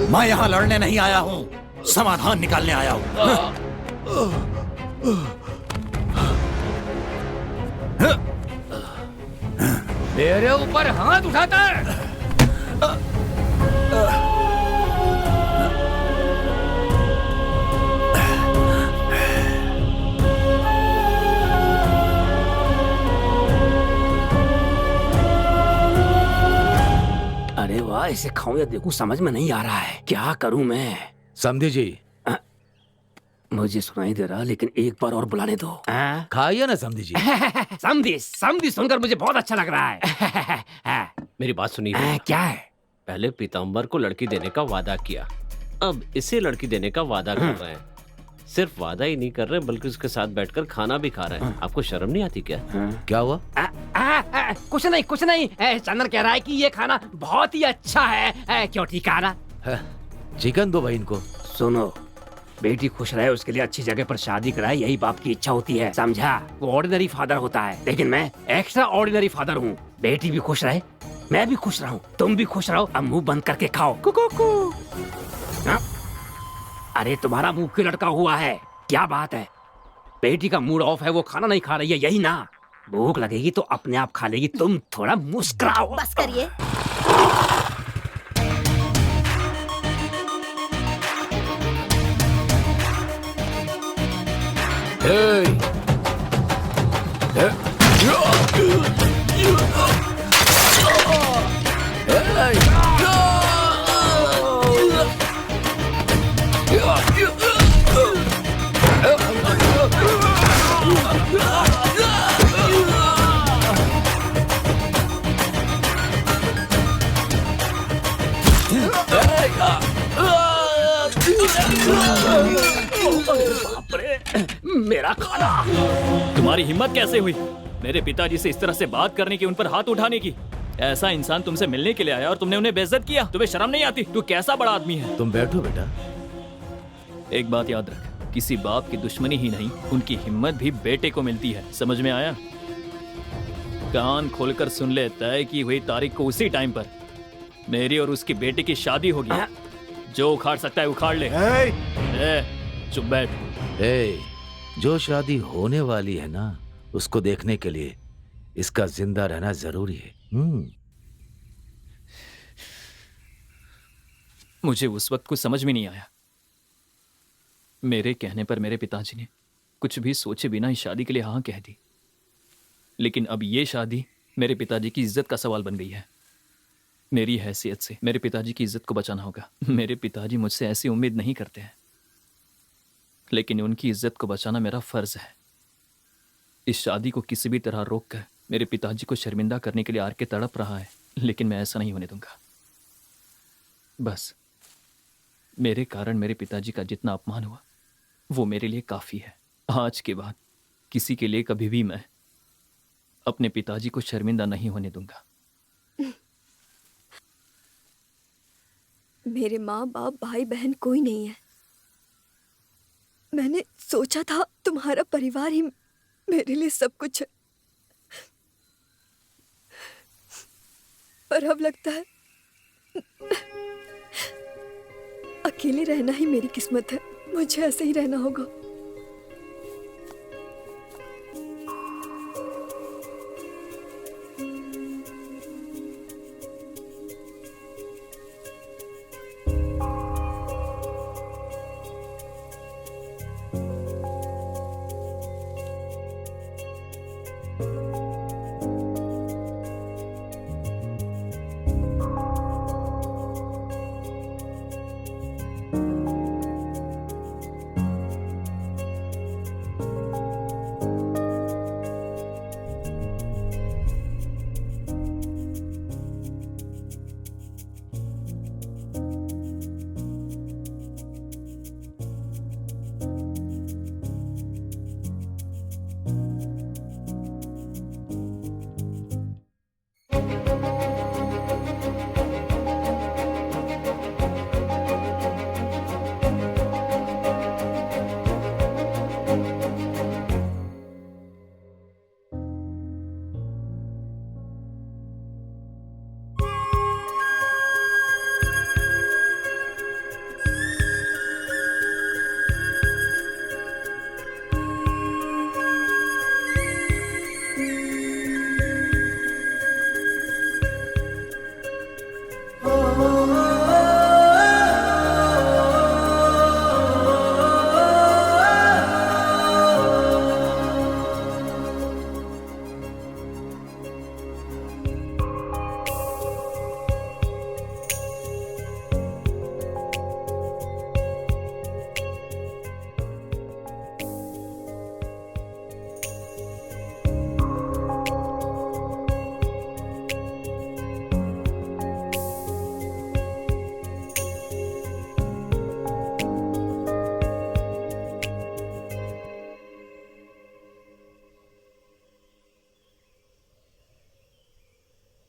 मैं यहाँ लड़ने नहीं आया हूँ, समाधान निकालने आया हूँ। मेरे ऊपर हाथ उठाता है। अरे वाह, खाऊंगा, इसे खाऊं या देखूं समझ में नहीं आ रहा है। क्या करूं मैं? समझी जी। मुझे सुनाई दे रहा, लेकिन एक बार और बुलाने दो। खाइए ना समझी जी। समझी समझी सुनकर मुझे बहुत अच्छा लग रहा है। मेरी बात सुनिए। क्या है? पहले पीताम्बर को लड़की देने का वादा किया, अब इसे लड़की देने का वादा कर रहे हैं। सिर्फ वादा ही नहीं कर रहे बल्कि उसके साथ बैठकर खाना भी खा रहे हैं। आपको शर्म नहीं आती क्या? क्या हुआ? कुछ नहीं कुछ नहीं। चंदन कह रहा है कि ये खाना बहुत ही अच्छा है। क्यों ठीक है ना? चिकन दो भाई इनको। सुनो, बेटी खुश रहे उसके लिए अच्छी जगह पर शादी कराए, यही बाप की इच्छा होती है, समझा? वो ऑर्डिनरी फादर होता है, लेकिन मैं एक्स्ट्रा ऑर्डिनरी फादर हूँ। बेटी भी खुश रहे, मैं भी खुश रहूं, तुम भी खुश रहो। अब मुंह बंद करके खाओ। कुकू। अरे तुम्हारा मुंह क्यों लटका हुआ है? क्या बात है? बेटी का मूड ऑफ है, वो खाना नहीं खा रही है, यही ना? भूख लगेगी तो अपने आप खा लेगी, तुम थोड़ा मुस्कुराओ। बस करिए। मेरा खाना। तुम्हारी हिम्मत कैसे हुई मेरे पिताजी से इस तरह से बात करने की, उन पर हाथ उठाने की? ऐसा इंसान तुमसे मिलने के लिए आया और तुमने उन्हें बेइज्जत किया। तुम्हें शर्म नहीं आती? तू कैसा बड़ा आदमी है? तुम बैठो बेटा। एक बात याद रख, किसी बाप की दुश्मनी ही नहीं, उनकी हिम्मत भी बेटे को मिलती है। समझ में आया? कान खोलकर सुन ले, तय की हुई तारीख को उसी टाइम पर मेरी और उसकी बेटी की शादी होगी। जो उखाड़ सकता है उखाड़ ले। चुप बैठ। जो शादी होने वाली है ना, उसको देखने के लिए इसका जिंदा रहना जरूरी है। मुझे उस वक्त कुछ समझ में नहीं आया। मेरे कहने पर मेरे पिताजी ने कुछ भी सोचे बिना ही शादी के लिए हाँ कह दी। लेकिन अब ये शादी मेरे पिताजी की इज्जत का सवाल बन गई है। मेरी हैसियत से मेरे पिताजी की इज्जत को बचाना होगा। मेरे पिताजी मुझसे ऐसी उम्मीद नहीं करते हैं, लेकिन उनकी इज्जत को बचाना मेरा फर्ज है। इस शादी को किसी भी तरह रोककर मेरे पिताजी को शर्मिंदा करने के लिए आर के तड़प रहा है, लेकिन मैं ऐसा नहीं होने दूंगा। बस मेरे कारण मेरे पिताजी का जितना अपमान हुआ वो मेरे लिए काफी है। आज के बाद किसी के लिए कभी भी मैं अपने पिताजी को शर्मिंदा नहीं होने दूंगा। मेरे माँ बाप भाई बहन कोई नहीं है। मैंने सोचा था तुम्हारा परिवार ही मेरे लिए सब कुछ है, पर अब लगता है अकेले रहना ही मेरी किस्मत है। मुझे ऐसे ही रहना होगा।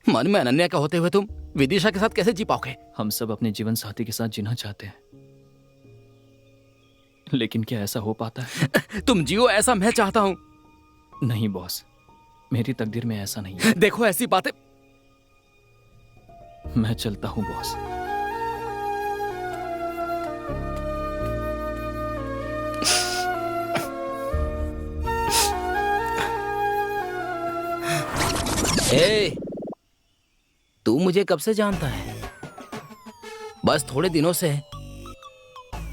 मन में अनन्या का होते हुए तुम विदिशा के साथ कैसे जी पाओगे? हम सब अपने जीवन साथी के साथ जीना चाहते हैं, लेकिन क्या ऐसा हो पाता है? तुम जियो ऐसा मैं चाहता हूं। नहीं बॉस, मेरी तकदीर में ऐसा नहीं है। देखो ऐसी बातें। मैं चलता हूं बॉस। ए, तू मुझे कब से जानता है? बस थोड़े दिनों से,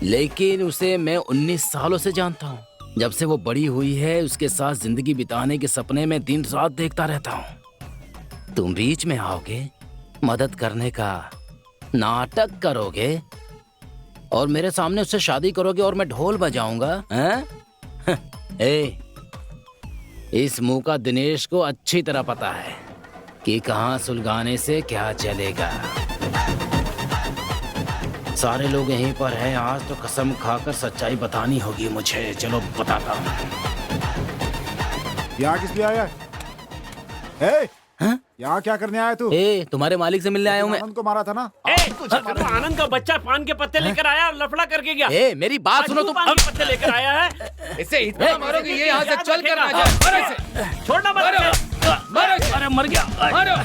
लेकिन उसे मैं 19 सालों से जानता हूँ। जब से वो बड़ी हुई है उसके साथ जिंदगी बिताने के सपने में दिन रात देखता रहता हूँ। तुम बीच में आओगे, मदद करने का नाटक करोगे और मेरे सामने उससे शादी करोगे और मैं ढोल बजाऊंगा, हैं? ए, इस मुंह का दिनेश को अच्छी तरह पता है कि कहां सुलगाने से क्या चलेगा। सारे लोग यहीं पर हैं, आज तो कसम खाकर सच्चाई बतानी होगी मुझे। चलो बताता हूँ। यहाँ किस लिए आया है? यहाँ क्या करने आया तू? तुम्हारे मालिक से मिलने आया हूँ मैं। आनंद को मारा था ना? आनंद का बच्चा पान के पत्ते लेकर आया और लफड़ा करके गया। मेरी बात सुनो तुम। पान के पत्ते लेकर आया है। इसे इतना मारो कि ये यहाँ से चल कर ना जाए। मारो इसे। छोड़ना मत। मारो इसे। अरे मर गया। मारो।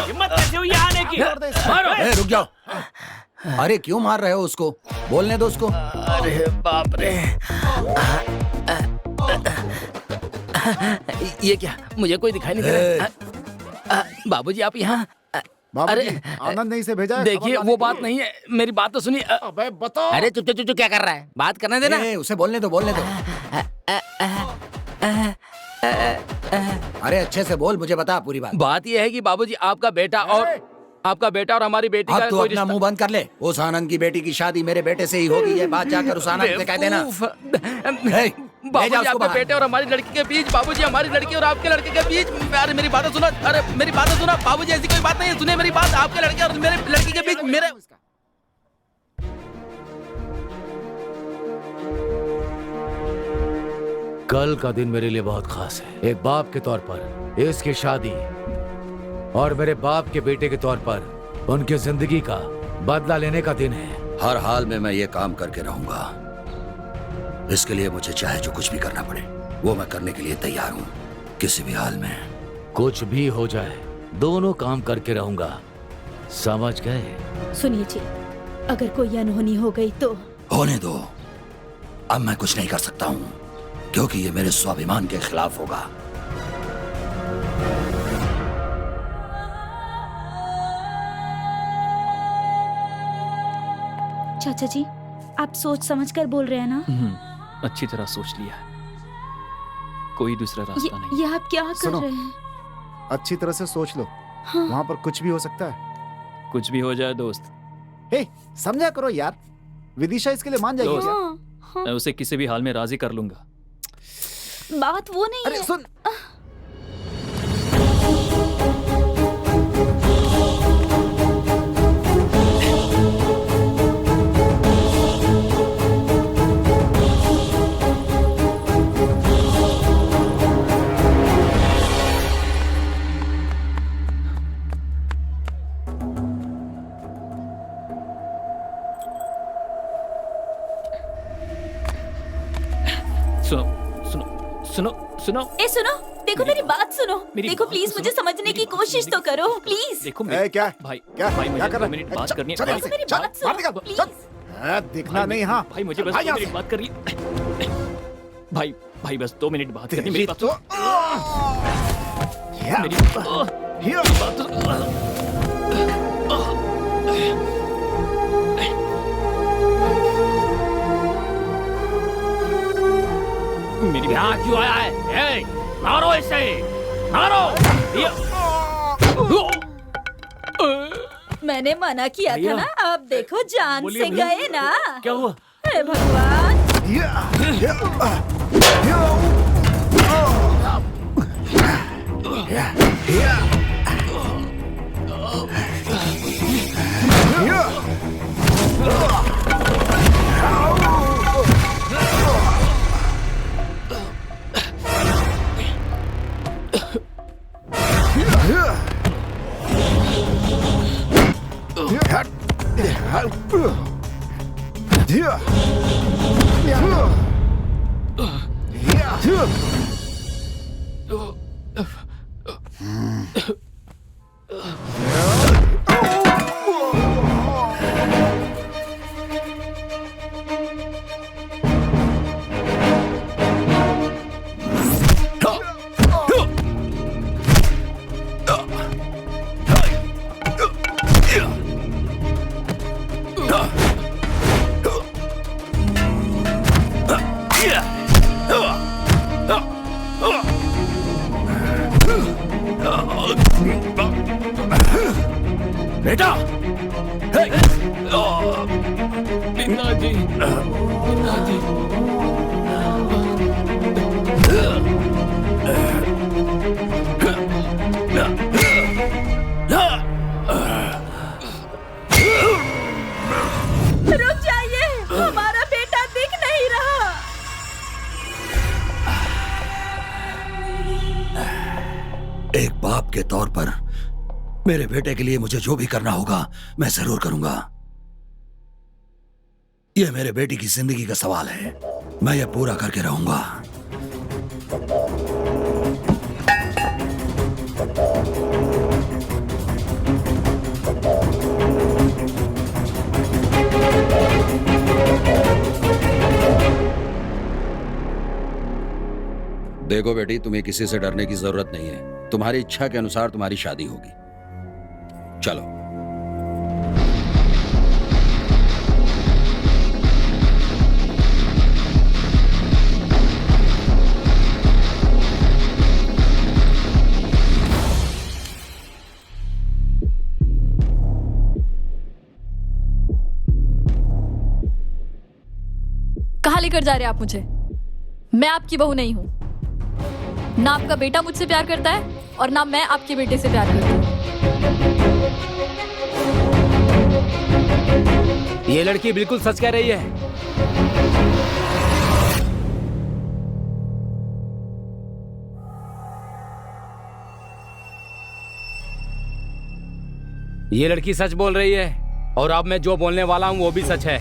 हिम्मत कैसे हुई आने की? मारो। रुक जाओ। अरे क्यों मार रहे हो उसको? बोलने दो उसको। अरे बाप रे, ये क्या? मुझे कोई दिखाई नहीं दे रहा। बाबूजी आप यहाँ? अरे आनंद ने इसे भेजा है। देखिए वो बात नहीं है, मेरी बात तो सुनिए। अबे बताओ। अरे चुप चुप चुप क्या कर रहा है? बात करने देना। उसे बोलने दो, बोलने दो। अरे अच्छे से बोल, मुझे बता पूरी बात। बात यह है कि बाबूजी आपका बेटा और हमारी बेटी का अब तो कोई अपना मुंह बंद कर ले। उस आनंद की बेटी की शादी मेरे बेटे से ही होगी, ये बात जाकर उस आनंद से कह देना। बाबूजी आपके बेटे और हमारी लड़की के बीच, बाबूजी हमारी लड़की और आपके लड़के के बीच। अरे मेरी बात सुनो, अरे मेरी बात सुनो बाबूजी, ऐसी कोई बात नहीं है। सुनिए मेरी बात, आपके लड़के और मेरे लड़की के बीच मेरे। कल का दिन मेरे लिए बहुत खास है। एक बाप के तौर पर इसकी शादी और मेरे बाप के बेटे के तौर पर उनकी जिंदगी का बदला लेने का दिन है। हर हाल में मैं ये काम करके रहूंगा। इसके लिए मुझे चाहे जो कुछ भी करना पड़े वो मैं करने के लिए तैयार हूँ, किसी भी हाल में। कुछ भी हो जाए दोनों काम करके रहूंगा, समझ गए? सुनिए जी, अगर कोई अनहोनी हो गई तो? होने दो। अब मैं कुछ नहीं कर सकता हूँ क्योंकि ये मेरे स्वाभिमान के खिलाफ होगा। चाचा जी, आप सोच समझ कर बोल रहे हैं ना? अच्छी तरह सोच लिया है, कोई दूसरा रास्ता नहीं। ये आप क्या कर रहे हैं? अच्छी तरह से सोच लो। हाँ। वहाँ पर कुछ भी हो सकता है। कुछ भी हो जाए दोस्त। समझा करो यार, विदिशा इसके लिए मान जाएगी क्या? हाँ। मैं उसे किसी भी हाल में राजी कर लूंगा। बात वो नहीं अरे है। सुन। सुनो। सुनो, देखो मेरी बात सुनो। देखो प्लीज मुझे समझने की कोशिश तो करो प्लीज। देखो क्या भाई क्या मुझे 2 मिनट बात करनी है। देखो मेरी बात सुनो प्लीज। दिखना नहीं। हाँ भाई मुझे बस 2 मिनट बात करनी। भाई बस 2 मिनट बात करनी। मेरी बात सुनो। मेरी बात यहाँ क्यों आया है? मारो इसे, मारो। मैंने मना किया था ना, आप देखो जान से गए ना। क्या हुआ? हे भगवान। बेटा, पिताजी, पिताजी। रुक जाइए, हमारा बेटा दिख नहीं रहा। एक बाप के तौर पर मेरे बेटे के लिए मुझे जो भी करना होगा मैं जरूर करूंगा। यह मेरे बेटी की जिंदगी का सवाल है, मैं यह पूरा करके रहूंगा। देखो बेटी, तुम्हें किसी से डरने की जरूरत नहीं है। तुम्हारी इच्छा के अनुसार तुम्हारी शादी होगी। चलो। कहाँ लेकर जा रहे हैं आप मुझे? मैं आपकी बहू नहीं हूँ। ना आपका बेटा मुझसे प्यार करता है और ना मैं आपके बेटे से प्यार करती हूँ। ये लड़की बिल्कुल सच कह रही है। ये लड़की सच बोल रही है और अब मैं जो बोलने वाला हूँ वो भी सच है।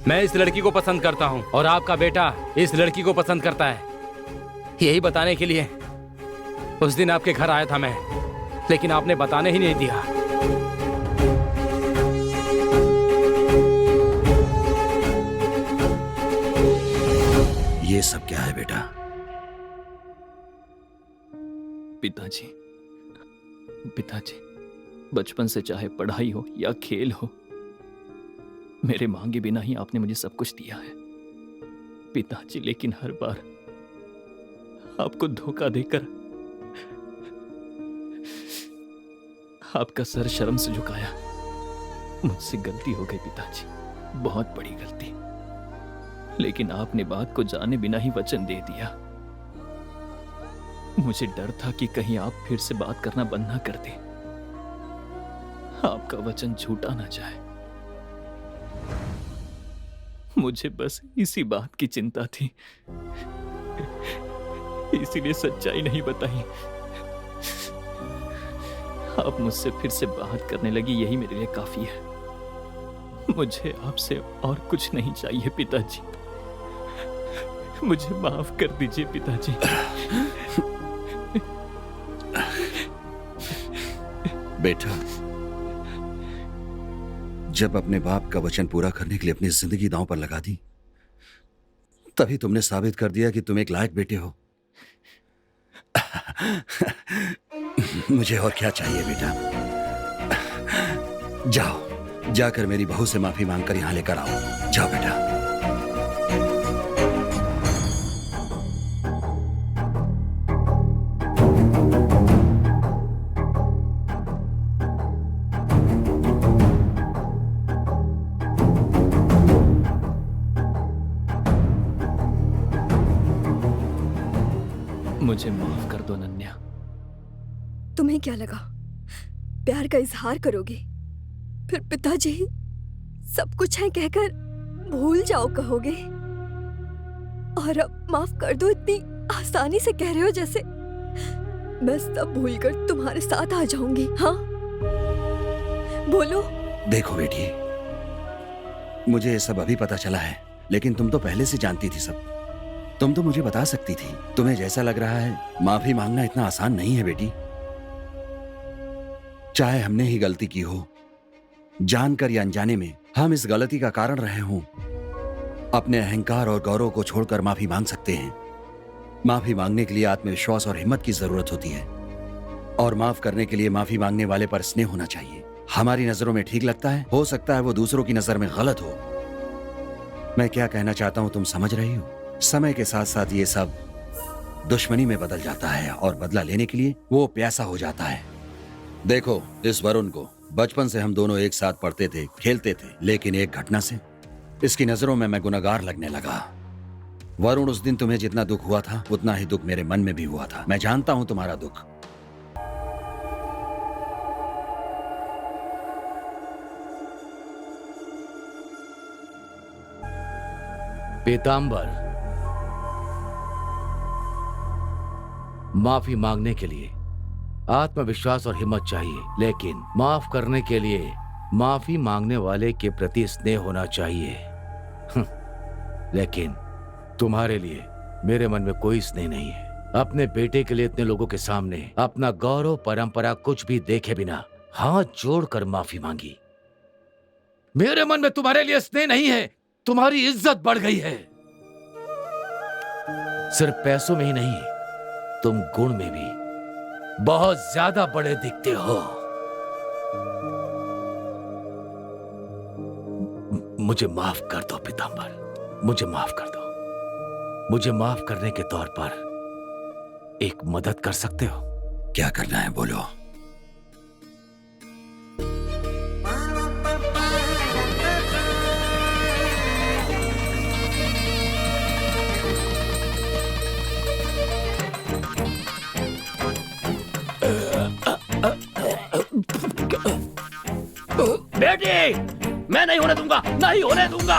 मैं इस लड़की को पसंद करता हूँ और आपका बेटा इस लड़की को पसंद करता है। यही बताने के लिए उस दिन आपके घर आया था मैं, लेकिन आपने बताने ही नहीं दिया। ये सब क्या है बेटा? पिताजी, पिताजी, बचपन से चाहे पढ़ाई हो या खेल हो, मेरे मांगे बिना ही आपने मुझे सब कुछ दिया है पिताजी। लेकिन हर बार आपको धोखा देकर आपका सर शर्म से झुकाया। मुझसे गलती हो गई पिताजी, बहुत बड़ी गलती। लेकिन आपने बात को जाने बिना ही वचन दे दिया। मुझे डर था कि कहीं आप फिर से बात करना बंद ना कर दें, आपका वचन झूठा ना जाए। मुझे बस इसी बात की चिंता थी, इसीलिए सच्चाई नहीं बताई। आप मुझसे फिर से बात करने लगी, यही मेरे लिए काफी है। मुझे आपसे और कुछ नहीं चाहिए पिताजी। मुझे माफ कर दीजिए पिताजी। बेटा, जब अपने बाप का वचन पूरा करने के लिए अपनी जिंदगी दांव पर लगा दी, तभी तुमने साबित कर दिया कि तुम एक लायक बेटे हो। मुझे और क्या चाहिए बेटा? जाओ, जाकर मेरी बहू से माफी मांगकर यहां लेकर आओ। जाओ बेटा। मुझे माफ कर दो नन्या। तुम्हें क्या लगा प्यार का इजहार करोगे, फिर पिताजी सब कुछ है कहकर भूल जाओ कहोगे, और अब माफ कर दो इतनी आसानी से कह रहे हो जैसे मैं सब भूलकर तुम्हारे साथ आ जाऊंगी। हाँ बोलो। देखो बेटी, मुझे ये सब अभी पता चला है, लेकिन तुम तो पहले से जानती थी सब। तुम तो मुझे बता सकती थी। तुम्हें जैसा लग रहा है माफी मांगना इतना आसान नहीं है बेटी। चाहे हमने ही गलती की हो, जानकर या अनजाने में हम इस गलती का कारण रहे हों, अपने अहंकार और गौरव को छोड़कर माफी मांग सकते हैं। माफी मांगने के लिए आत्मविश्वास और हिम्मत की जरूरत होती है, और माफ करने के लिए माफी मांगने वाले पर स्नेह होना चाहिए। हमारी नजरों में ठीक लगता है, हो सकता है वो दूसरों की नजर में गलत हो। मैं क्या कहना चाहता हूं तुम समझ रही हो? समय के साथ साथ ये सब दुश्मनी में बदल जाता है, और बदला लेने के लिए वो प्यासा हो जाता है। देखो इस वरुण को, बचपन से हम दोनों एक साथ पढ़ते थे, खेलते थे, लेकिन एक घटना से इसकी नजरों में मैं गुनहगार लगने लगा। वरुण, उस दिन तुम्हें जितना दुख हुआ था उतना ही दुख मेरे मन में भी हुआ था। मैं जानता हूं तुम्हारा दुख। पीताम्बर, माफी मांगने के लिए आत्मविश्वास और हिम्मत चाहिए, लेकिन माफ करने के लिए माफी मांगने वाले के प्रति स्नेह होना चाहिए। लेकिन तुम्हारे लिए मेरे मन में कोई स्नेह नहीं है। अपने बेटे के लिए इतने लोगों के सामने अपना गौरव, परंपरा कुछ भी देखे बिना हाथ जोड़कर माफी मांगी। मेरे मन में तुम्हारे लिए स्नेह नहीं है, तुम्हारी इज्जत बढ़ गई है। सिर्फ पैसों में ही नहीं, तुम गुण में भी बहुत ज्यादा बड़े दिखते हो। मुझे माफ कर दो पीताम्बर, मुझे माफ कर दो। मुझे माफ करने के तौर पर एक मदद कर सकते हो? क्या करना है बोलो। बेटी, मैं नहीं होने दूंगा, नहीं होने दूंगा।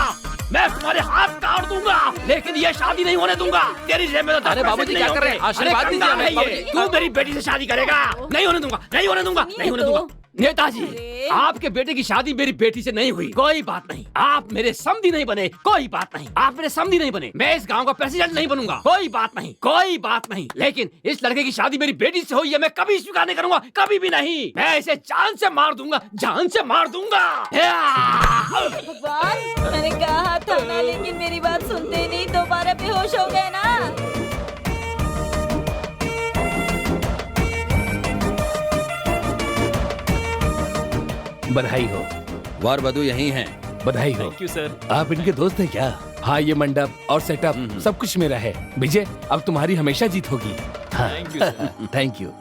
मैं तुम्हारे हाथ काट दूंगा, लेकिन ये शादी नहीं होने दूंगा। तेरी जेब में तो अरे बाबूजी क्या कर रहे हैं? आशीर्वाद दीजिए हमें, बाबूजी। तू मेरी बेटी से शादी करेगा? नहीं होने दूंगा, नहीं होने दूंगा, नहीं होने दूंगा। नेताजी, आपके बेटे की शादी मेरी बेटी से नहीं हुई, कोई बात नहीं। आप मेरे समधी नहीं बने, कोई बात नहीं। आप मेरे समधी नहीं बने, मैं इस गांव का प्रेसिडेंट नहीं बनूंगा, कोई बात नहीं, कोई बात नहीं। लेकिन इस लड़के की शादी मेरी बेटी से हुई है, मैं कभी स्वीकार नहीं करूंगा, कभी भी नहीं। मैं इसे जान से मार दूंगा, जान से मार दूंगा। भगवान, मैंने कहा था ना, लेकिन मेरी बात सुनते ही नहीं, दोबारा बेहोश हो गए ना। बधाई हो। वर वधू यही हैं। बधाई हो। Thank you sir. आप इनके दोस्त हैं क्या? हाँ, ये मंडप और सेटअप सब कुछ मेरा है। विजय, अब तुम्हारी हमेशा जीत होगी। हाँ, thank you sir. Thank you.